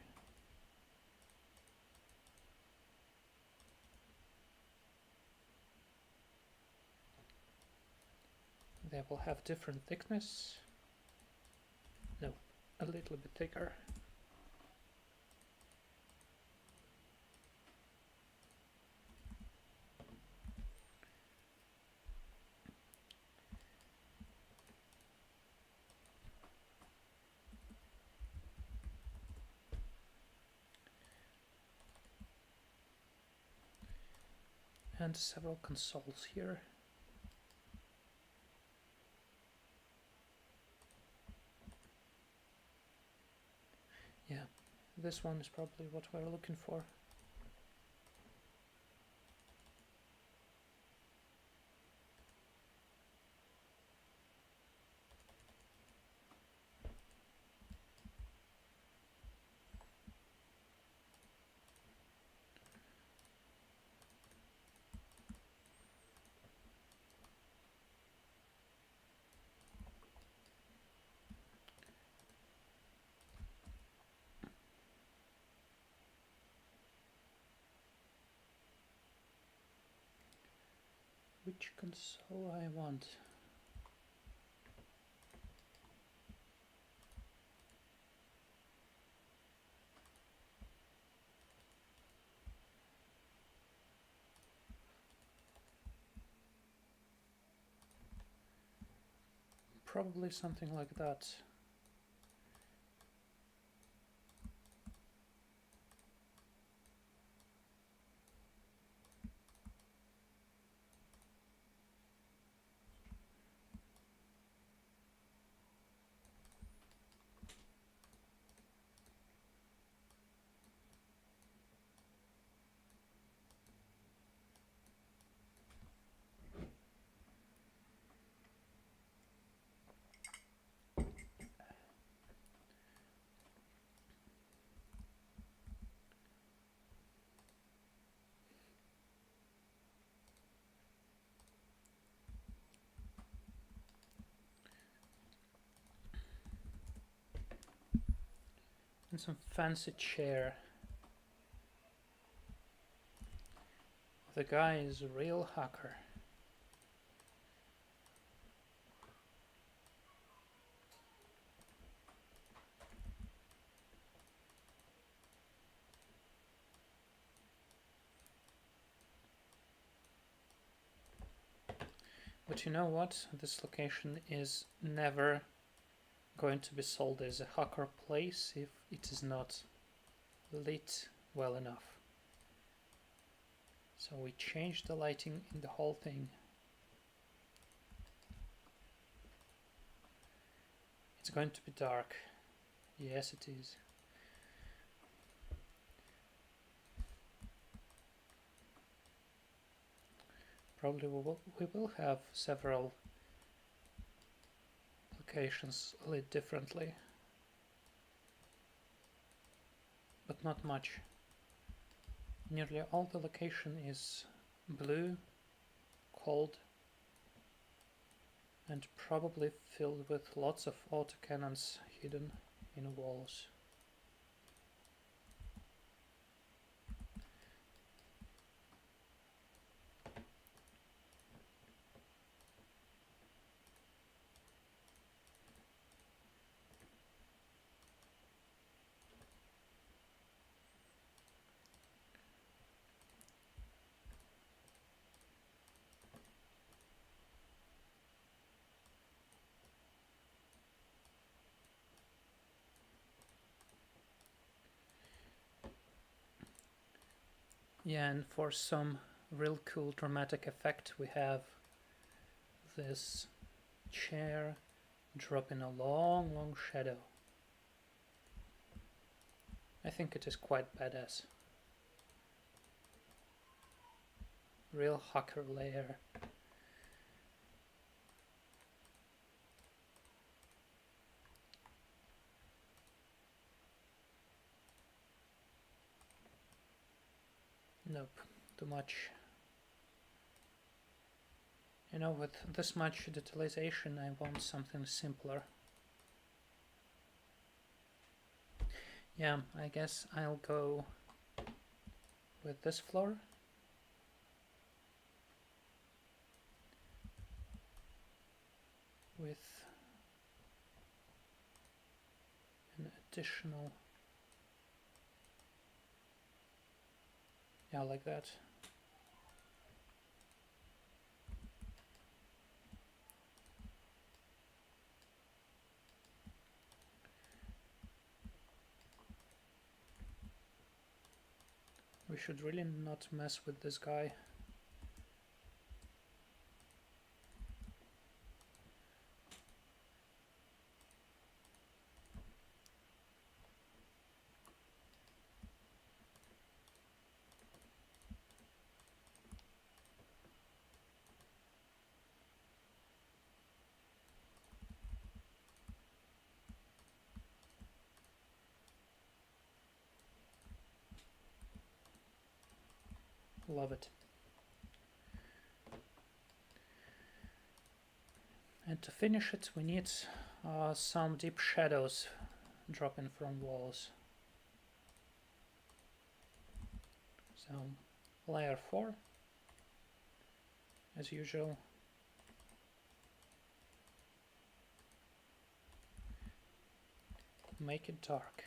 Speaker 1: They will have different thickness. No, a little bit thicker. And several consoles here. Yeah, this one is probably what we're looking for. Which console I want? Probably something like that. And some fancy chair. The guy is a real hacker. But you know what? This location is never going to be sold as a hacker place if it is not lit well enough. So we changed the lighting in the whole thing. It's going to be dark. Yes, it is. Probably we will have several locations lit differently, but not much. Nearly all the location is blue, cold, and probably filled with lots of autocannons hidden in walls. Yeah, and for some real cool dramatic effect we have this chair dropping a long shadow. I think it is quite badass. Real hacker layer. Nope, too much. You know, with this much detailization I want something simpler. Yeah, I guess I'll go with this floor. With an additional, yeah, like that. We should really not mess with this guy. Love it. And to finish it, we need some deep shadows dropping from walls. So layer 4, as usual. Make it dark.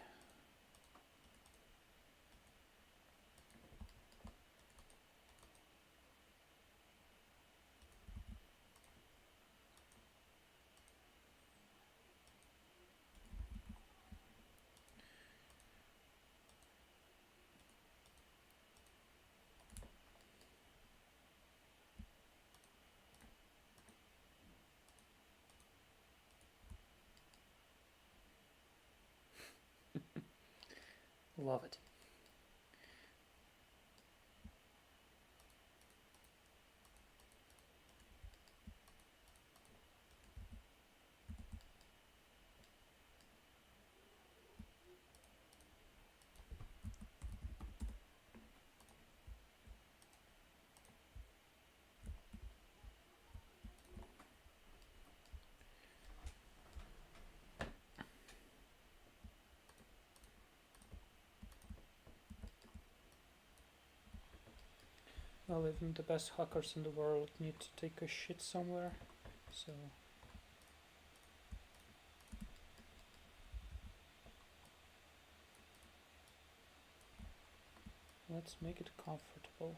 Speaker 1: Love it. Well, even the best hackers in the world need to take a shit somewhere, so let's make it comfortable.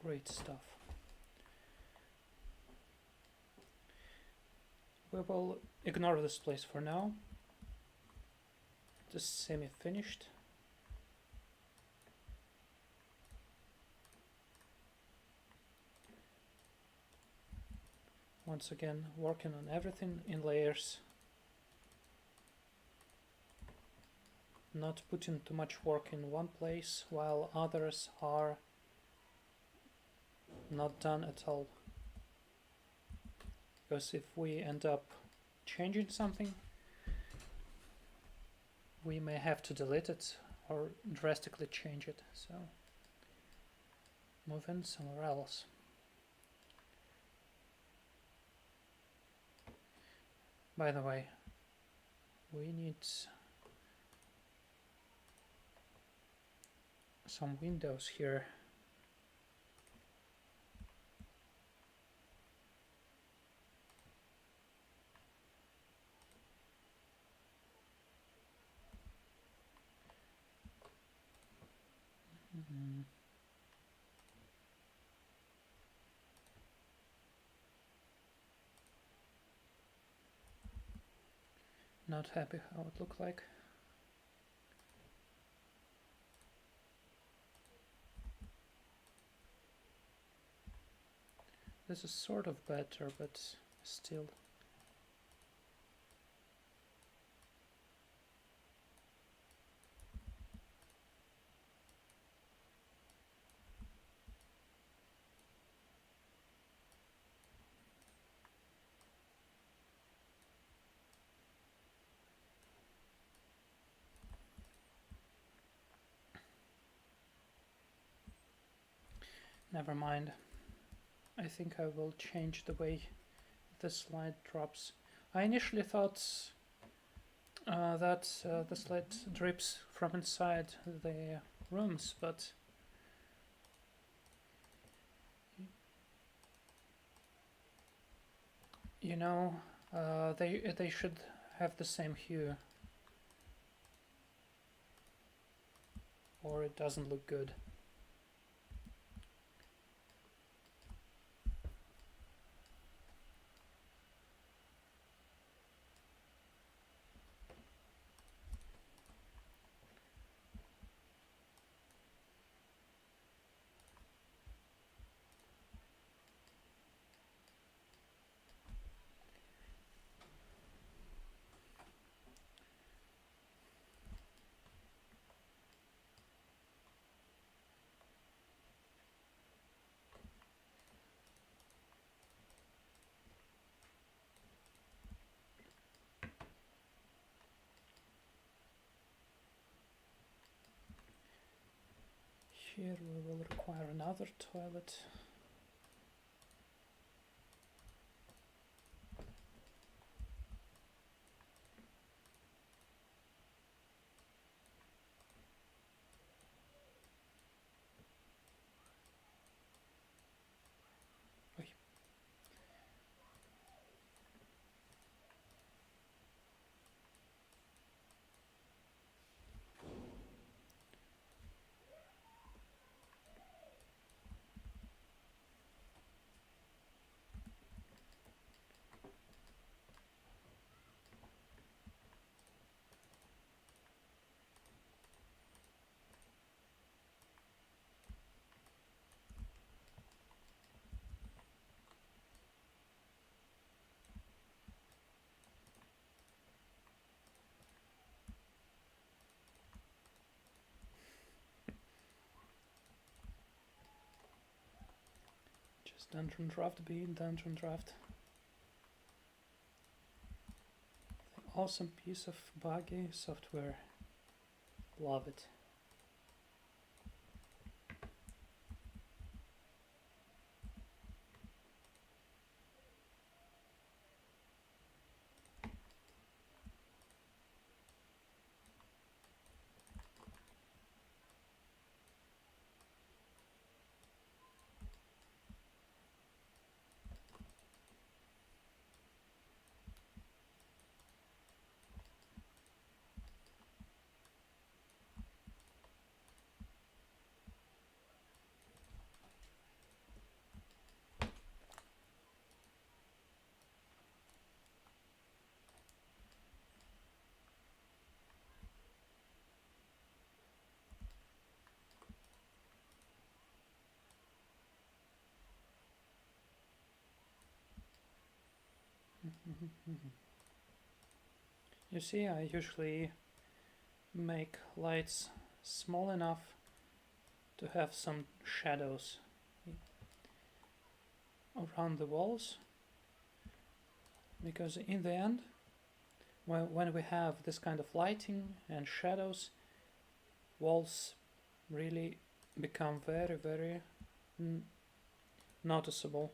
Speaker 1: Great stuff. We will ignore this place for now. Just semi-finished. Once again, working on everything in layers. Not putting too much work in one place while others are not done at all. Because if we end up changing something, we may have to delete it or drastically change it, so move in somewhere else. By the way, we need some windows here. Not happy how it looked like. This is sort of better, but still. Never mind. I think I will change the way this slide drops. I initially thought that the slide drips from inside the rooms, but you know, they should have the same hue, or it doesn't look good. Here we will require another toilet. Just dungeon draft being dungeon draft. Awesome piece of buggy software. Love it. You see, I usually make lights small enough to have some shadows around the walls, because in the end, when we have this kind of lighting and shadows, walls really become very, very noticeable.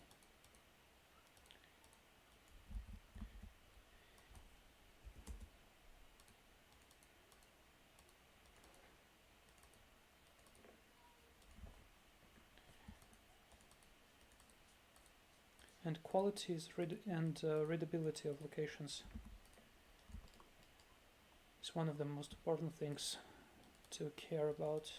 Speaker 1: And quality is readability of locations is one of the most important things to care about.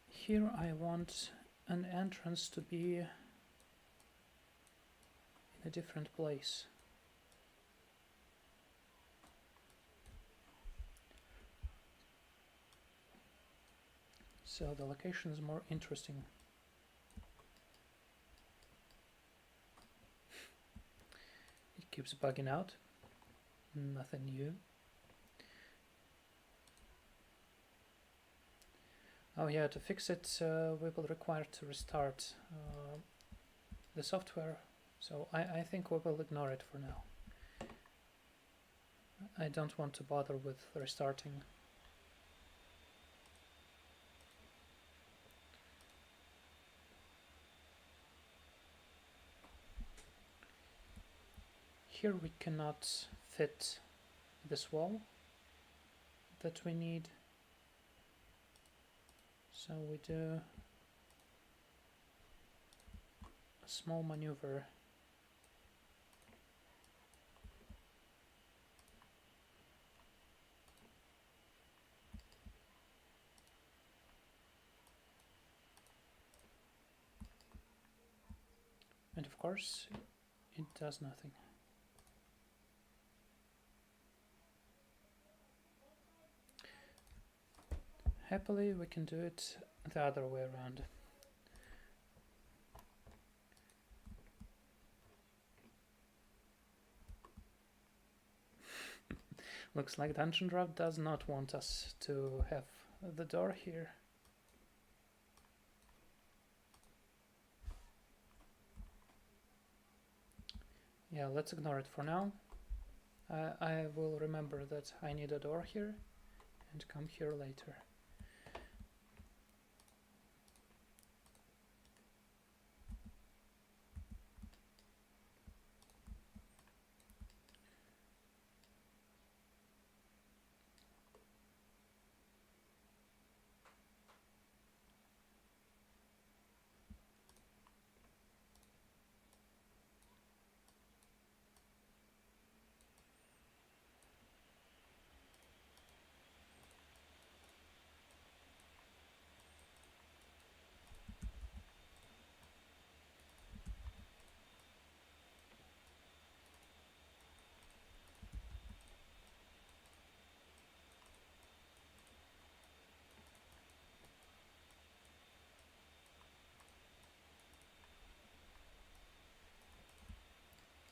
Speaker 1: Here I want an entrance to be in a different place. So the location is more interesting. It keeps bugging out. Nothing new. Oh yeah, to fix it we will require to restart the software, so I think we will ignore it for now. I don't want to bother with restarting. Here we cannot fit this wall that we need. So we do a small maneuver. And of course, it does nothing. Happily, we can do it the other way around. Looks like Dungeon Drop does not want us to have the door here. Yeah, let's ignore it for now. I will remember that I need a door here and come here later.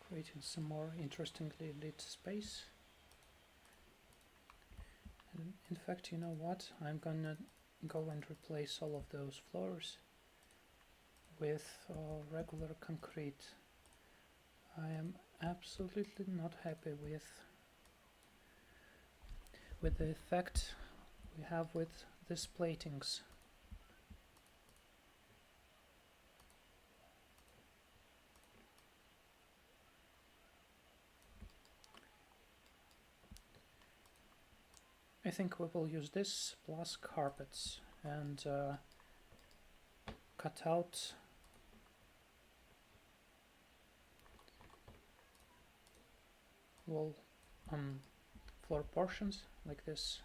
Speaker 1: Creating some more interestingly lit space. And in fact, you know what? I'm gonna go and replace all of those floors with regular concrete. I am absolutely not happy with the effect we have with these platings. I think we will use this plus carpets and cut out wall floor portions like this.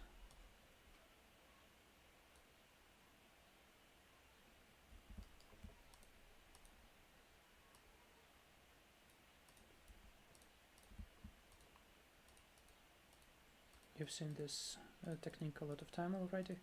Speaker 1: You've seen this technique a lot of time already.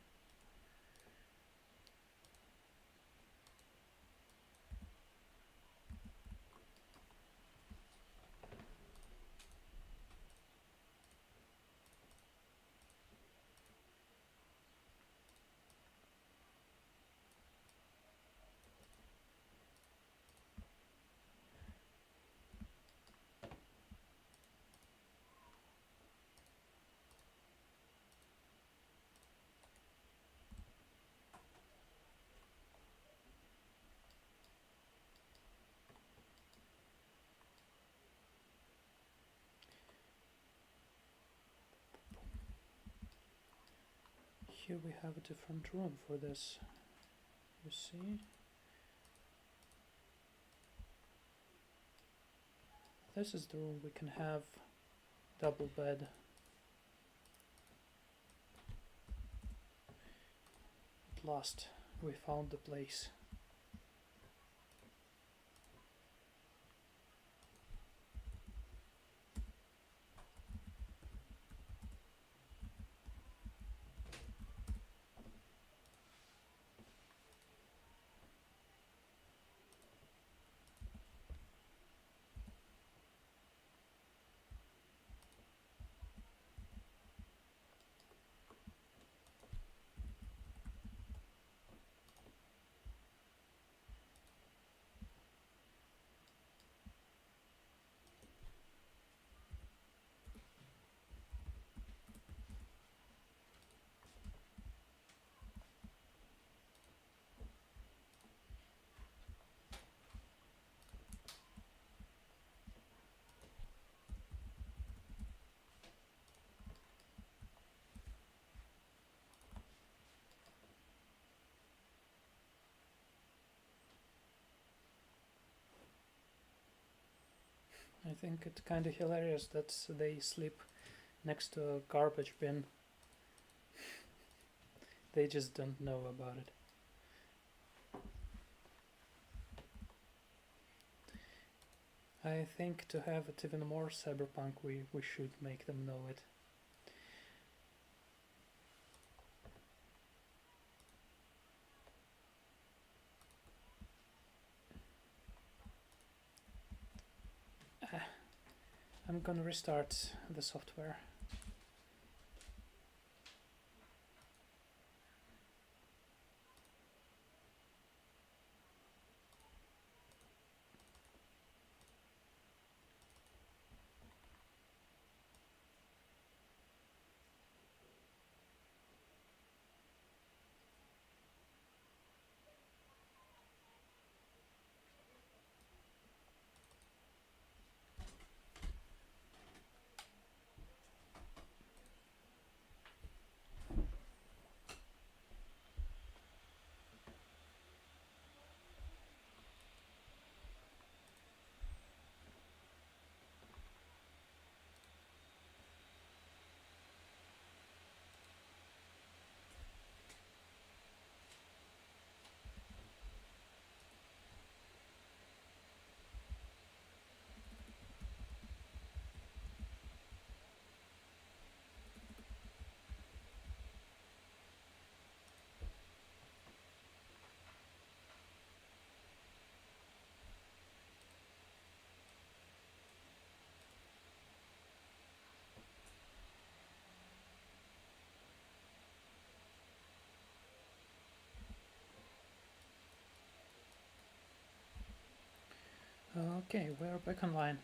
Speaker 1: Here we have a different room for this, you see. This is the room we can have double bed. At last we found the place. I think it's kind of hilarious that they sleep next to a garbage bin. They just don't know about it. I think to have it even more cyberpunk, we should make them know it. I'm gonna restart the software. Okay, we're back online.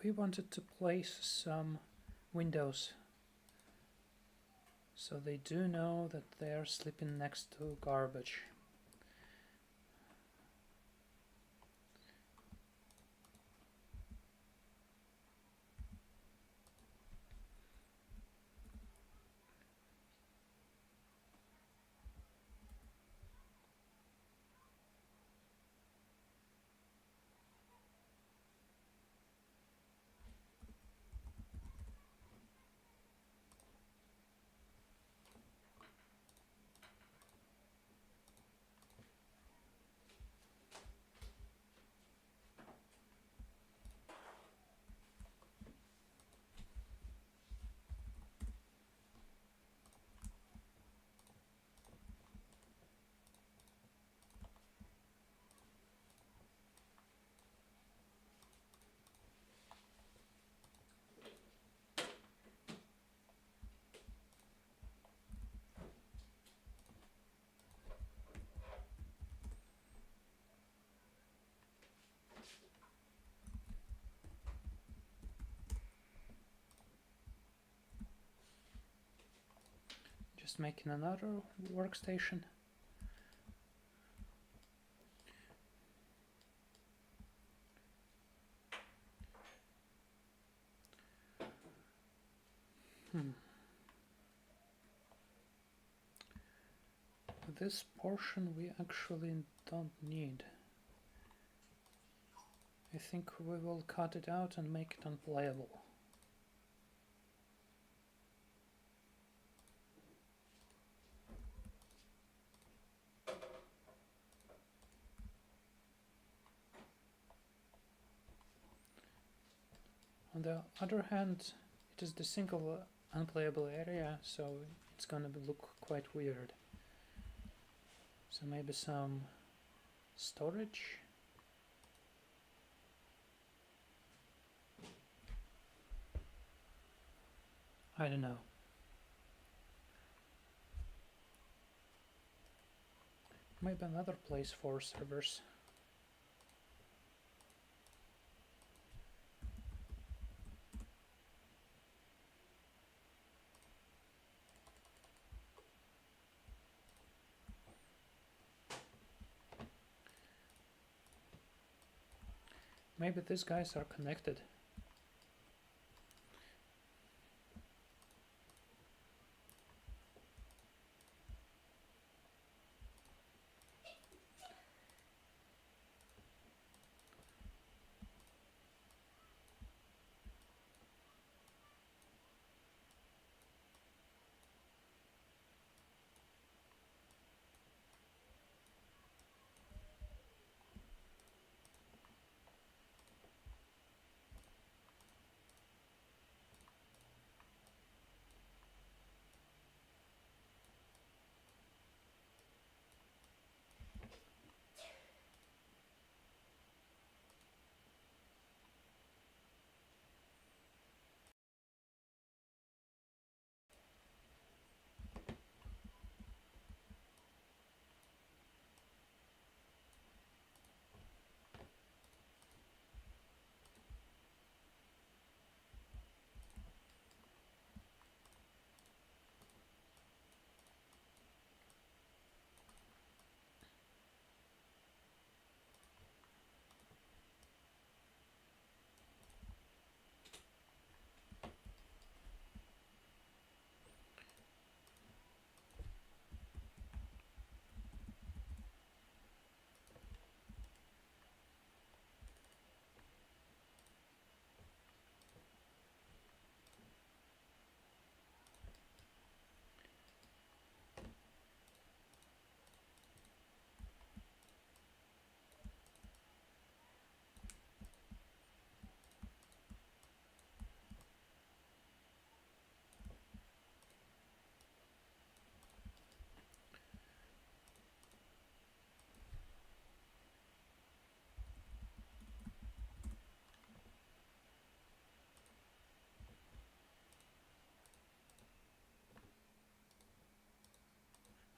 Speaker 1: We wanted to place some windows so they do know that they are sleeping next to garbage. Just making another workstation. This portion we actually don't need. I think we will cut it out and make it unplayable. On the other hand, it is the single unplayable area, so it's gonna look quite weird. So maybe some storage. I don't know. Maybe another place for servers. Maybe these guys are connected.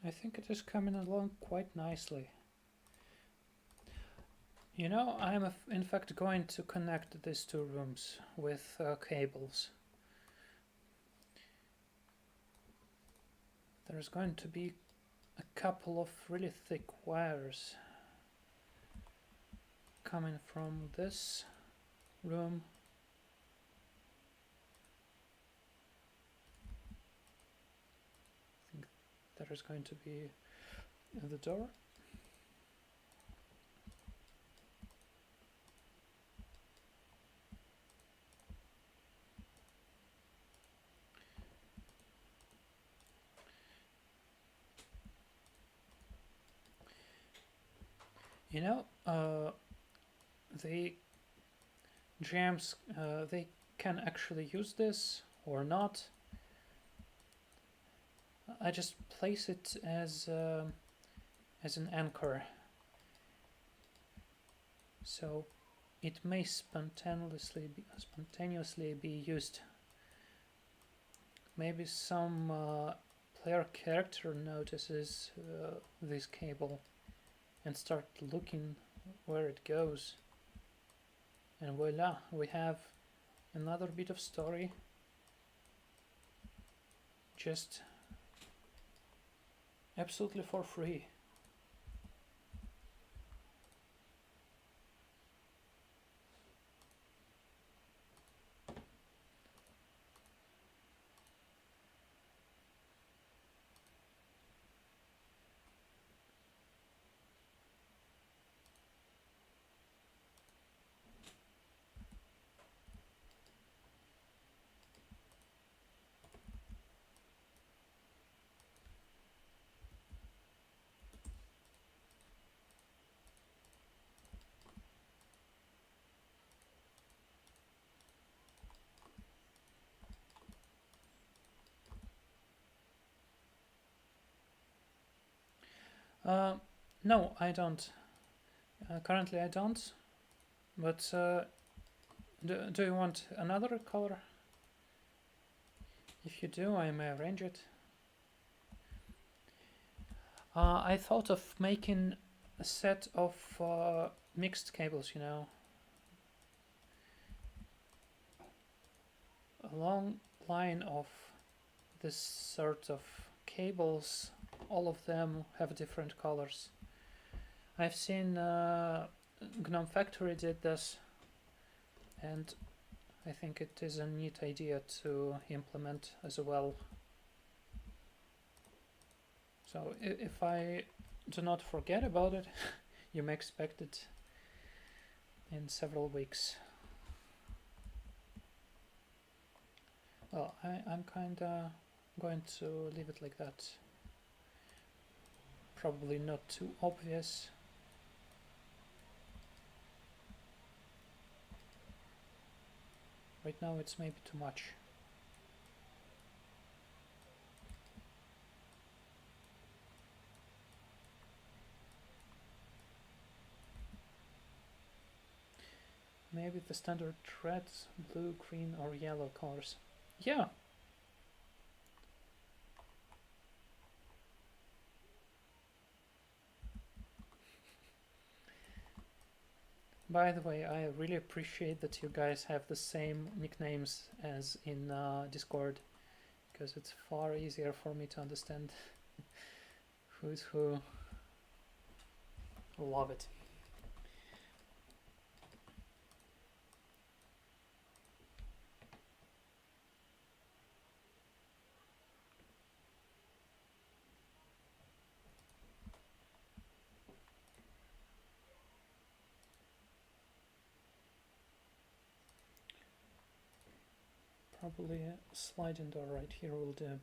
Speaker 1: I think it is coming along quite nicely. You know, I'm in fact going to connect these two rooms with cables. There's going to be a couple of really thick wires coming from this room there is going to be the door. You know, the GMs, they can actually use this or not. I just place it as an anchor, so it may spontaneously be used. Maybe some player character notices this cable and start looking where it goes, and voila, we have another bit of story just absolutely for free. No, I don't. Currently I don't, but do you want another color? If you do, I may arrange it. I thought of making a set of mixed cables, you know, a long line of this sort of cables. All of them have different colors. I've seen GNOME Factory did this, and I think it is a neat idea to implement as well. So if I do not forget about it, you may expect it in several weeks. Well, I'm kinda going to leave it like that. Probably not too obvious. Right now it's maybe too much. Maybe the standard red, blue, green or yellow colors. Yeah. By the way, I really appreciate that you guys have the same nicknames as in Discord, because it's far easier for me to understand who's who. Love it. Probably a sliding door right here will do.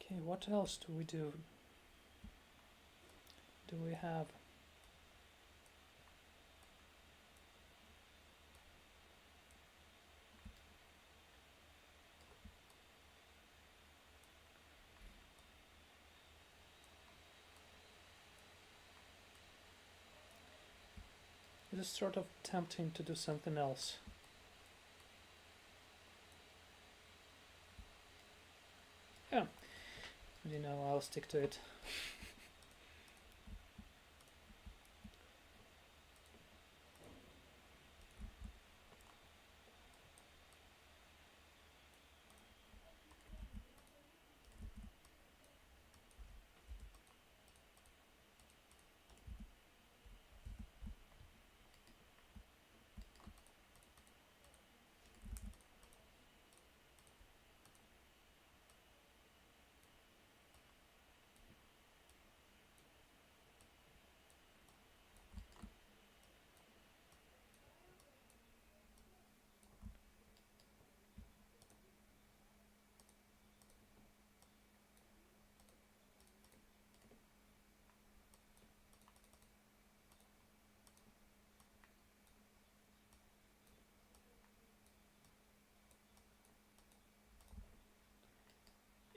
Speaker 1: Okay, what else do we do? Do we have? It is sort of tempting to do something else. Yeah, you know, I'll stick to it.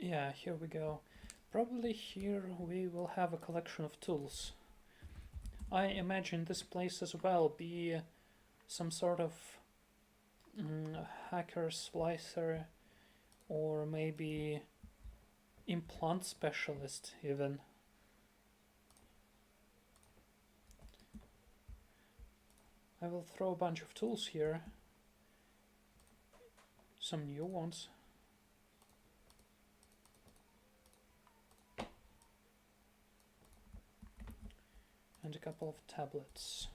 Speaker 1: Yeah, here we go. Probably here we will have a collection of tools. I imagine this place as well be some sort of hacker splicer, or maybe implant specialist even. I will throw a bunch of tools here, some new ones. And a couple of tablets.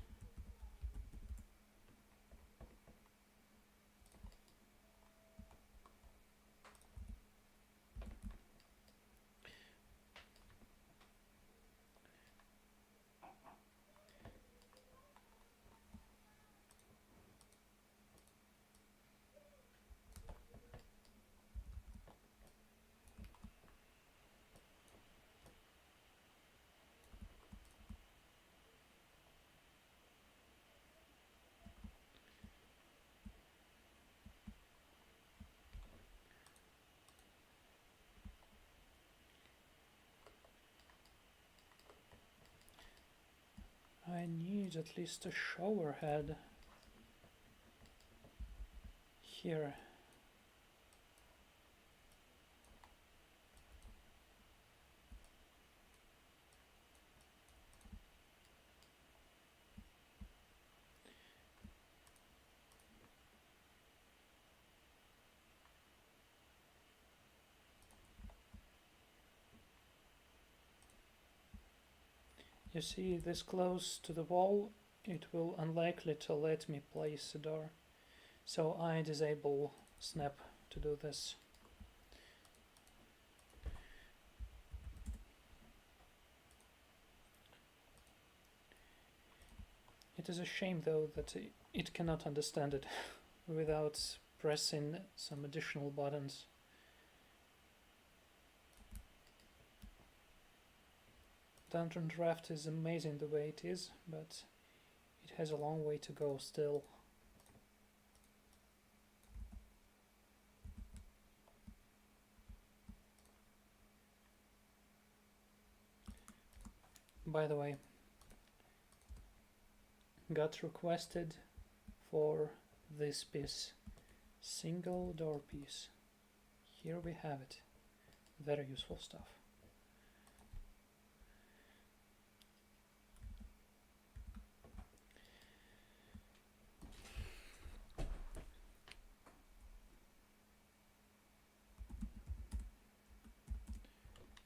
Speaker 1: I need at least a shower head here. You see, this close to the wall, it will unlikely to let me place a door. So I disable snap to do this. It is a shame though that it cannot understand it without pressing some additional buttons. Dungeon Draft is amazing the way it is, but it has a long way to go still. By the way, got requested for this piece, single door piece. Here we have it. Very useful stuff.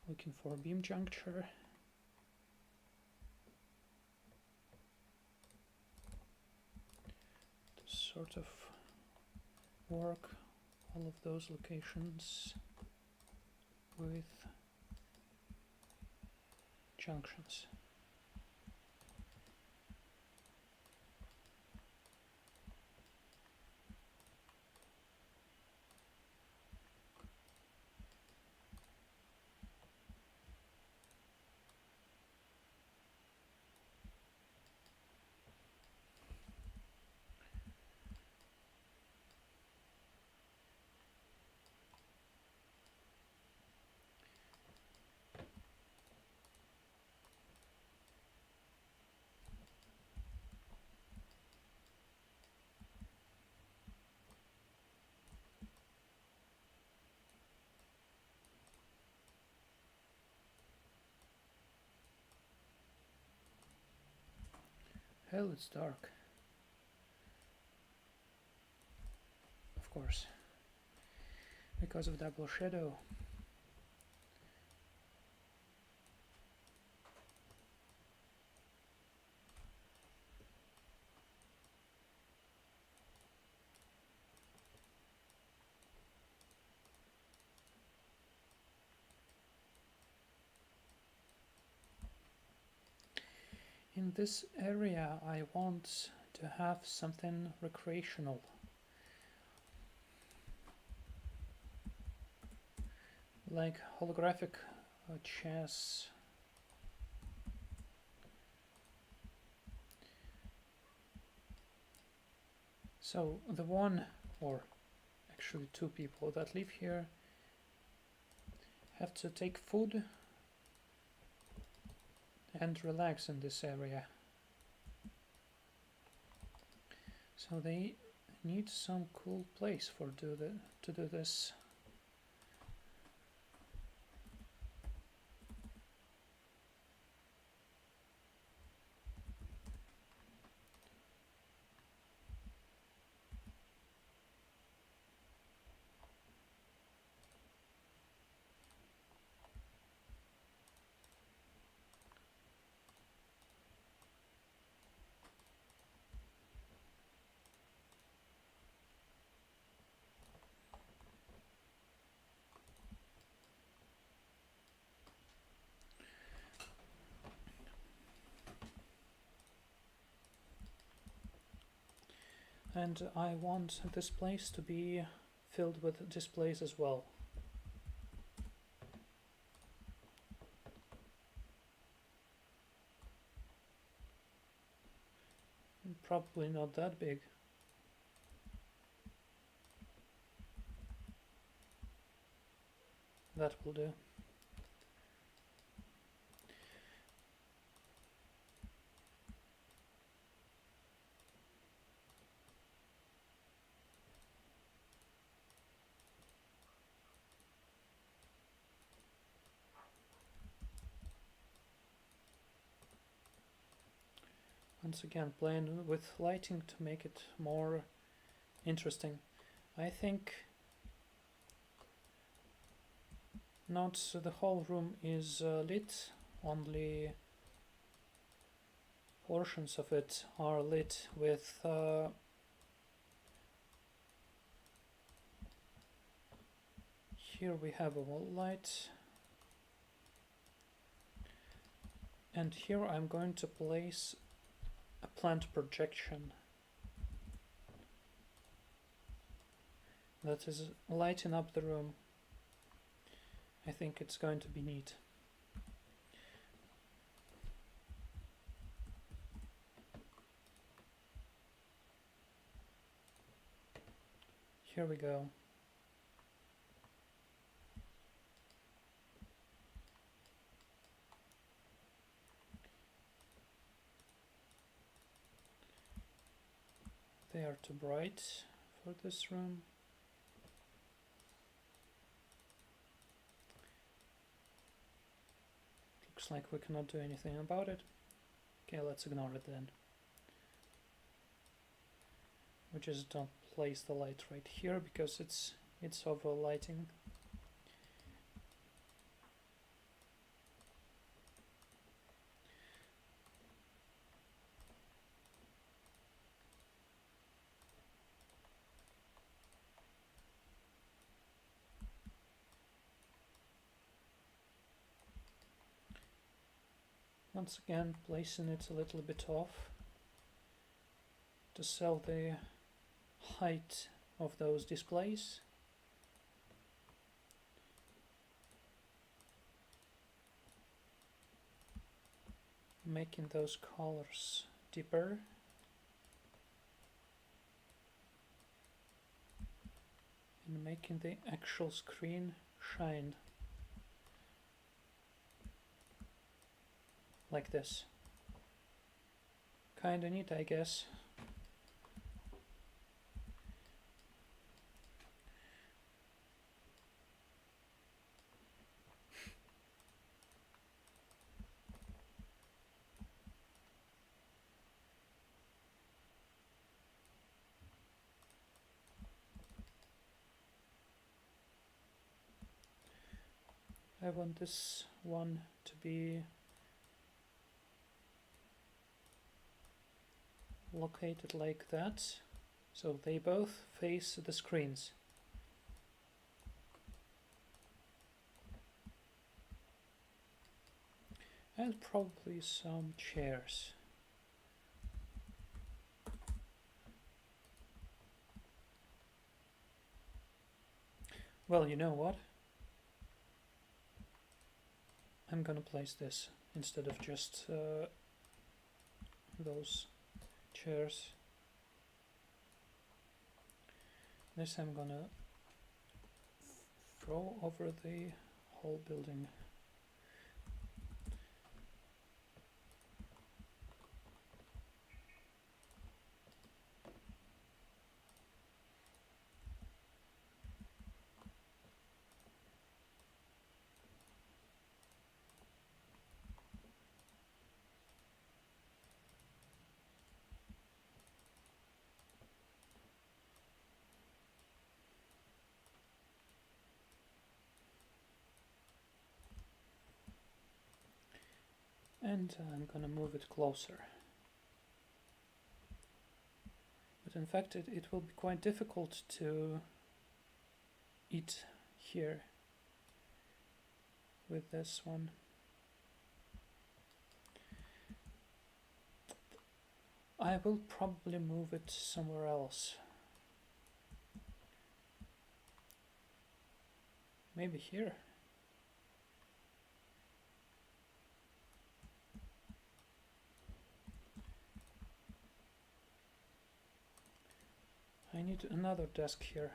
Speaker 1: Looking for a beam juncture. To sort of work all of those locations with junctions. Hell, it's dark. Of course, because of double shadow. In this area, I want to have something recreational. Like holographic chess. So the one, or actually two people that live here have to take food and relax in this area. So they need some cool place for to do this. And I want this place to be filled with displays as well. Probably not that big. That will do. Once again, playing with lighting to make it more interesting. I think not the whole room is lit, only portions of it are lit with here we have a wall light, and here I'm going to place a plant projection that is lighting up the room. I think it's going to be neat. Here we go. They are too bright for this room. Looks like we cannot do anything about it. Okay, let's ignore it then. We just don't place the light right here because it's overlighting. Once again, placing it a little bit off to sell the height of those displays. Making those colors deeper. And making the actual screen shine. Like this. Kinda neat, I guess. I want this one to be located like that, so they both face the screens. And probably some chairs. Well, you know what? I'm gonna place this instead of just those chairs. This I'm gonna throw over the whole building. And I'm gonna move it closer. But in fact it will be quite difficult to eat here with this one. I will probably move it somewhere else. Maybe here. I need another desk here.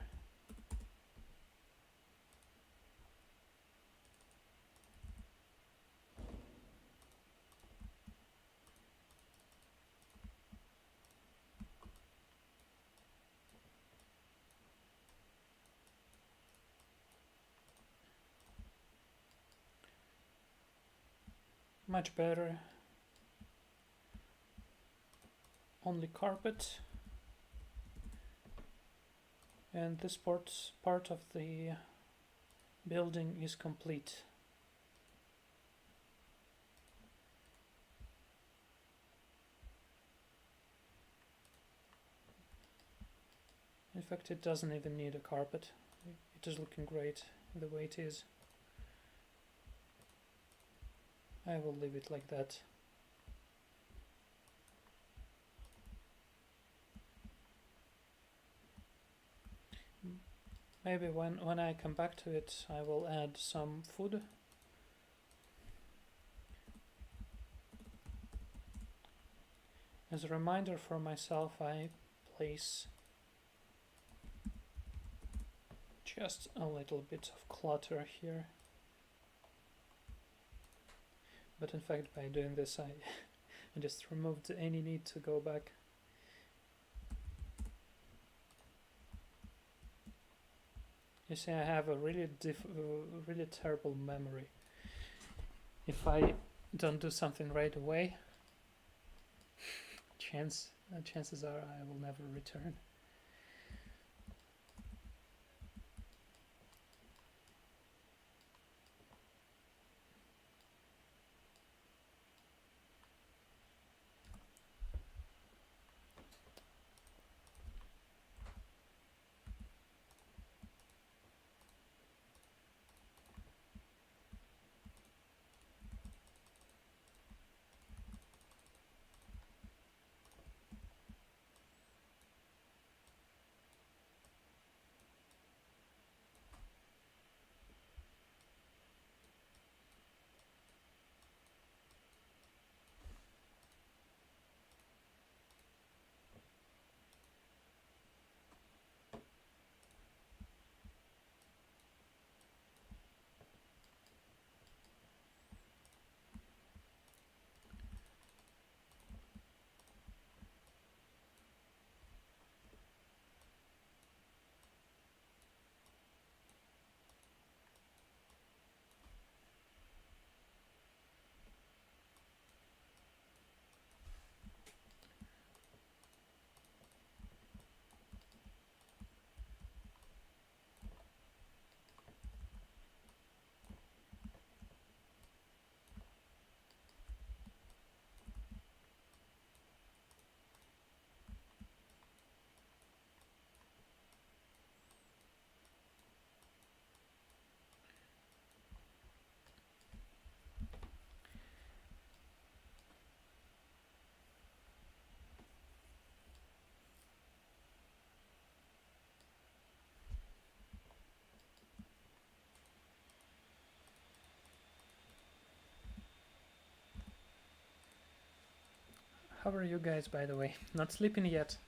Speaker 1: Much better. only carpet, and this part of the building is complete. In fact, it doesn't even need a carpet. It is looking great the way it is. I will leave it like that. Maybe when I come back to it, I will add some food. As a reminder for myself, I place just a little bit of clutter here. But in fact, by doing this, I just removed any need to go back. You see, I have a really terrible memory. If I don't do something right away, chances are I will never return. How are you guys, by the way? Not sleeping yet?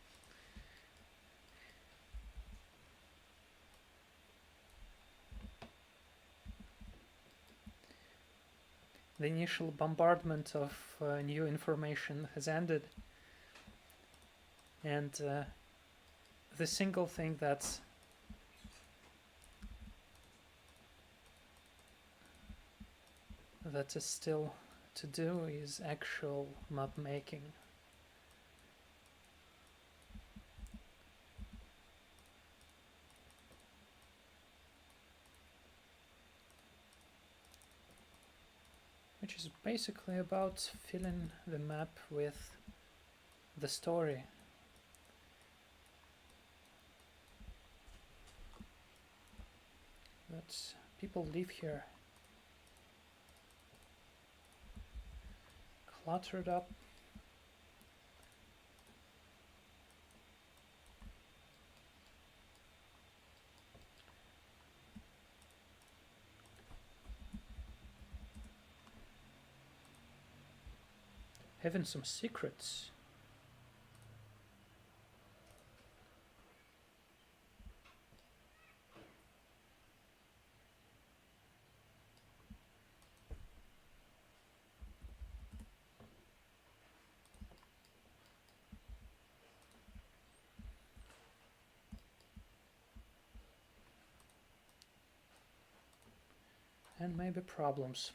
Speaker 1: The initial bombardment of new information has ended, and the single thing that is still to do is actual map making. Which is basically about filling the map with the story. That people live here. Cluttered up. Having some secrets. And maybe problems.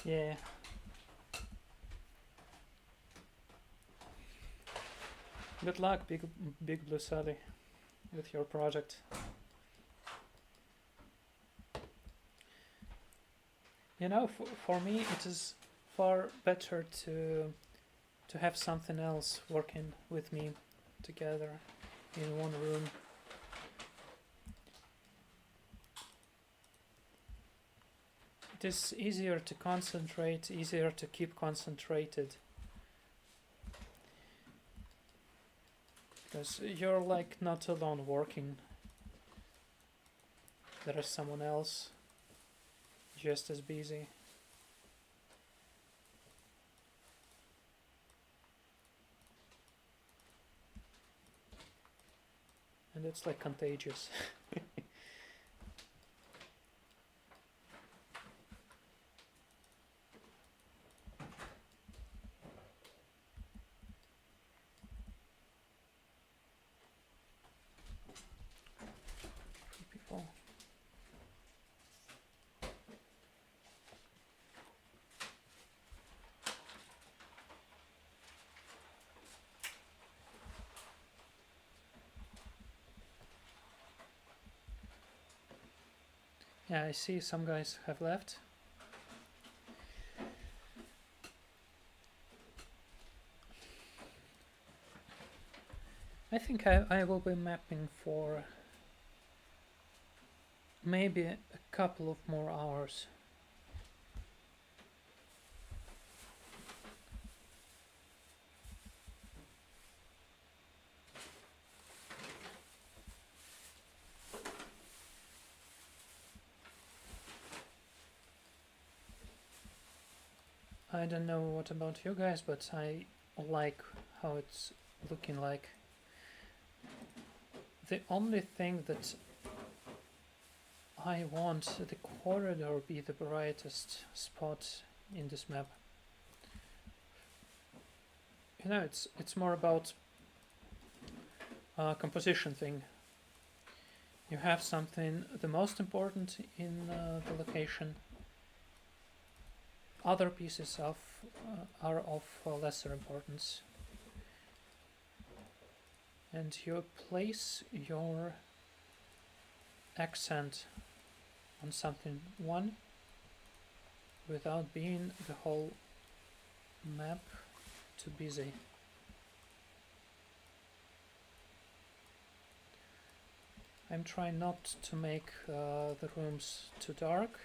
Speaker 1: Yeah. Good luck, Big Blue Sally, with your project. You know, for me, it is far better to have something else working with me together in one room. It is easier to concentrate, easier to keep concentrated. Because you're like not alone working. There is someone else just as busy. And it's like contagious. People. Yeah, I see some guys have left. I think I will be mapping for maybe a couple of more hours. I don't know what about you guys, but I like how it's looking like. The only thing that I want the corridor be the brightest spot in this map. You know, it's more about composition thing. You have something the most important in the location. Other pieces are of lesser importance. And you place your accent on something one without being the whole map too busy. I'm trying not to make the rooms too dark,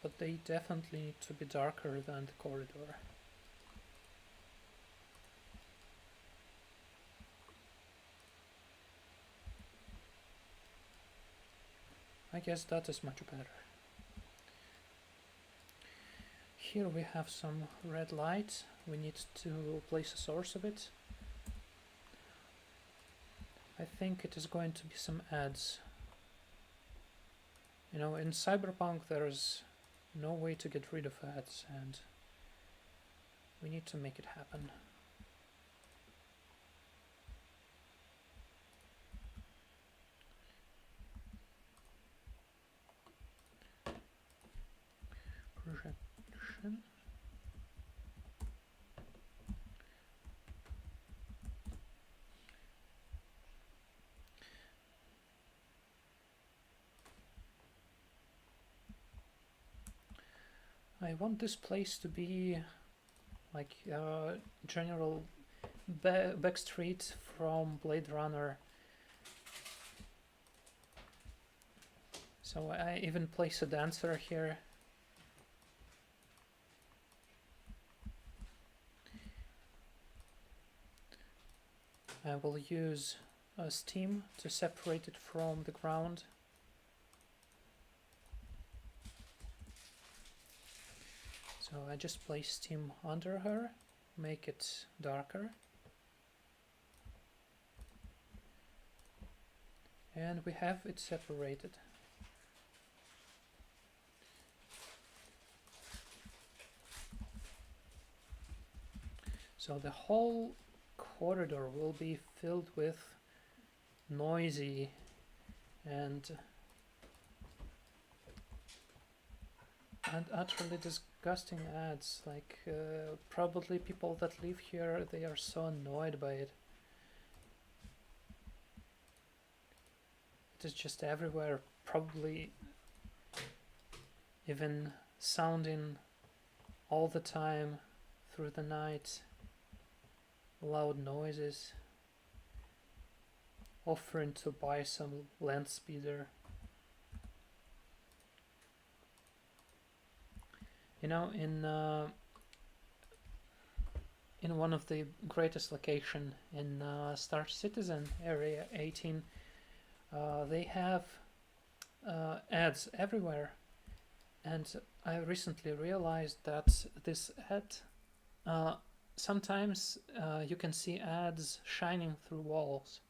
Speaker 1: but they definitely need to be darker than the corridor. I guess that is much better. Here we have some red light. We need to place a source of it. I think it is going to be some ads. You know, in Cyberpunk there's no way to get rid of ads, and we need to make it happen. Projection. I want this place to be like general back street from Blade Runner. So I even place a dancer here. I will use steam to separate it from the ground. So I just place steam under her, make it darker. And we have it separated. So the whole corridor will be filled with noisy and and utterly disgusting ads. Like probably people that live here, they are so annoyed by it. It is just everywhere, probably even sounding all the time through the night, loud noises, offering to buy some land speeder. You know, in one of the greatest location in Star Citizen Area 18, they have ads everywhere, and I recently realized that this ad, sometimes you can see ads shining through walls,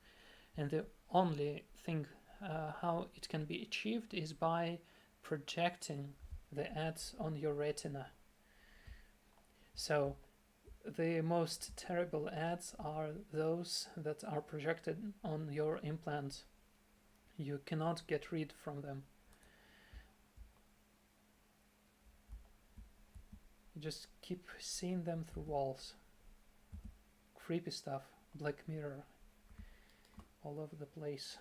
Speaker 1: and the only thing how it can be achieved is by projecting the ads on your retina. So the most terrible ads are those that are projected on your implant. You cannot get rid from them. You just keep seeing them through walls. Creepy stuff. Black Mirror. All over the place.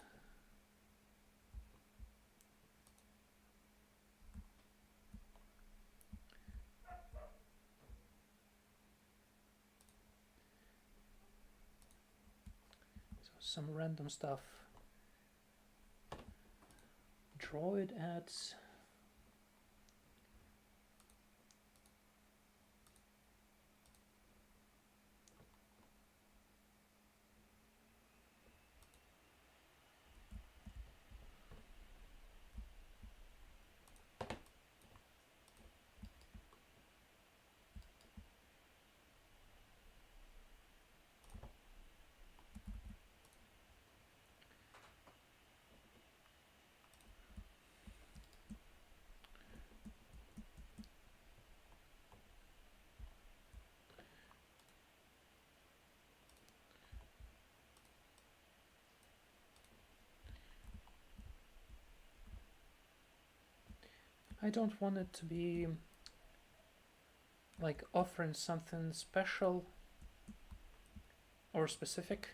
Speaker 1: So some random stuff. Droid ads. I don't want it to be like offering something special or specific,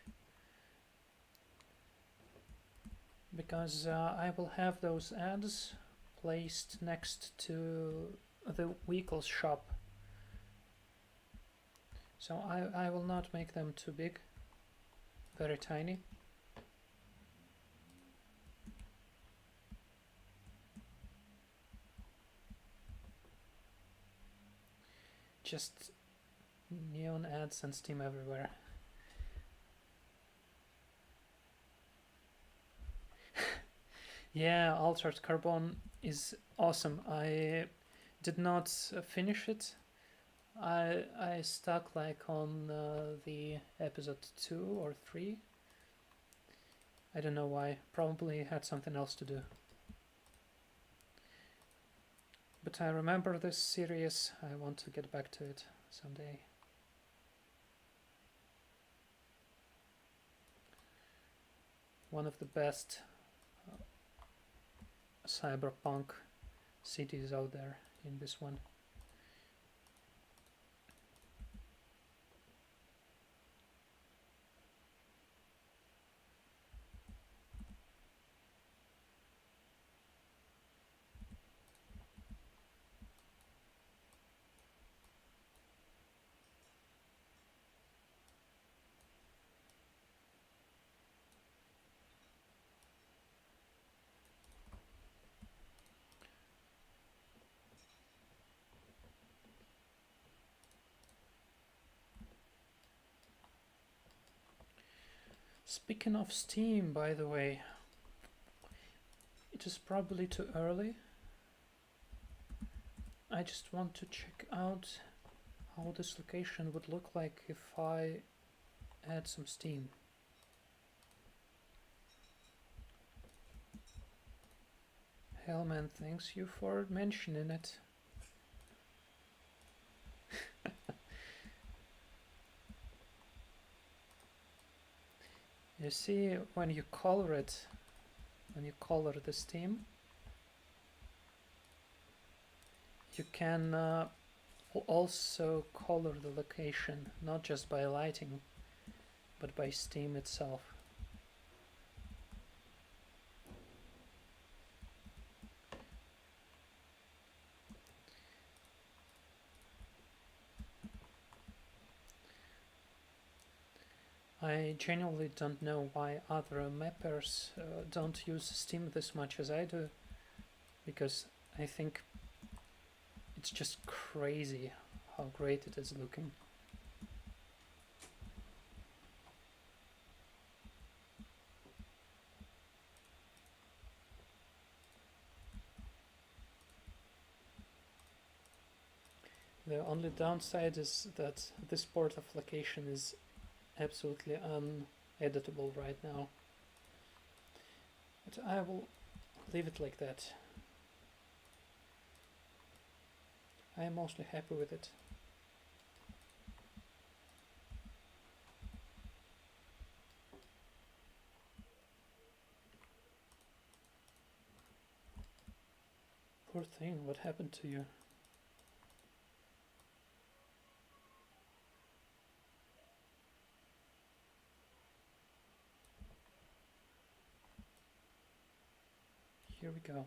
Speaker 1: because I will have those ads placed next to the vehicles shop. So I will not make them too big, very tiny. Just neon ads and Steam everywhere. Yeah, Altered Carbon is awesome. I did not finish it. I stuck like on the episode 2 or 3. I don't know why. Probably had something else to do. But I remember this series. I want to get back to it someday. One of the best cyberpunk cities out there in this one. Speaking of Steam, by the way, it is probably too early. I just want to check out how this location would look like if I add some Steam. Hellman, thanks you for mentioning it. You see, when you color it, when you color the Steam, you can also color the location, not just by lighting, but by steam itself. I genuinely don't know why other mappers don't use Steam this much as I do, because I think it's just crazy how great it is looking. The only downside is that this port of location is absolutely uneditable right now. But I will leave it like that. I am mostly happy with it. Poor thing, what happened to you? Here we go.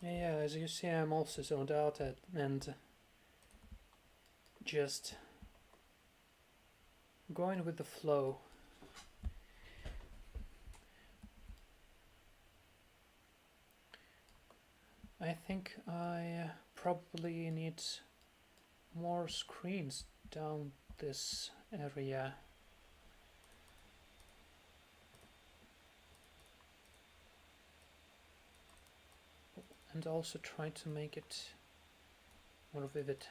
Speaker 1: Yeah, as you see, I'm also zoned out and just going with the flow. I think I probably need more screens down this area. And also try to make it more vivid.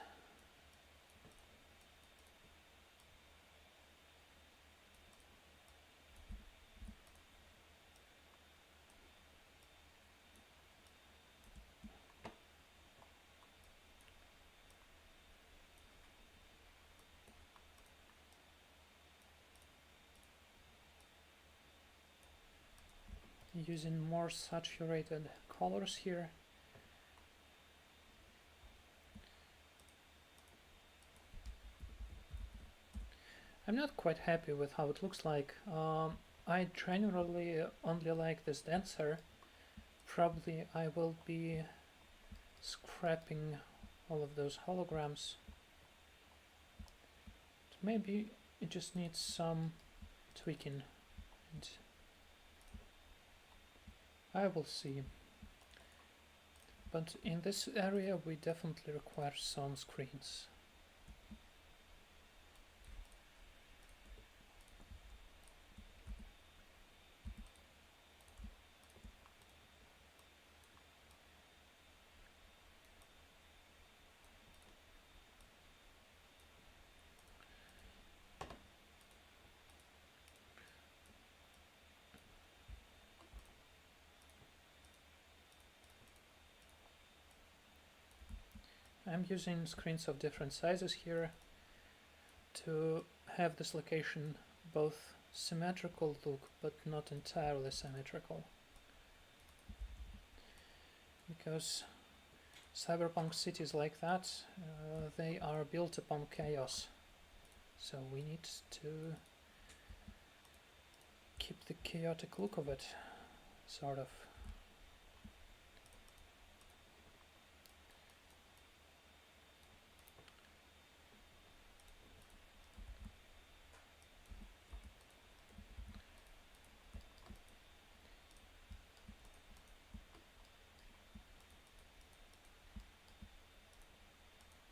Speaker 1: Using more saturated colors here. I'm not quite happy with how it looks like. I generally only like this denser. Probably I will be scrapping all of those holograms. Maybe it just needs some tweaking, and I will see. But in this area we definitely require some screens. I'm using screens of different sizes here to have this location both symmetrical look but not entirely symmetrical, because cyberpunk cities like that, they are built upon chaos, so we need to keep the chaotic look of it, sort of.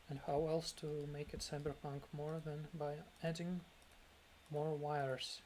Speaker 1: And how else to make it cyberpunk more than by adding more wires?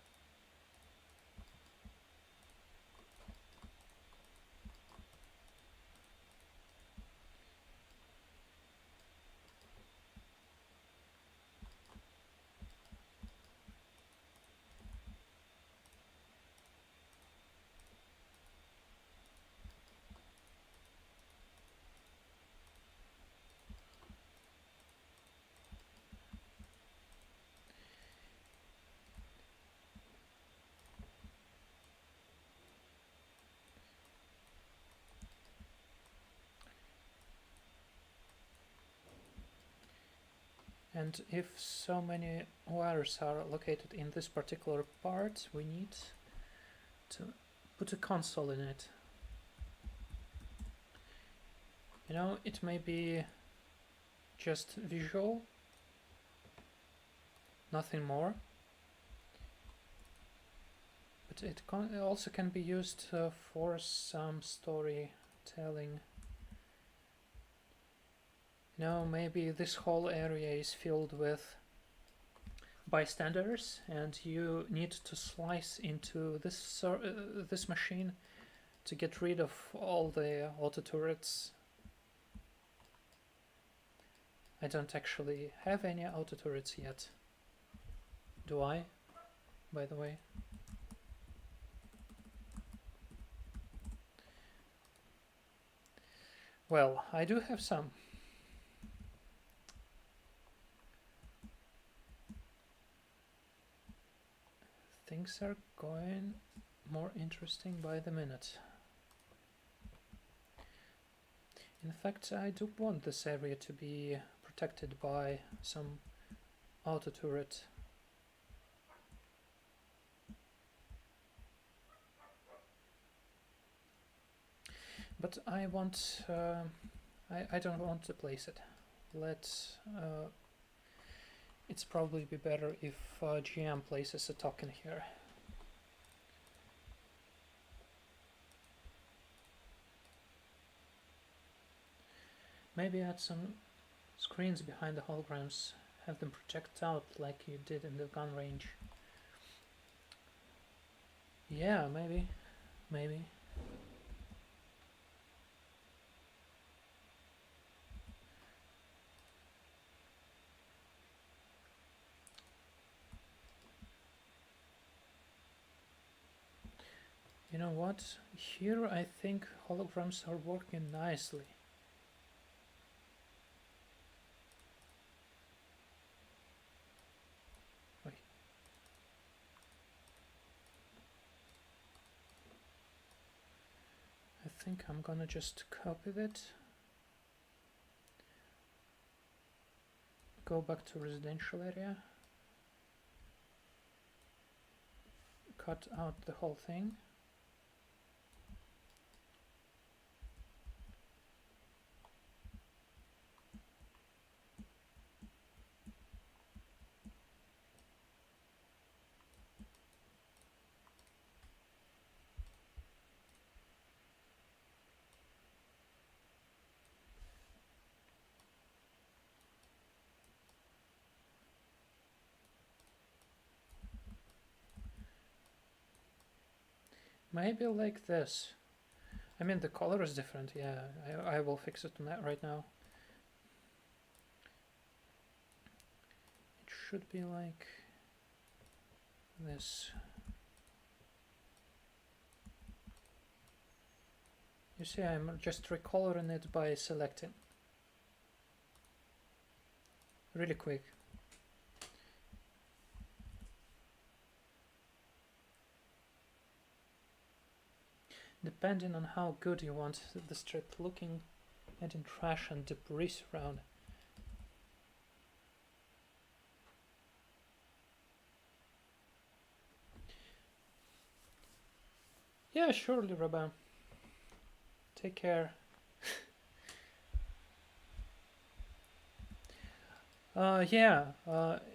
Speaker 1: And if so many wires are located in this particular part, we need to put a console in it. You know, it may be just visual, nothing more, but it also can be used for some storytelling. You know, maybe this whole area is filled with bystanders and you need to slice into this machine to get rid of all the auto turrets. I don't actually have any auto turrets yet. Do I, by the way? Well, I do have some. Things are going more interesting by the minute. In fact, I do want this area to be protected by some auto turret. But I want, I don't want to place it. It's probably be better if GM places a token here. Maybe add some screens behind the holograms, have them project out like you did in the gun range. Yeah, maybe. You know what? Here I think holograms are working nicely. Wait. I think I'm gonna just copy it. Go back to residential area. cut out the whole thing. Maybe like this. I mean, the color is different. Yeah, I will fix it right now. It should be like this. You see, I'm just recoloring it by selecting. Really quick. Depending on how good you want the strip looking, adding trash and debris around. Yeah, surely, Robin. Take care.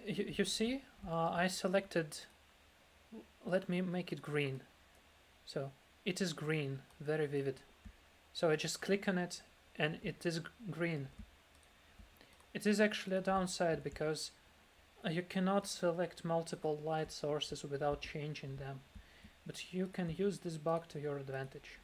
Speaker 1: You see, I selected, let me make it green. So it is green, very vivid. So I just click on it and it is green. It is actually a downside because you cannot select multiple light sources without changing them, but you can use this bug to your advantage.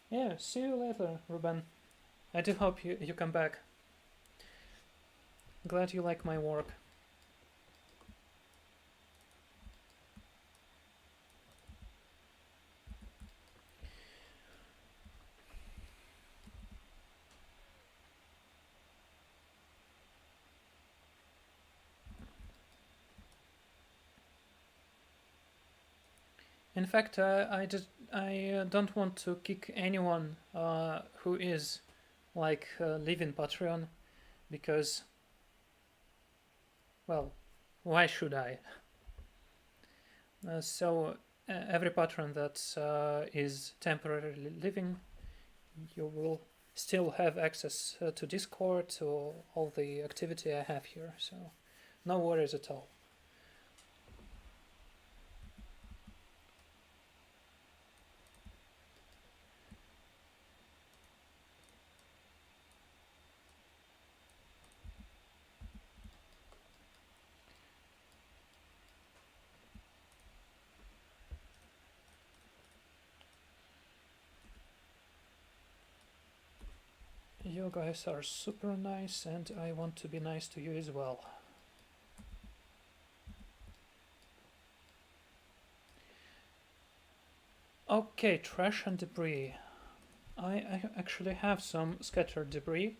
Speaker 1: Yeah, see you later, Ruben. I do hope you come back. Glad you like my work. In fact, I don't want to kick anyone who is like leaving Patreon, because, well, why should I? Every patron that is temporarily leaving, you will still have access to Discord, to all the activity I have here, so no worries at all. You guys are super nice, and I want to be nice to you as well. Okay, trash and debris. I actually have some scattered debris.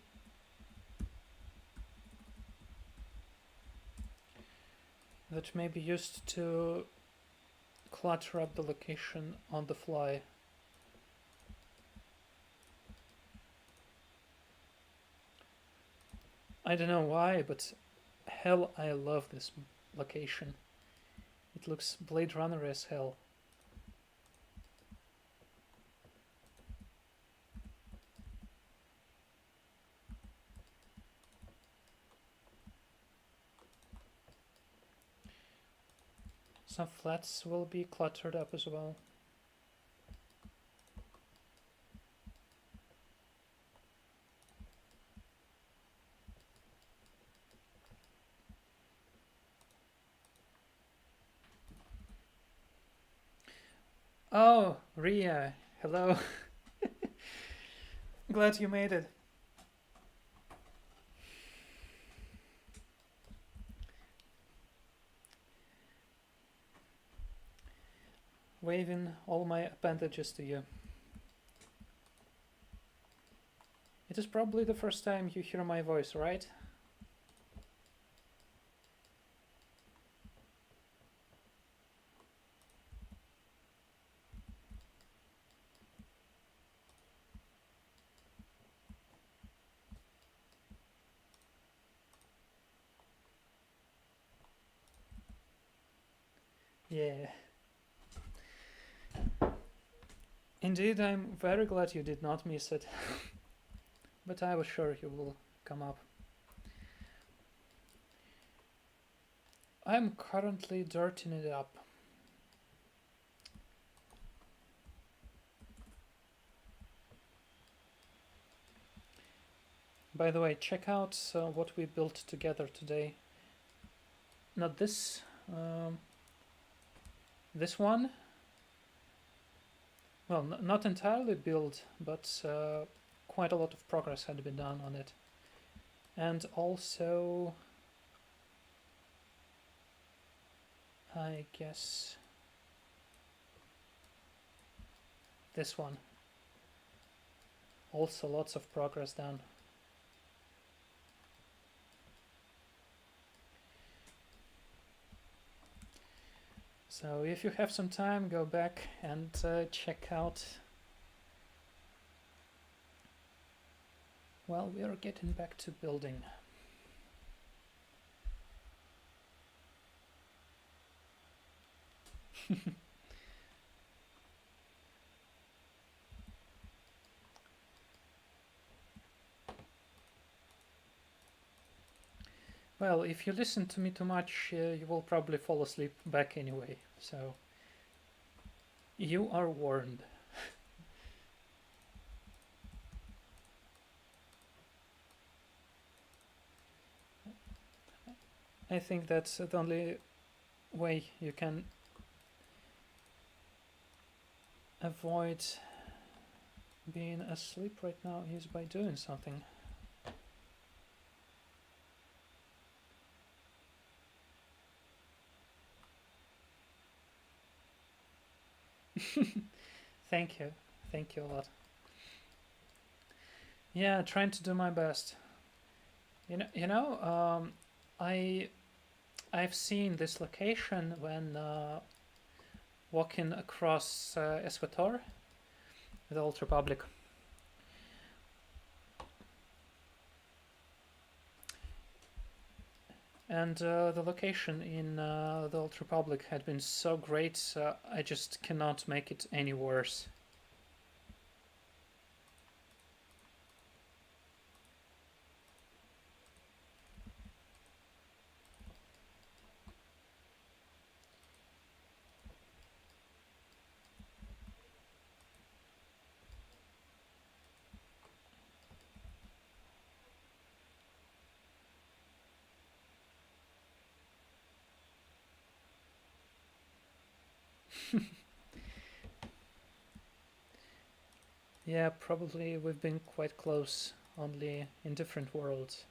Speaker 1: That may be used to clutter up the location on the fly. I don't know why, but hell, I love this location. It looks Blade Runner as hell. Some flats will be cluttered up as well. Oh, Ria, hello. Glad you made it. Waving all my appendages to you. It is probably the first time you hear my voice, right? Yeah. Indeed, I'm very glad you did not miss it. But I was sure you will come up. I'm currently dirtying it up. By the way, check out what we built together today. Not this, this one. Well, not entirely built, but quite a lot of progress had been done on it. And also, I guess, this one. Also lots of progress done. So if you have some time, go back and check out. Well, we are getting back to building. Well, if you listen to me too much, you will probably fall asleep back anyway, so you are warned. I think that's the only way you can avoid being asleep right now is by doing something. Thank you a lot. Yeah, trying to do my best. I've seen this location when walking across Esquator, the Old Republic. And the location in the Old Republic had been so great, I just cannot make it any worse. Yeah, probably we've been quite close, only in different worlds.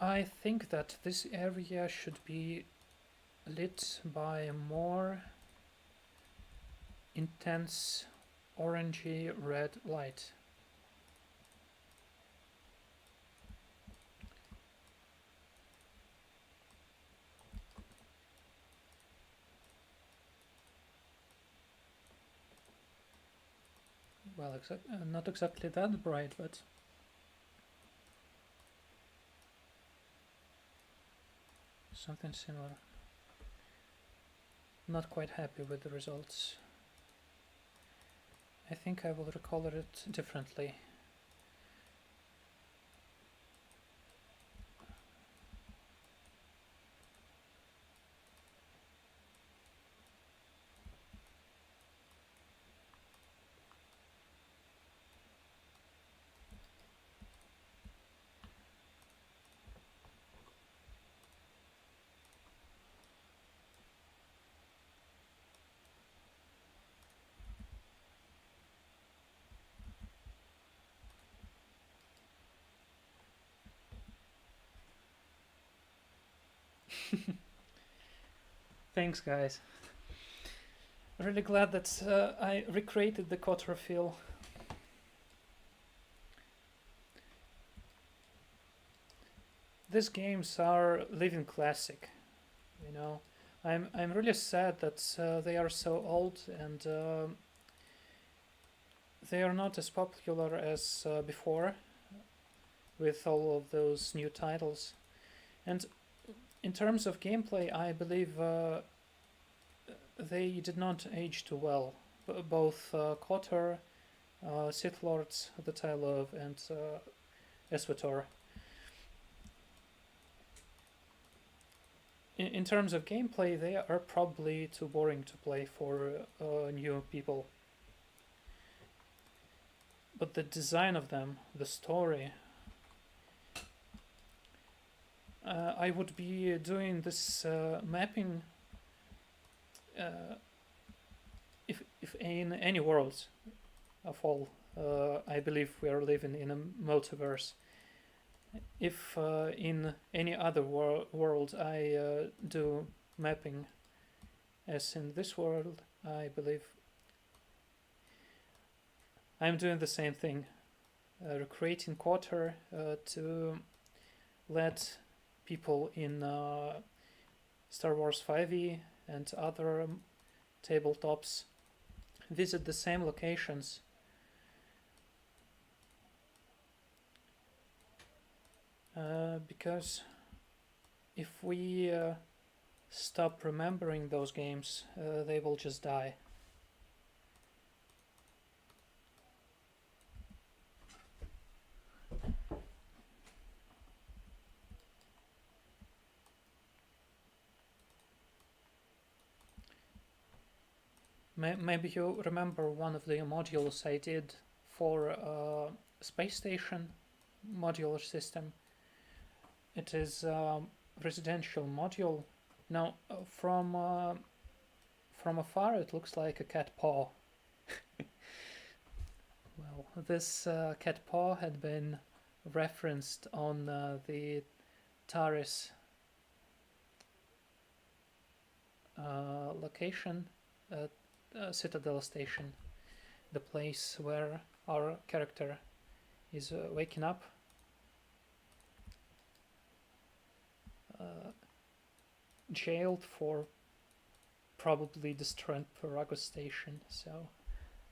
Speaker 1: I think that this area should be lit by a more intense orangey red light. Well, not exactly that bright, but something similar. Not quite happy with the results. I think I will recolor it differently. Thanks, guys. Really glad that I recreated the Kotor feel. these games are living classic, you know. I'm really sad that they are so old and they are not as popular as before with all of those new titles. And in terms of gameplay, I believe they did not age too well. Both KOTOR, Sith Lords that I love, and SWTOR. In terms of gameplay, they are probably too boring to play for new people. But the design of them, the story, I would be doing this mapping if in any world of all. I believe we are living in a multiverse. If in any other world I do mapping as in this world, I believe I'm doing the same thing, recreating KOTOR to let people in Star Wars 5e and other tabletops visit the same locations. Because if we stop remembering those games, they will just die. Maybe you remember one of the modules I did for space station modular system. It is a residential module. Now, from afar, it looks like a cat paw. Well, this cat paw had been referenced on the Taris location at Citadel Station, the place where our character is waking up. Jailed for probably destroying Parago Station, so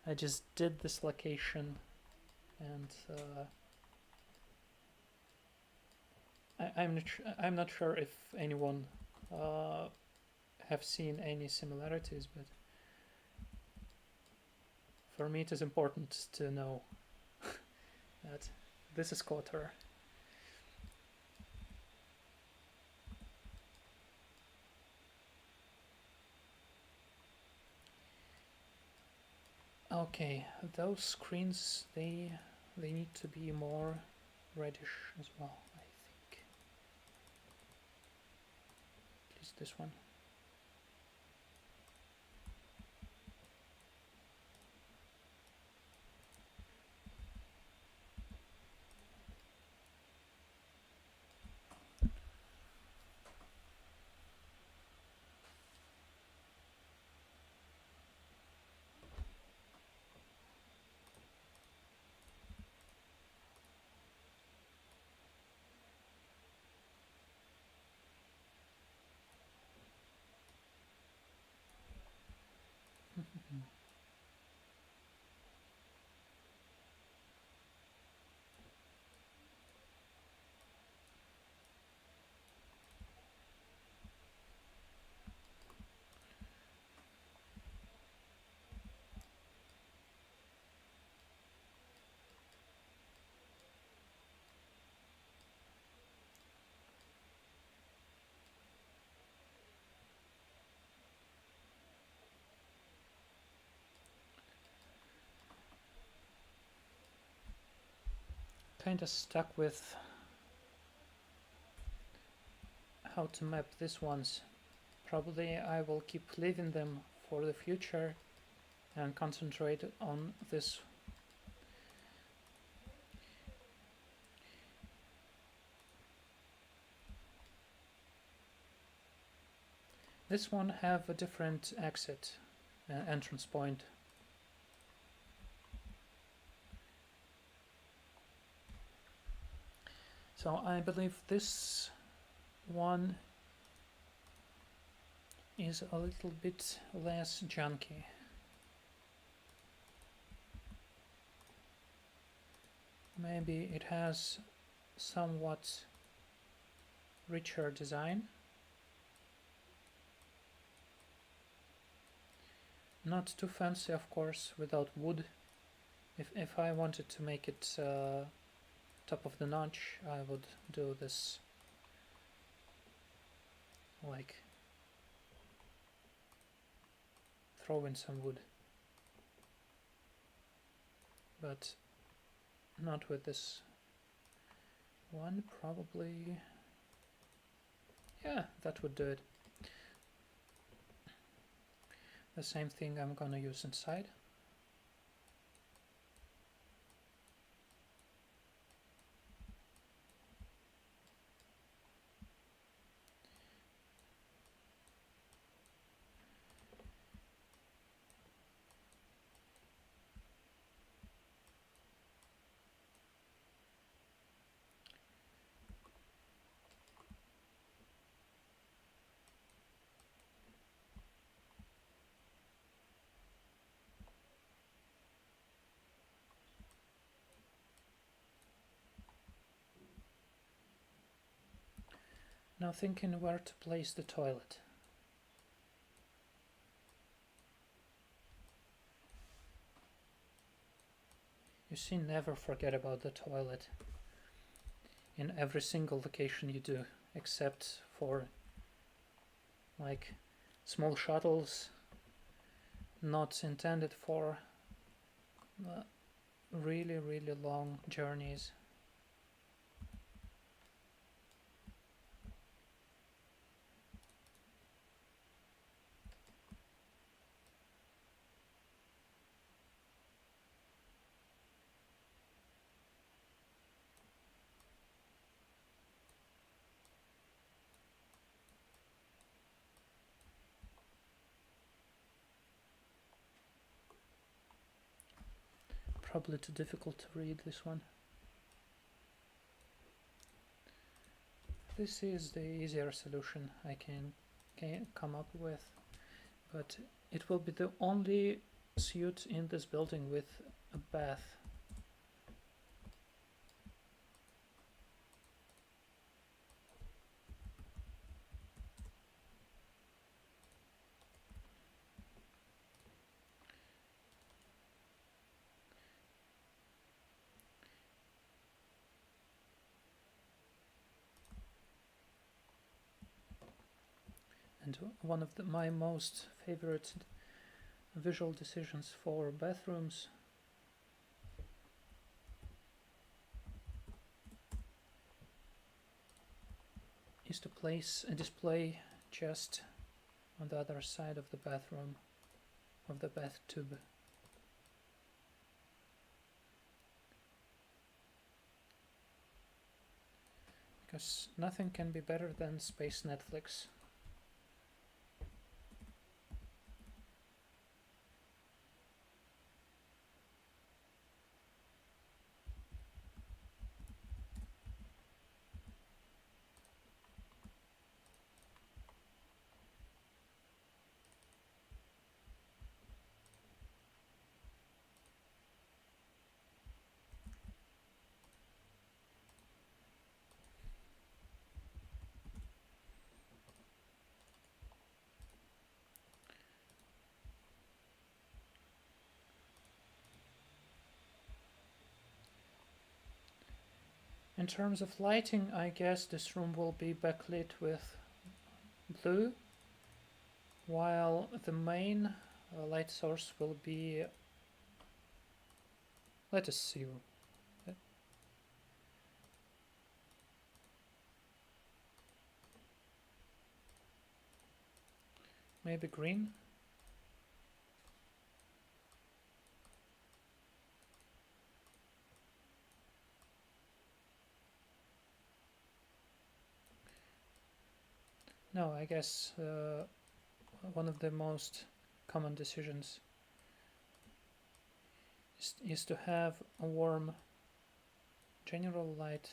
Speaker 1: I just did this location, and I'm not sure if anyone have seen any similarities, but for me it is important to know that this is KOTOR. Okay, those screens, they need to be more reddish as well, I think. At least this one. Kinda stuck with how to map these ones. Probably I will keep leaving them for the future and concentrate on this. This one have a different exit entrance point. So I believe this one is a little bit less junky. Maybe it has somewhat richer design. Not too fancy, of course, without wood. If I wanted to make it top of the notch, I would do this like throw in some wood, but not with this one. Probably, yeah, that would do it. The same thing I'm gonna use inside. Now thinking where to place the toilet. You see, never forget about the toilet in every single location you do, except for like small shuttles not intended for really long journeys. Probably too difficult to read this one. This is the easier solution I can come up with, but it will be the only suite in this building with a bath. And one of my most favorite visual decisions for bathrooms is to place a display just on the other side of the bathroom, of the bathtub. Because nothing can be better than Space Netflix. In terms of lighting, I guess this room will be backlit with blue, while the main light source will be, let us see, maybe green. No, I guess one of the most common decisions is to have a warm general light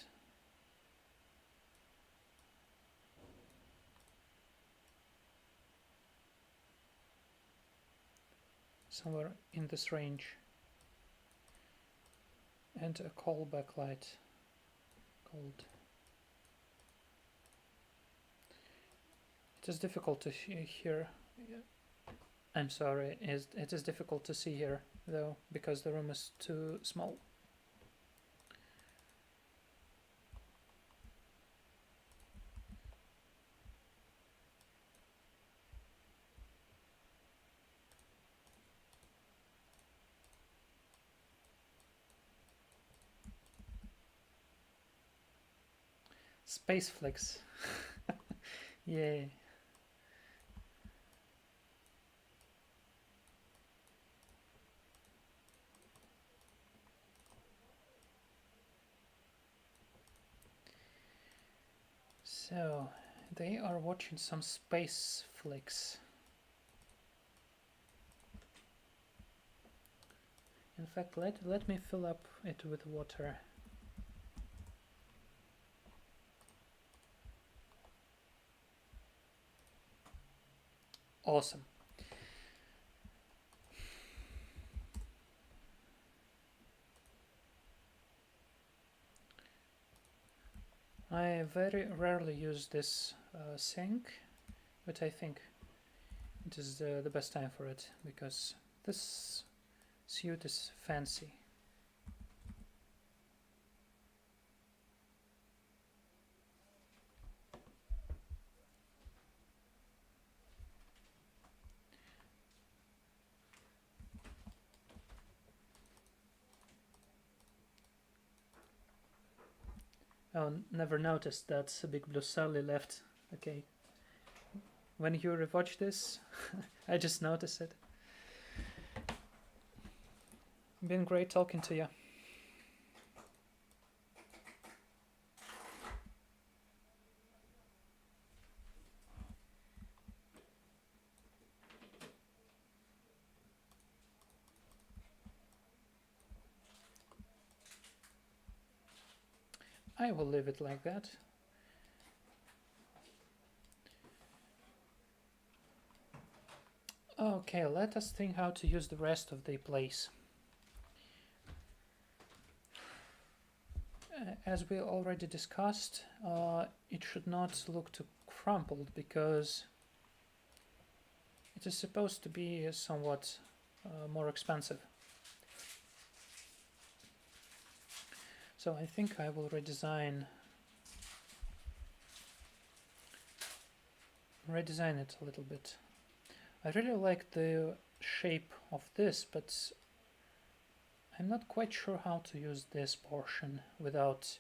Speaker 1: somewhere in this range, and a callback light called. It is difficult to hear. I'm sorry, it is difficult to see here though, because the room is too small. Space flicks. Yay. So, they are watching some space flicks. In fact, let me fill up it with water. Awesome. I very rarely use this sink, but I think it is the best time for it, because this suit is fancy. Oh, never noticed that Big Blue Sally left. Okay. When you rewatch this, I just noticed it. Been great talking to you. I will leave it like that. Okay, let us think how to use the rest of the place. As we already discussed, it should not look too crumpled, because it is supposed to be somewhat more expensive. So I think I will redesign it a little bit. I really like the shape of this, but I'm not quite sure how to use this portion without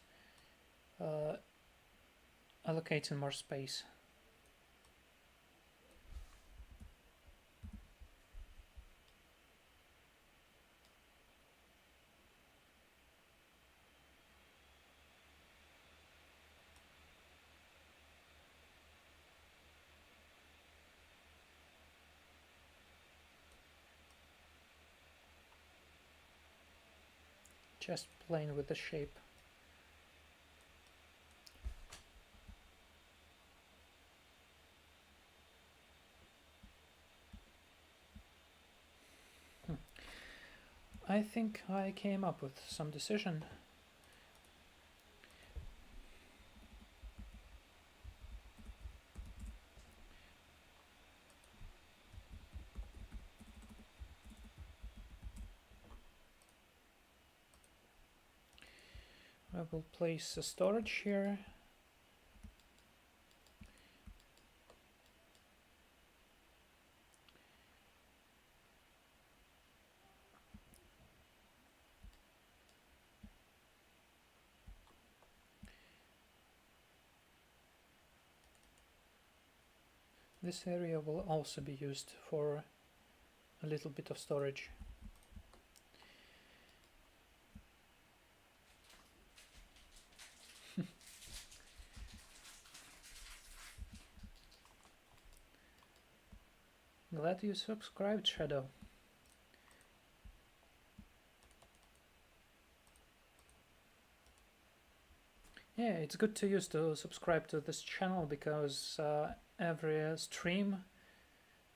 Speaker 1: allocating more space. Just playing with the shape. I think I came up with some decision. I will place a storage here. This area will also be used for a little bit of storage. Glad you subscribed, Shadow. Yeah, it's good to use to subscribe to this channel, because every stream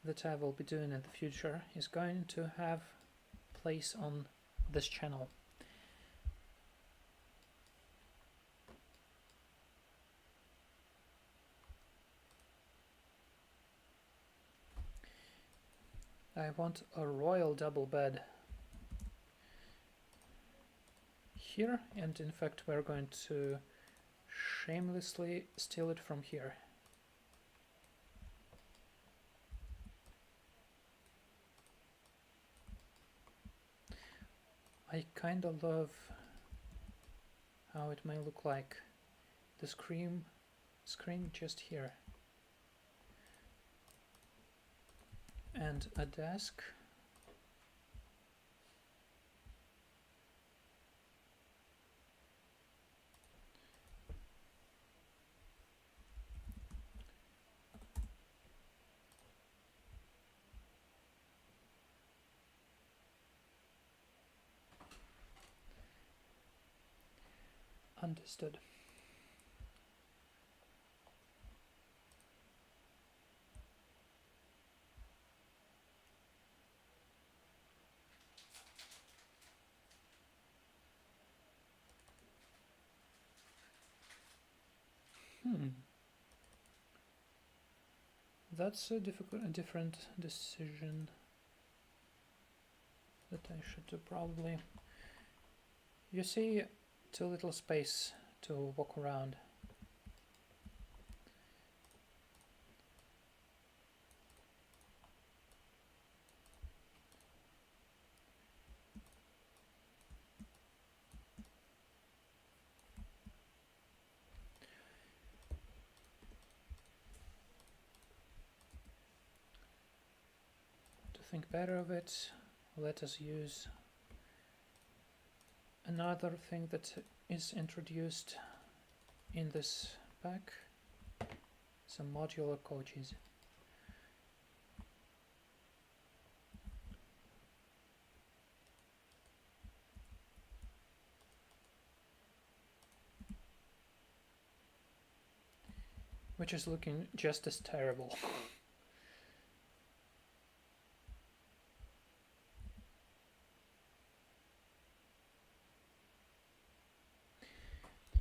Speaker 1: that I will be doing in the future is going to have place on this channel. I want a royal double bed here, and in fact we're going to shamelessly steal it from here. I kinda love how it may look like the screen just here. And a desk. Understood. That's a different decision that I should probably. You see, too little space to walk around. To think better of it, let us use another thing that is introduced in this pack, some modular coaches. Which is looking just as terrible.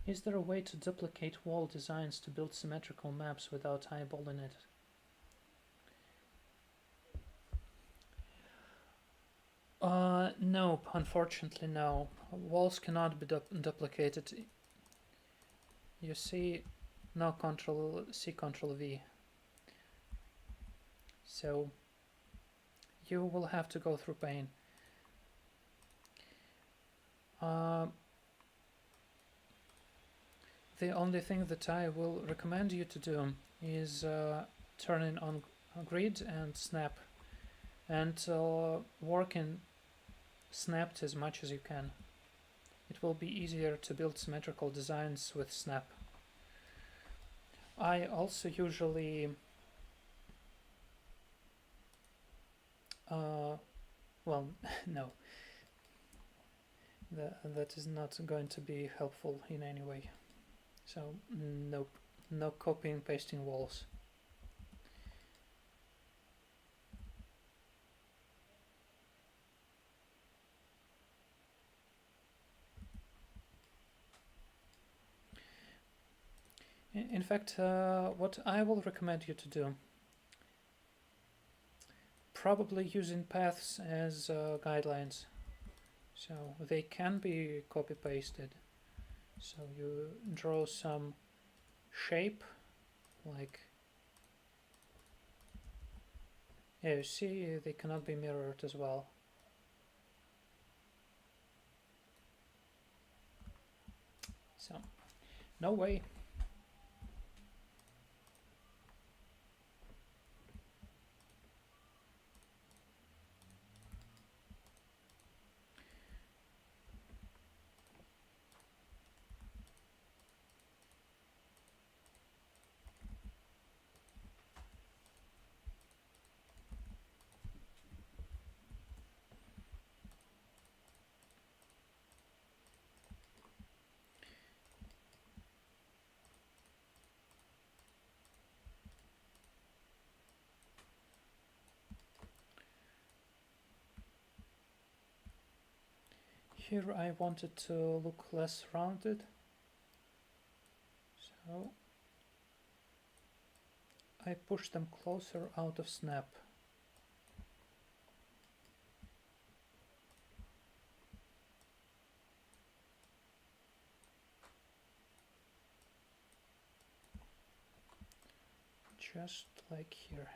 Speaker 1: Is there a way to duplicate wall designs to build symmetrical maps without eyeballing it? No, unfortunately no. Walls cannot be duplicated. You see, no Control C, Control V. So you will have to go through pain. The only thing that I will recommend you to do is turning on grid and snap, and work in snapped as much as you can. It will be easier to build symmetrical designs with snap. I also usually well, no, that is not going to be helpful in any way. So nope, no copying and pasting walls. In fact, what I will recommend you to do, probably using paths as guidelines, so they can be copy pasted. So you draw some shape, like, yeah, you see they cannot be mirrored as well. So no way. Here I wanted to look less rounded, so I push them closer out of snap. Just like here.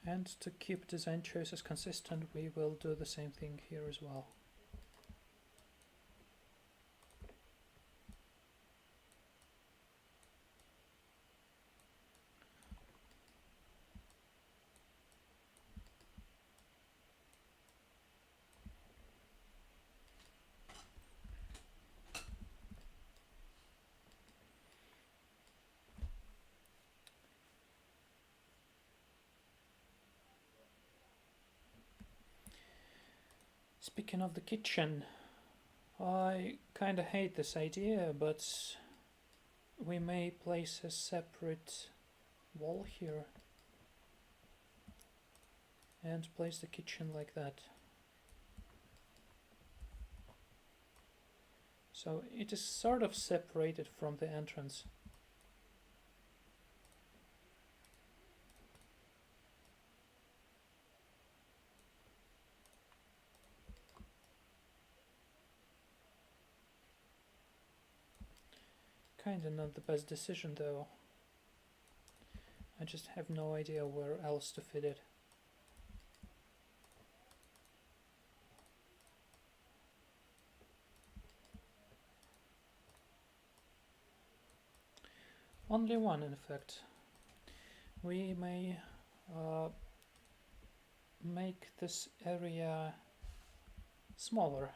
Speaker 1: And to keep design choices consistent, we will do the same thing here as well. Speaking of the kitchen, I kinda hate this idea, but we may place a separate wall here and place the kitchen like that. So it is sort of separated from the entrance. Kinda not the best decision though. I just have no idea where else to fit it. Only one, in fact. We may make this area smaller.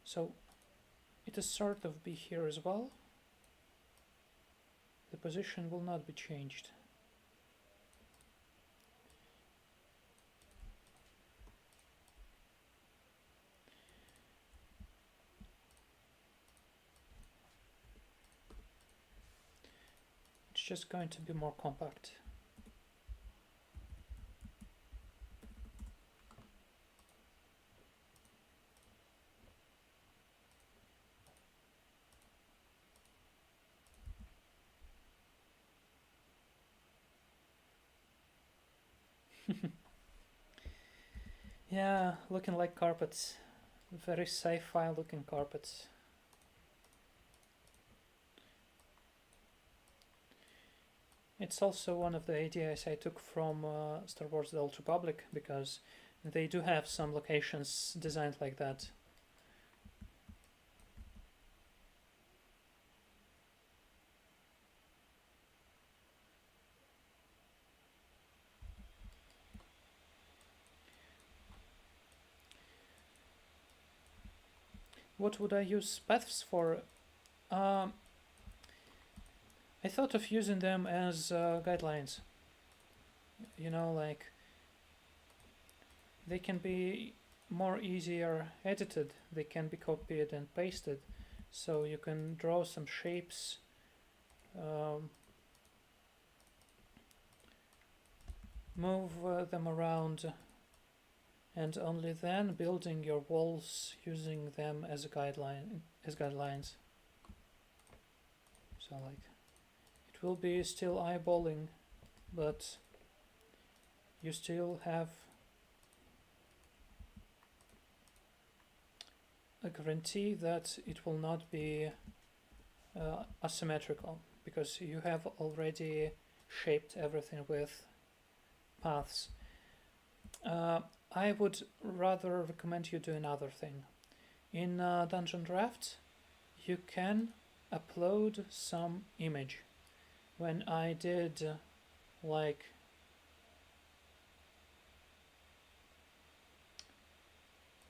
Speaker 1: So it is sort of be here as well. The position will not be changed. It's just going to be more compact. Yeah, looking like carpets. Very sci-fi looking carpets. It's also one of the ideas I took from Star Wars The Old Republic, because they do have some locations designed like that. What would I use paths for? I thought of using them as guidelines. You know, like they can be more easier edited, they can be copied and pasted, so you can draw some shapes, move them around, and only then building your walls using them as a guidelines. So like it will be still eyeballing, but you still have a guarantee that it will not be asymmetrical, because you have already shaped everything with paths. I would rather recommend you do another thing. In Dungeon Draft, you can upload some image. When I did like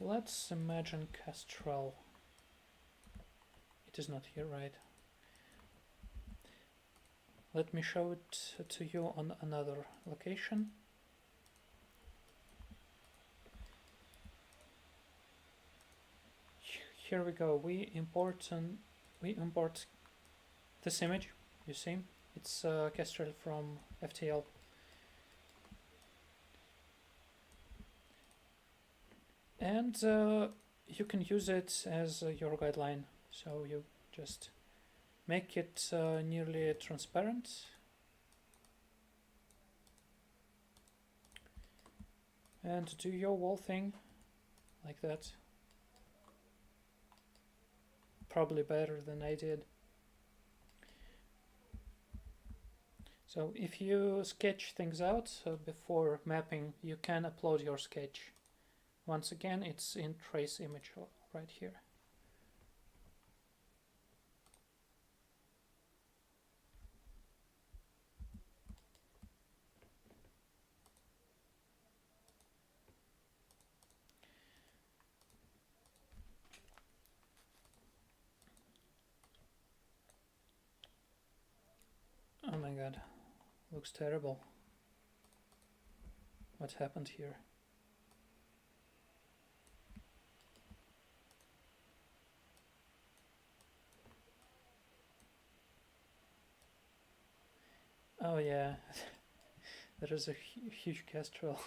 Speaker 1: Let's imagine Castrol. It is not here, right? Let me show it to you on another location. Here we go. We import this image. You see, it's Castrol from FTL. And you can use it as your guideline. So you just make it nearly transparent. And do your wall thing like that. Probably better than I did. So if you sketch things out before mapping, you can upload your sketch. Once again, it's in trace image right here. Oh my god, looks terrible. What happened here? Oh yeah, there is a huge Castrol.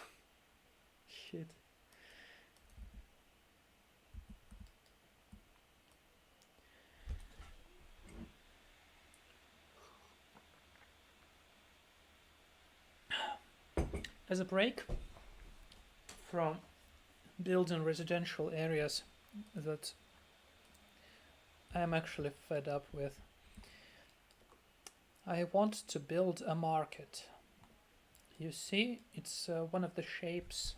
Speaker 1: Shit. As a break from building residential areas that I am actually fed up with, I want to build a market. You see, it's one of the shapes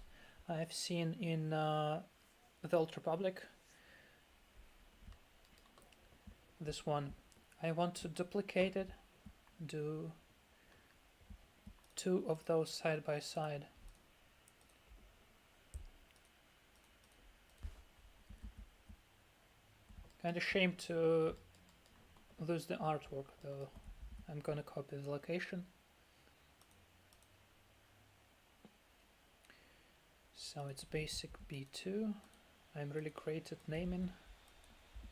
Speaker 1: I've seen in the Old Republic. This one. I want to duplicate it, do two of those side by side. Kind of shame to lose the artwork though. I'm gonna copy the location. So it's basic B2. I'm really great at naming.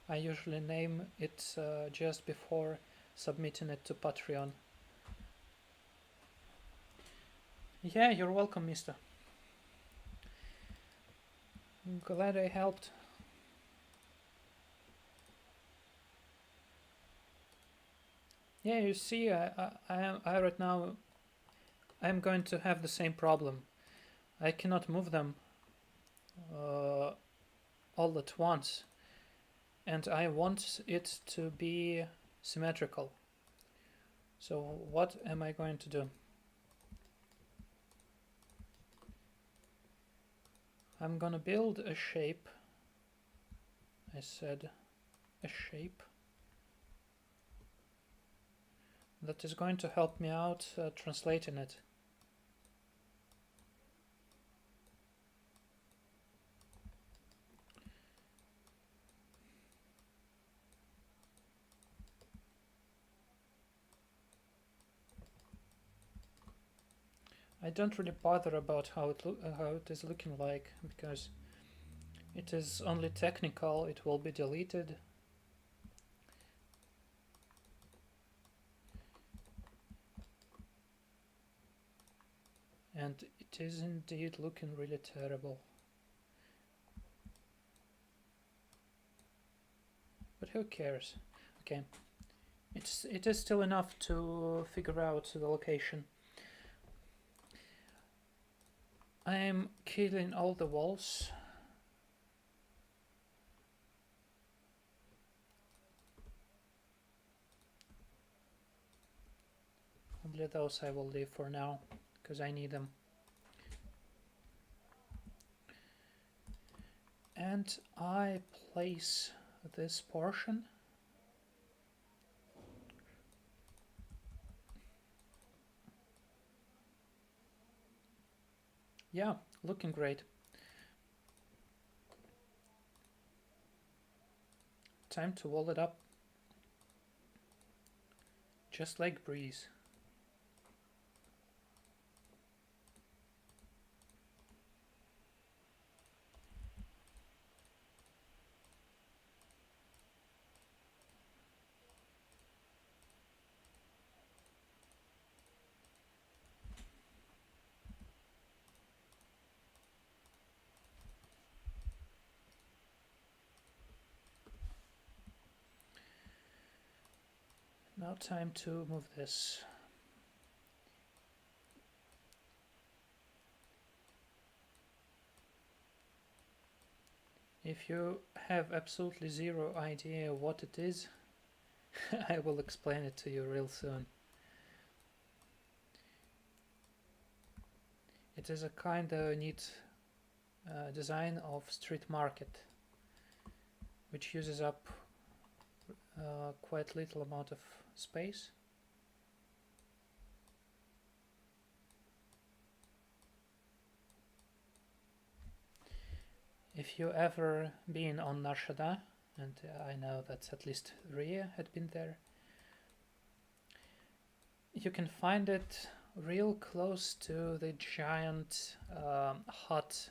Speaker 1: I usually name it just before submitting it to Patreon. Yeah, you're welcome, mister. I'm glad I helped. Yeah, you see, I right now, I'm going to have the same problem. I cannot move them all at once, and I want it to be symmetrical. So what am I going to do? I'm gonna build a shape. I said a shape that is going to help me out translating it. I don't really bother about how it is looking like, because it is only technical. It will be deleted. And it is indeed looking really terrible. But who cares? Okay. It is still enough to figure out the location. I am killing all the walls. Only those I will leave for now, because I need them. And I place this portion. Yeah, looking great. time to wall it up. Just like breeze. Now time to move this. If you have absolutely zero idea what it is, I will explain it to you real soon. It is a kind of neat design of street market, which uses up quite little amount of space. If you ever been on Narshada, and I know that at least Ria had been there, you can find it real close to the giant hut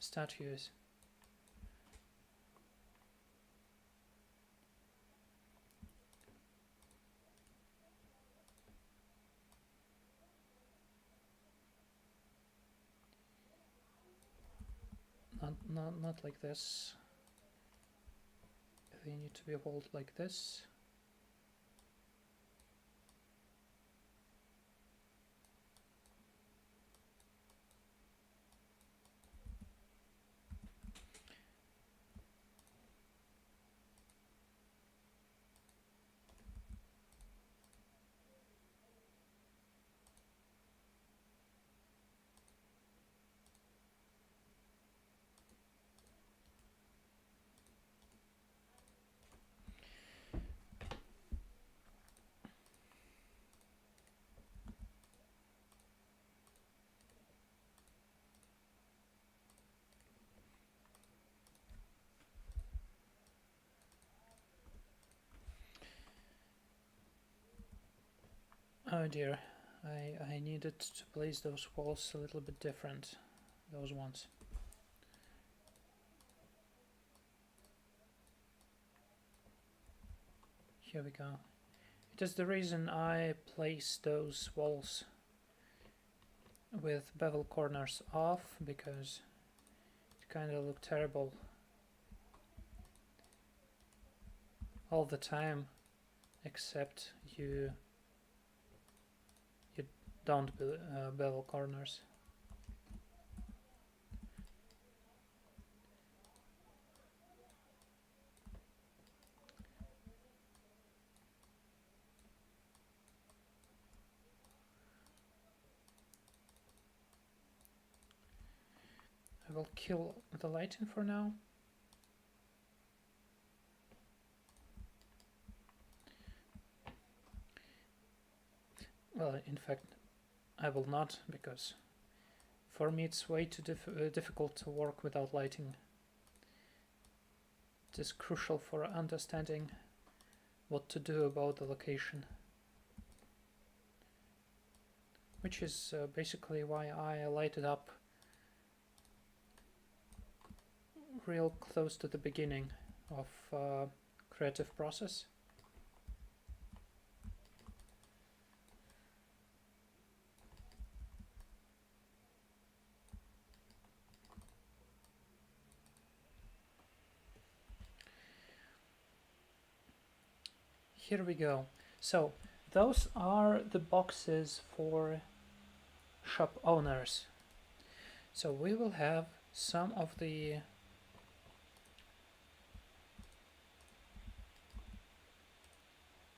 Speaker 1: statues. Not like this. They need to be walled like this. Oh dear, I needed to place those walls a little bit different, those ones. Here we go. It is the reason I place those walls with bevel corners off, because it kind of look terrible all the time, except you don't bevel corners. I will kill the lighting for now. Well, in fact, I will not, because for me it's way too difficult to work without lighting. It is crucial for understanding what to do about the location. Which is basically why I lighted up real close to the beginning of creative process. Here we go. So those are the boxes for shop owners. So we will have some of the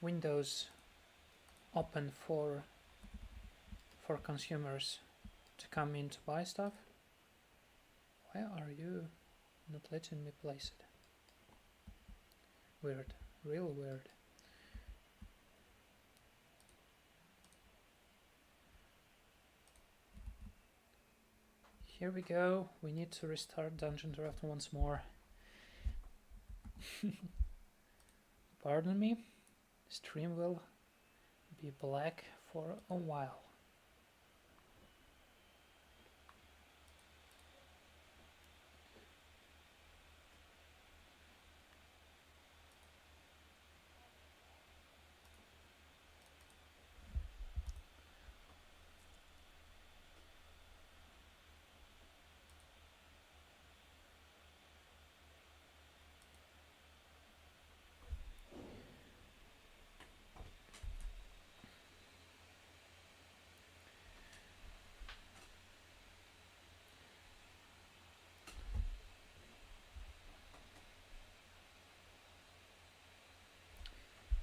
Speaker 1: windows open for consumers to come in to buy stuff. Why are you not letting me place it? Weird, real weird. Here we go. We need to restart Dungeon Draft once more. Pardon me, stream will be black for a while.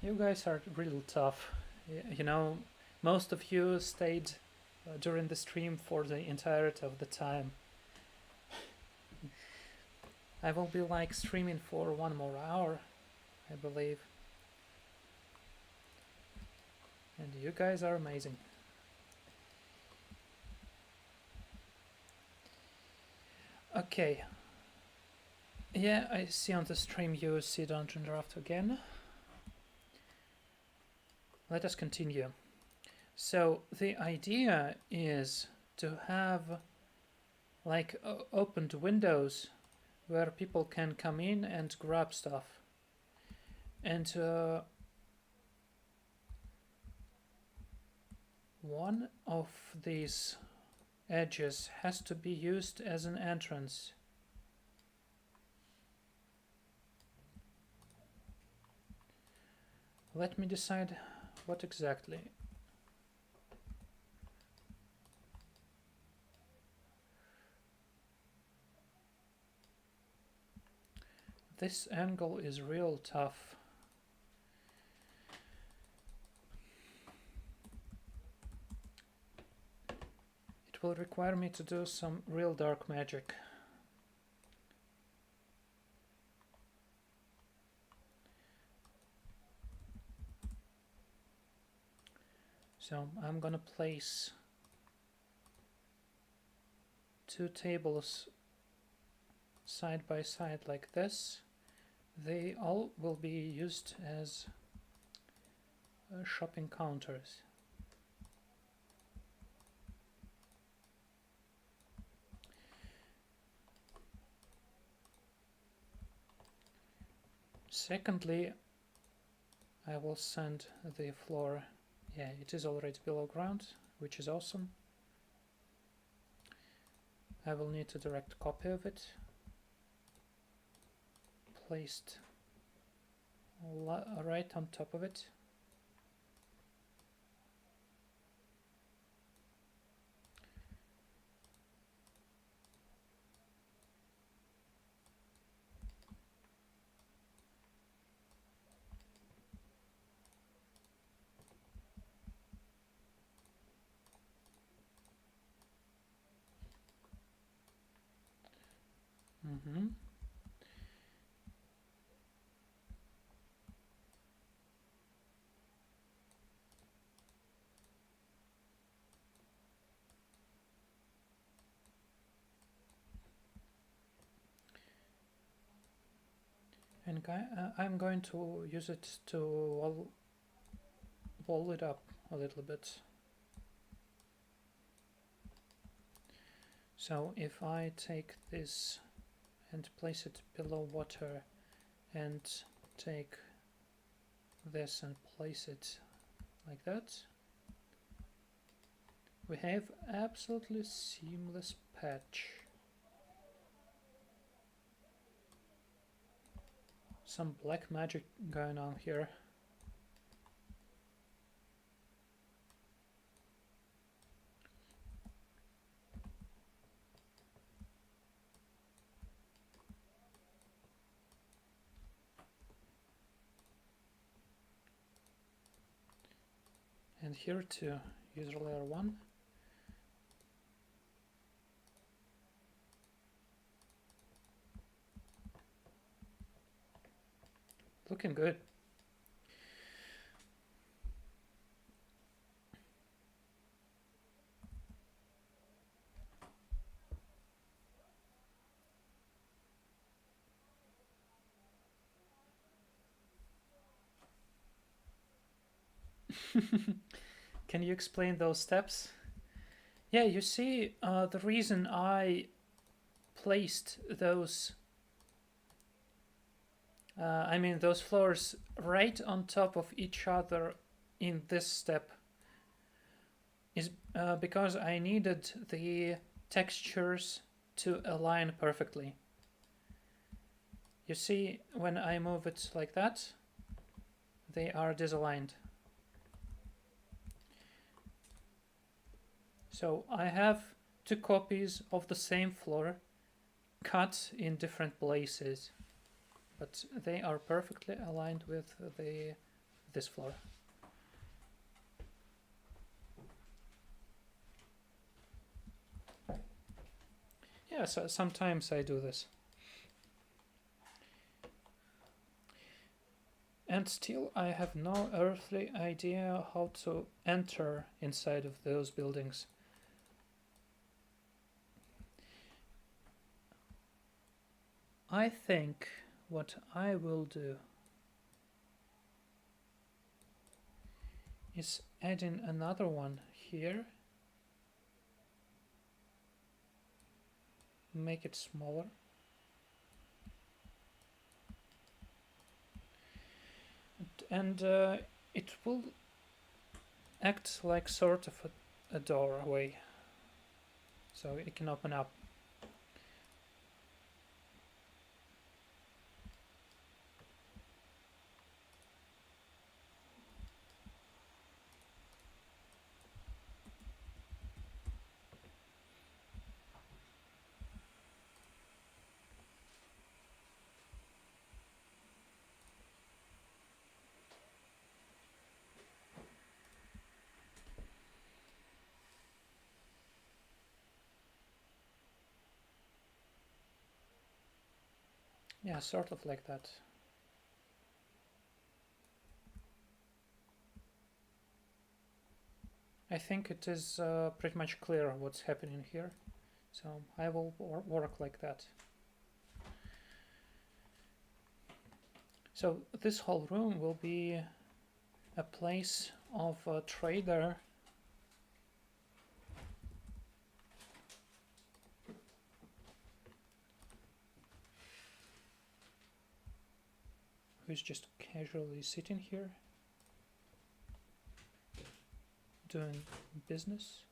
Speaker 1: You guys are real tough. You know, most of you stayed during the stream for the entirety of the time. I will be like streaming for 1 more hour, I believe. And you guys are amazing. Okay. Yeah, I see on the stream you see Dungeon Draft again. Let us continue. So the idea is to have like opened windows where people can come in and grab stuff. And one of these edges has to be used as an entrance. Let me decide what exactly. This angle is real tough. It will require me to do some real dark magic. So I'm gonna place 2 tables side by side like this. They all will be used as shopping counters. Secondly, I will sand the floor. Yeah, it is already below ground, which is awesome. I will need a direct copy of it, placed right on top of it. And I'm going to use it to wall it up a little bit. So if I take this and place it below water and take this and place it like that, we have absolutely seamless patch. Some black magic going on here. And here too, user layer 1. Looking good. Can you explain those steps? Yeah, you see, the reason I placed those, those floors right on top of each other in this step is because I needed the textures to align perfectly. You see, when I move it like that, they are disaligned. So I have two copies of the same floor cut in different places, but they are perfectly aligned with this floor. Yeah, so sometimes I do this. And still I have no earthly idea how to enter inside of those buildings. I think what I will do is add in another one here, make it smaller, and it will act like sort of a doorway, so it can open up. Yeah, sort of like that. I think it is pretty much clear what's happening here, so I will work like that. So this whole room will be a place of a trader who's just casually sitting here doing business.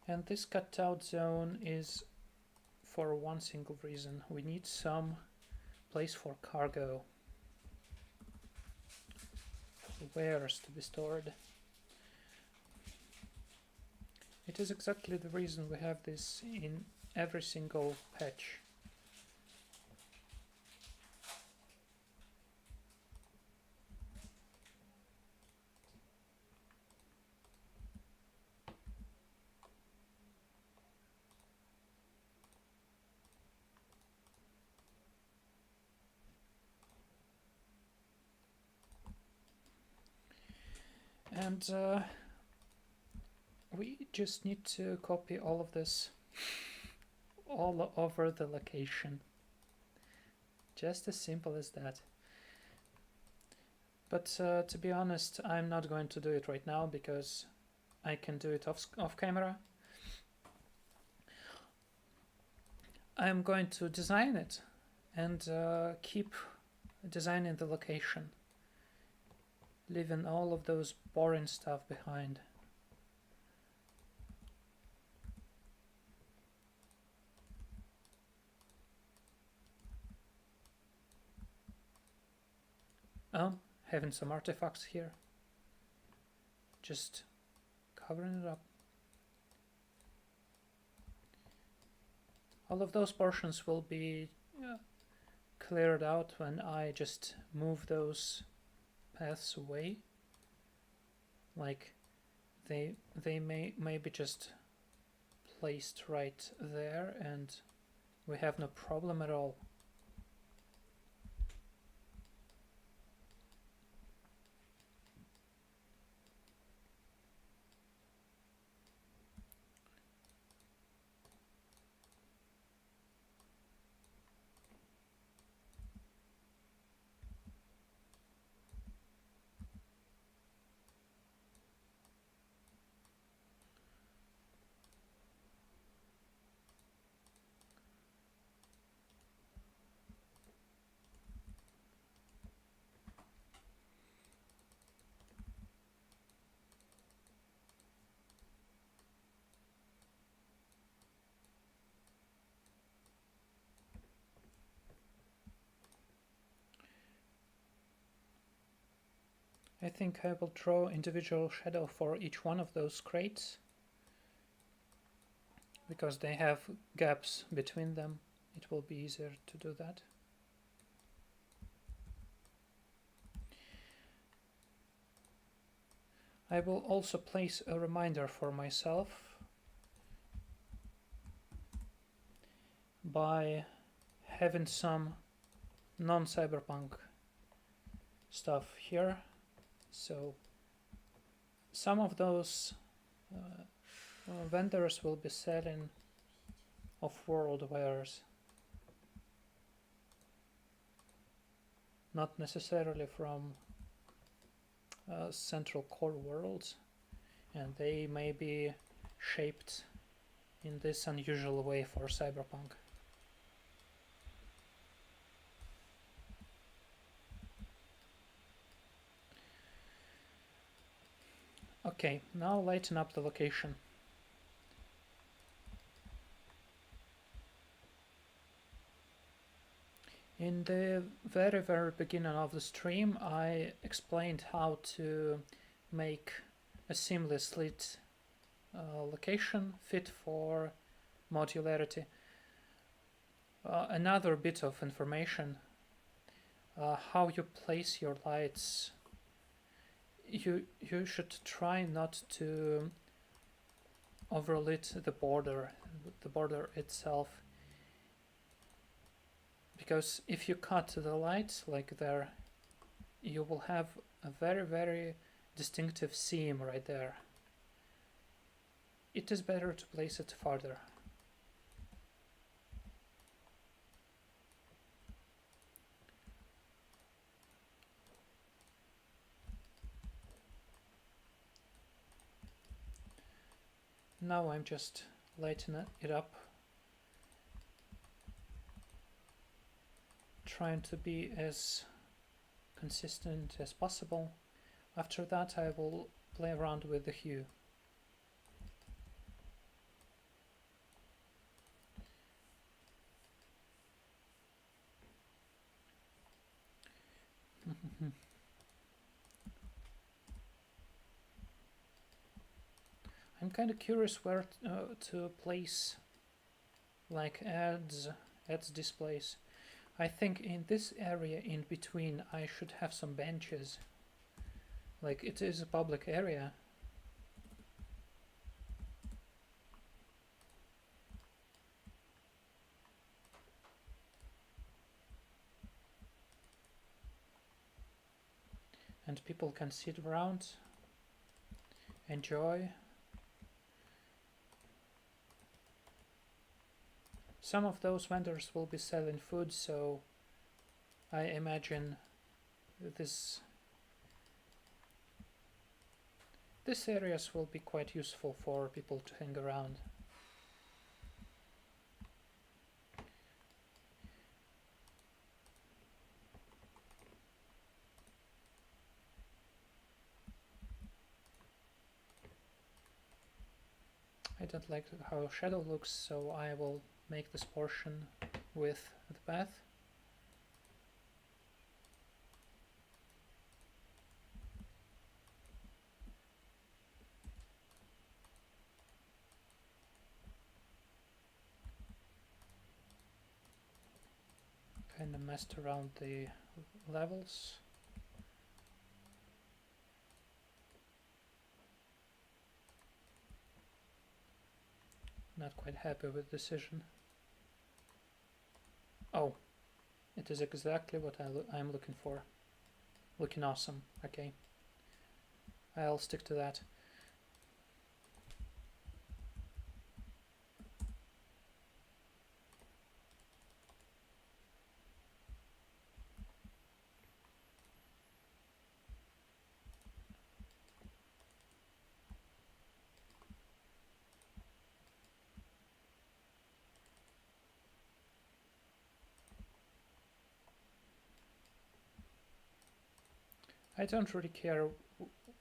Speaker 1: And this cutout zone is for one single reason. We need some place for cargo, for wares to be stored. It is exactly the reason we have this in every single patch. And we just need to copy all of this all over the location. Just as simple as that. But to be honest, I'm not going to do it right now because I can do it off camera. I'm going to design it and keep designing the location, leaving all of those boring stuff behind. Having some artifacts here, just covering it up. All of those portions will be cleared out when I just move those paths away. Like they may be just placed right there and we have no problem at all. I think I will draw individual shadow for each one of those crates because they have gaps between them. It will be easier to do that. I will also place a reminder for myself by having some non-cyberpunk stuff here. So some of those vendors will be selling off-world wares, not necessarily from central core worlds, and they may be shaped in this unusual way for cyberpunk. Okay, now lighten up the location. In the very beginning of the stream, I explained how to make a seamless lit location fit for modularity. Another bit of information, how you place your lights. You should try not to overlit the border itself, because if you cut the lights like there, you will have a very distinctive seam right there. It is better to place it farther. Now I'm just lightening it up, trying to be as consistent as possible. After that I will play around with the hue. I'm kind of curious where to place like ads displays. I think in this area in between I should have some benches. Like, it is a public area. And people can sit around, enjoy. Some of those vendors will be selling food, so I imagine these areas will be quite useful for people to hang around. I don't like how shadow looks, so I will make this portion with the path. Kind of messed around the levels. Not quite happy with the decision. Oh, it is exactly what I'm looking for. Looking awesome. Okay, I'll stick to that. I don't really care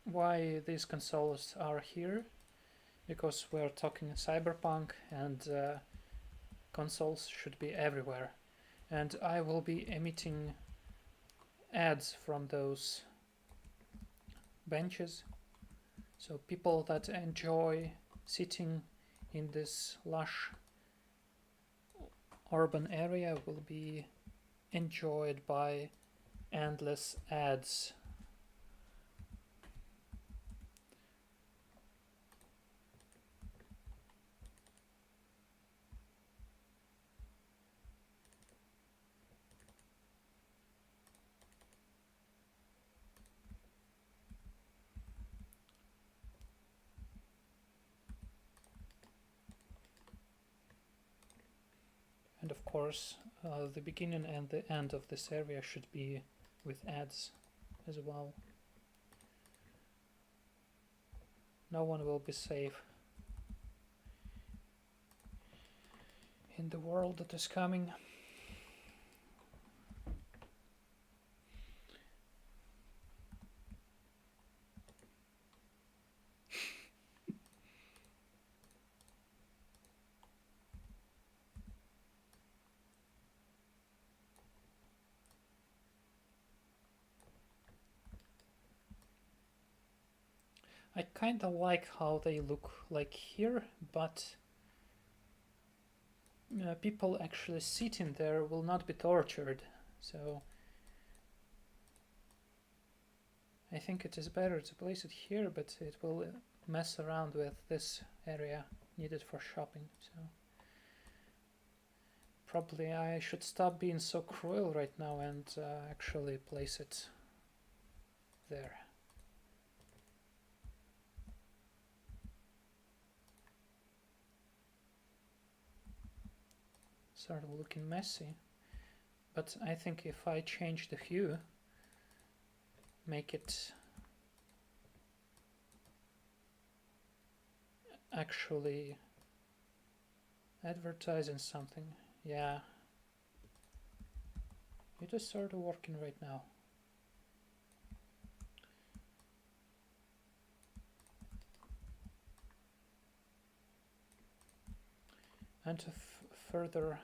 Speaker 1: why these consoles are here, because we're talking cyberpunk and consoles should be everywhere. And I will be emitting ads from those benches. So people that enjoy sitting in this lush urban area will be enjoyed by endless ads. And of course, the beginning and the end of this area should be with ads as well. No one will be safe in the world that is coming. I kinda like how they look like here, but people actually sitting there will not be tortured, so I think it is better to place it here, but it will mess around with this area needed for shopping, so probably I should stop being so cruel right now and actually place it there. Sort of looking messy, but I think if I change the hue, make it actually advertising something, yeah, it is sort of working right now. And to further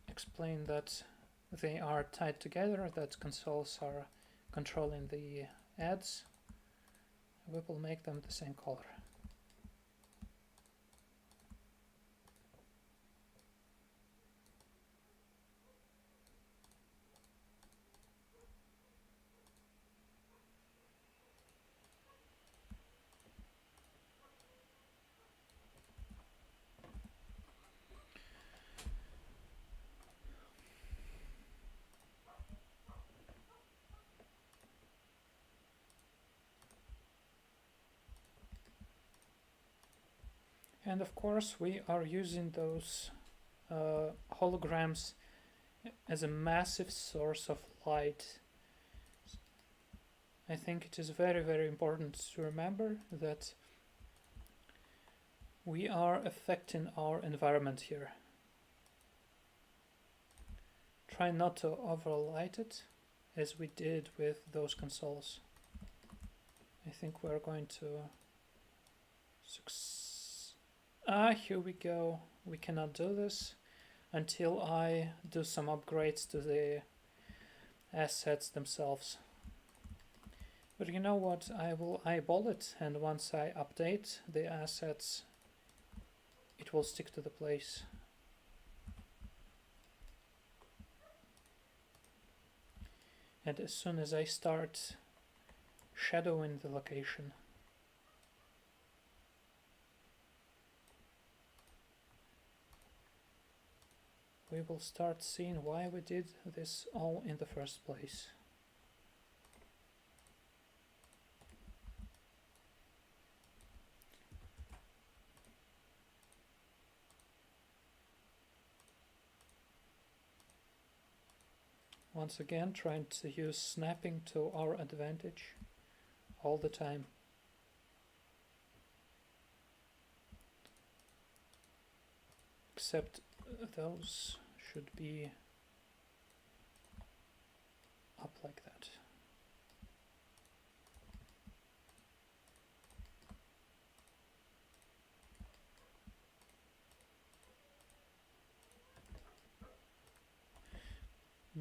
Speaker 1: explain that they are tied together, that consoles are controlling the ads, we will make them the same color. And of course we are using those holograms as a massive source of light. I think it is very important to remember that we are affecting our environment here. Try not to overlight it as we did with those consoles. I think we're going to here we go. We cannot do this until I do some upgrades to the assets themselves. But you know what, I will eyeball it, and once I update the assets, it will stick to the place. And as soon as I start shadowing the location, we will start seeing why we did this all in the first place. Once again, trying to use snapping to our advantage all the time. Except those should be up like that.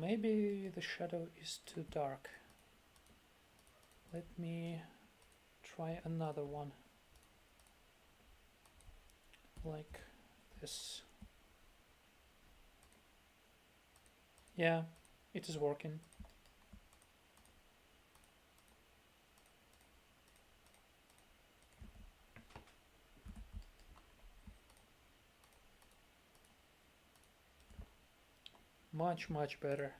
Speaker 1: Maybe the shadow is too dark. Let me try another one. Like this. Yeah, it is working. Much better.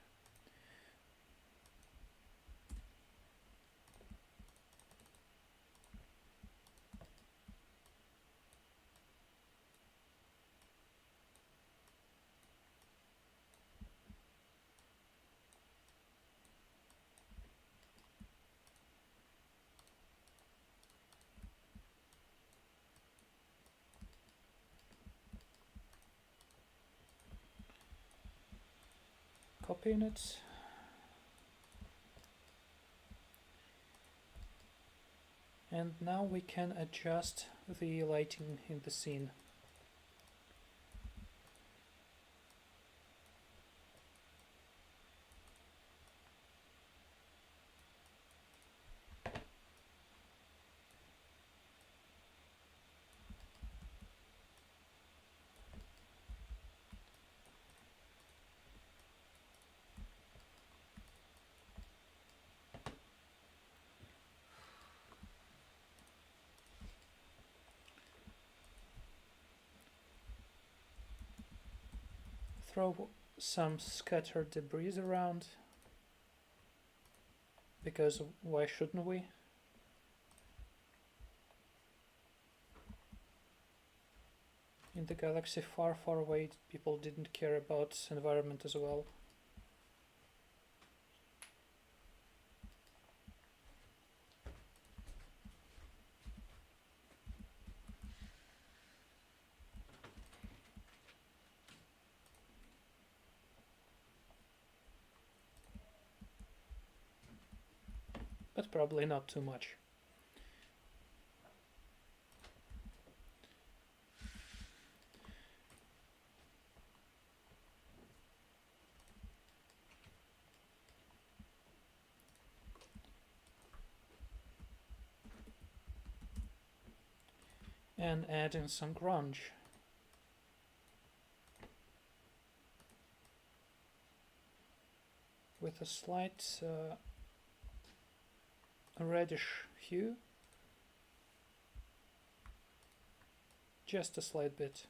Speaker 1: Copying it. And now we can adjust the lighting in the scene. Throw some scattered debris around, because why shouldn't we? In the galaxy far away, people didn't care about environment as well. But probably not too much. And add in some grunge. With a slight reddish hue. Just a slight bit.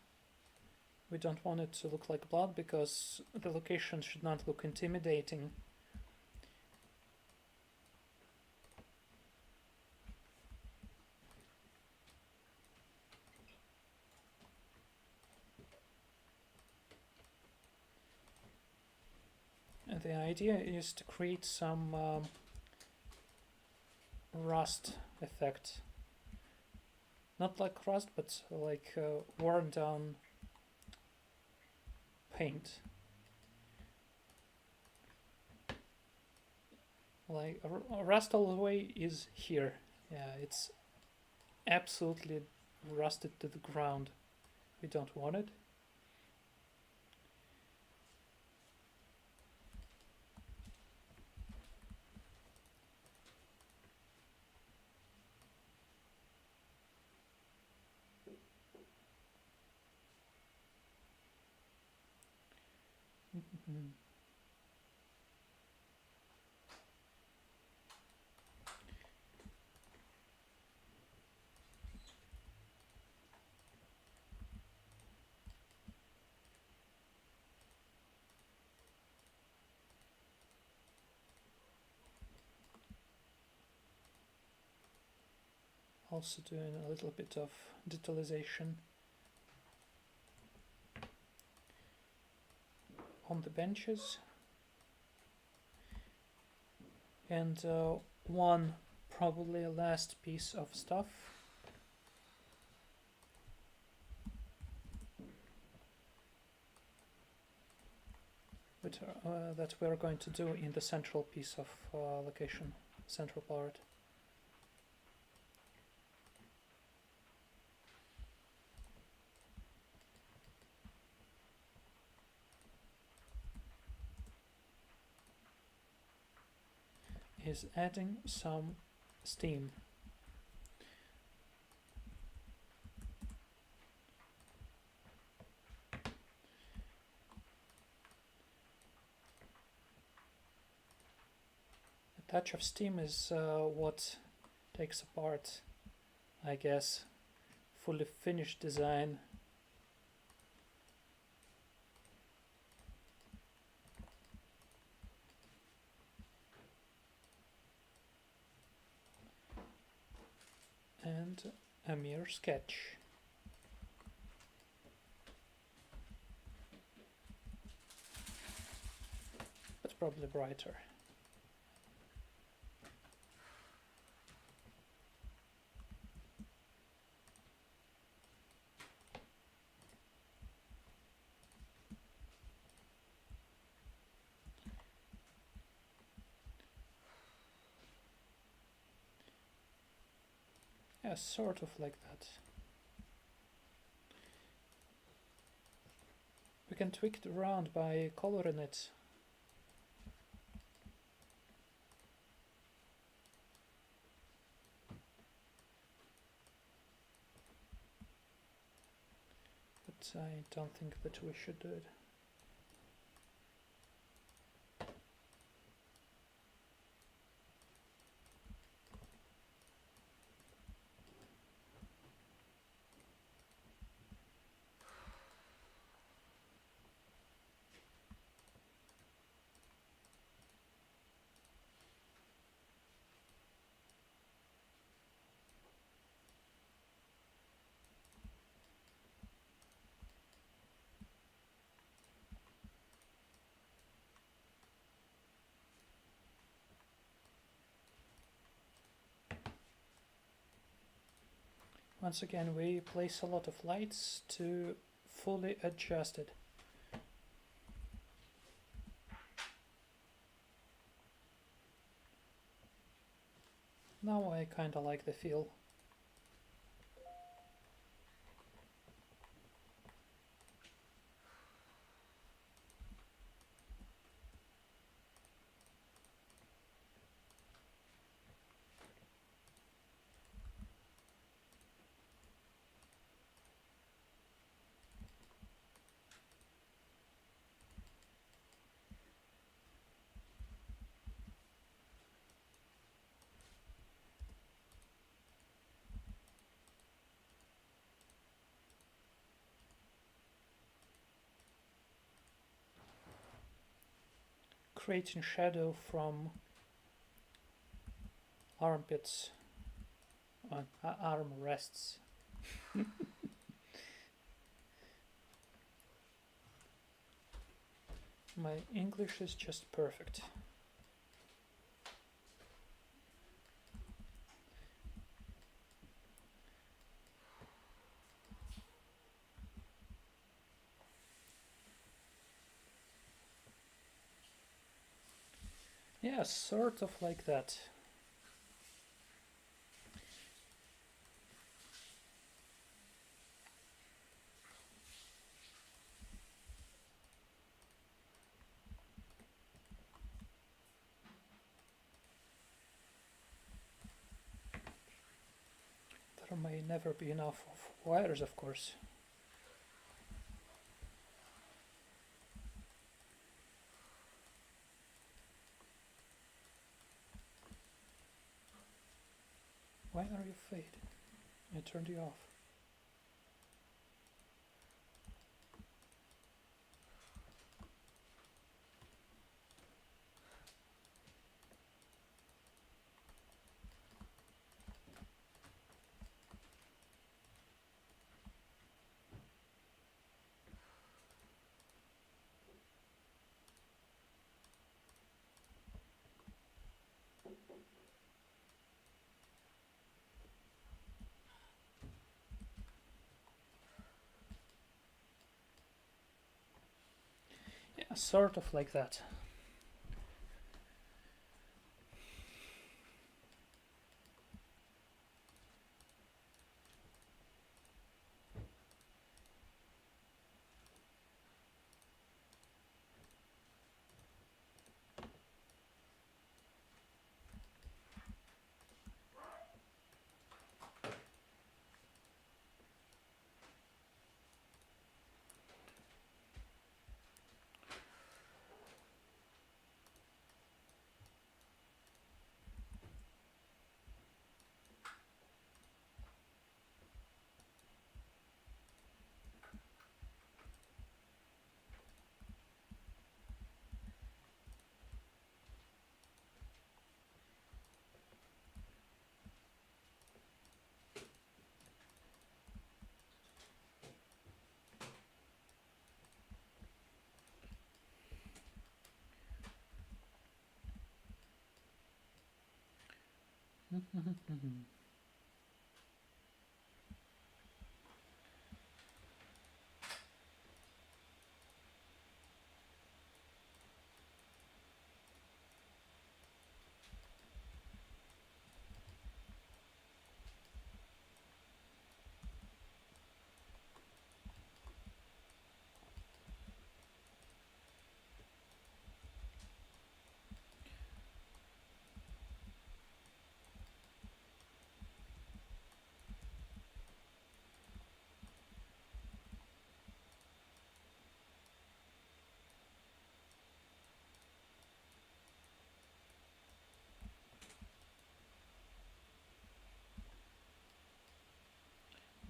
Speaker 1: We don't want it to look like blood because the location should not look intimidating. And the idea is to create some rust effect. Not like rust, but like worn down paint. Like rust all the way is here. Yeah, it's absolutely rusted to the ground. We don't want it. Also doing a little bit of detailization on the benches. And one probably last piece of stuff. That we're going to do in the central piece of location, central part. is adding some steam. A touch of steam is what takes apart, I guess, fully finished design. And a mere sketch. But probably brighter. Yeah, sort of like that. We can tweak it around by coloring it. But I don't think that we should do it. Once again, we place a lot of lights to fully adjust it. Now I kinda like the feel. Creating shadow from armpits on arm rests. My English is just perfect. Yeah, sort of like that. There may never be enough of wires, of course. Why are you fade? I turned you off. Yeah, sort of like that.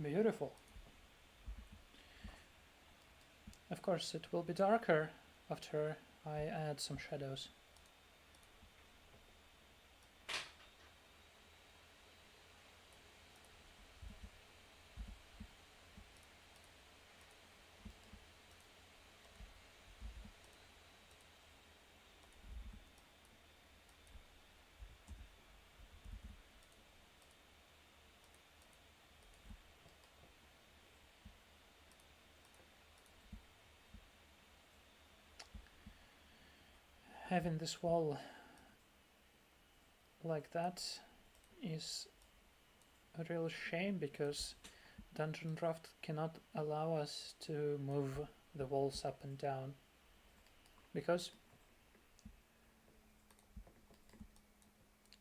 Speaker 1: Beautiful. Of course, it will be darker after I add some shadows. Having this wall like that is a real shame because Dungeon Draft cannot allow us to move the walls up and down because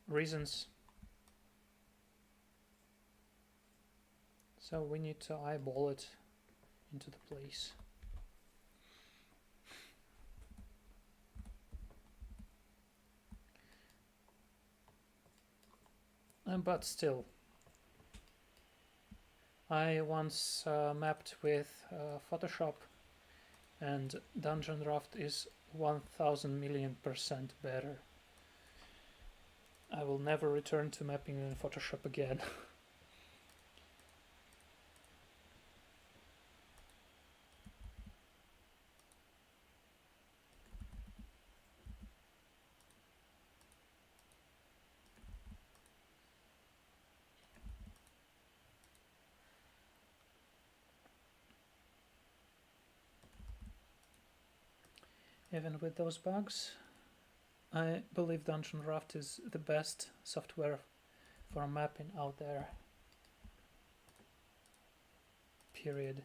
Speaker 1: reasons. So we need to eyeball it into the place. But still, I once mapped with Photoshop, and Dungeon Draft is 1000,000,000% better. I will never return to mapping in Photoshop again. Even with those bugs, I believe Dungeon Draft is the best software for mapping out there. Period.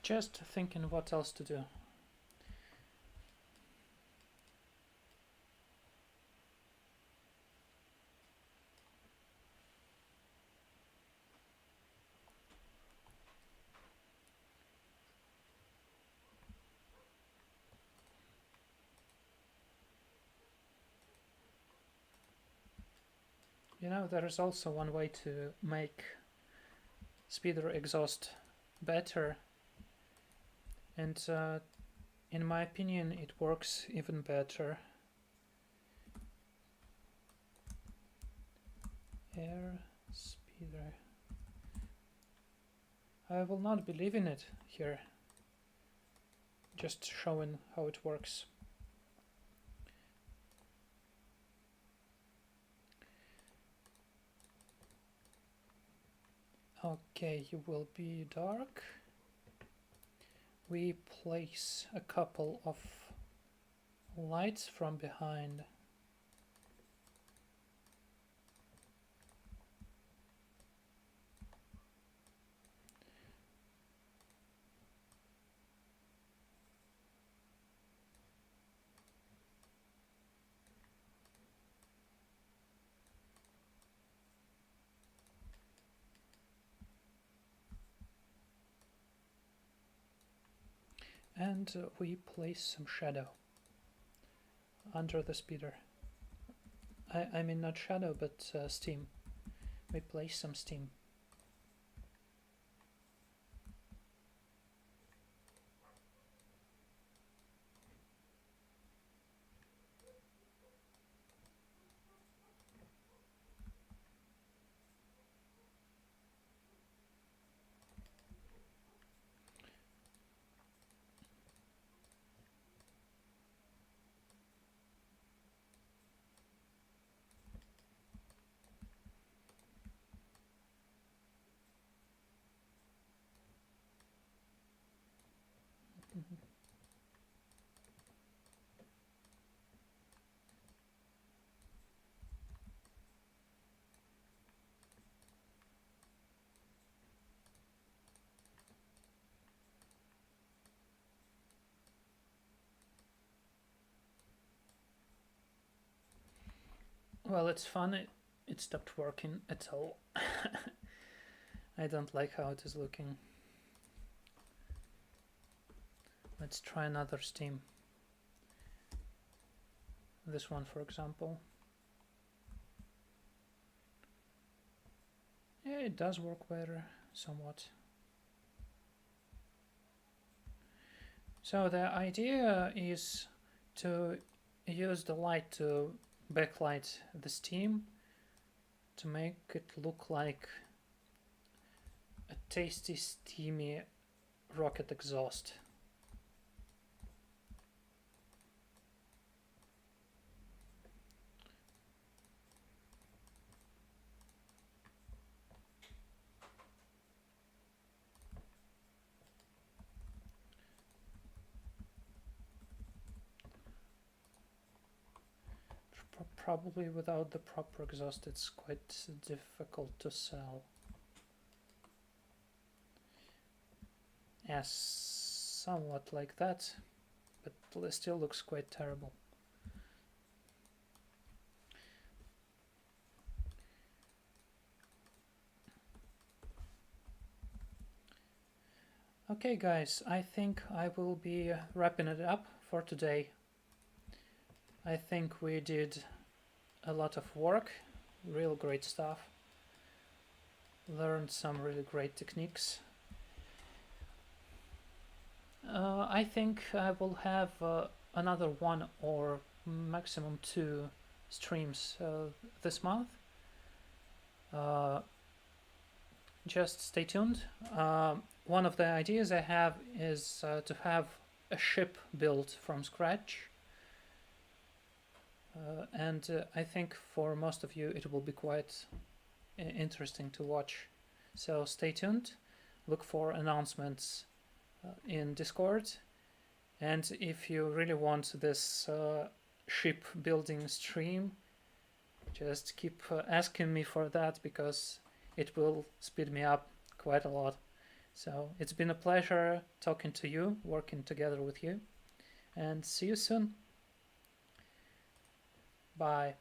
Speaker 1: Just thinking what else to do. You know, there is also one way to make speeder exhaust better, and in my opinion it works even better. Air speeder. I will not be leaving it here, just showing how it works. Okay, you will be dark. we place a couple of lights from behind. And we place some shadow under the speeder. I mean not shadow, but steam. We place some steam. Well, it's fun. It stopped working at all. I don't like how it is looking. Let's try another steam. This one, for example. Yeah, it does work better, somewhat. So the idea is to use the light to backlight the steam to make it look like a tasty, steamy rocket exhaust. Probably without the proper exhaust it's quite difficult to sell. Yes, somewhat like that, but it still looks quite terrible. Okay guys, I think I will be wrapping it up for today. I think we did a lot of work, real great stuff, learned some really great techniques. I think I will have another one or maximum 2 streams this month. Just stay tuned. One of the ideas I have is to have a ship built from scratch. And I think for most of you it will be quite interesting to watch. So stay tuned, look for announcements in Discord, and if you really want this ship building stream, just keep asking me for that, because it will speed me up quite a lot. So it's been a pleasure talking to you, working together with you, and see you soon. Bye.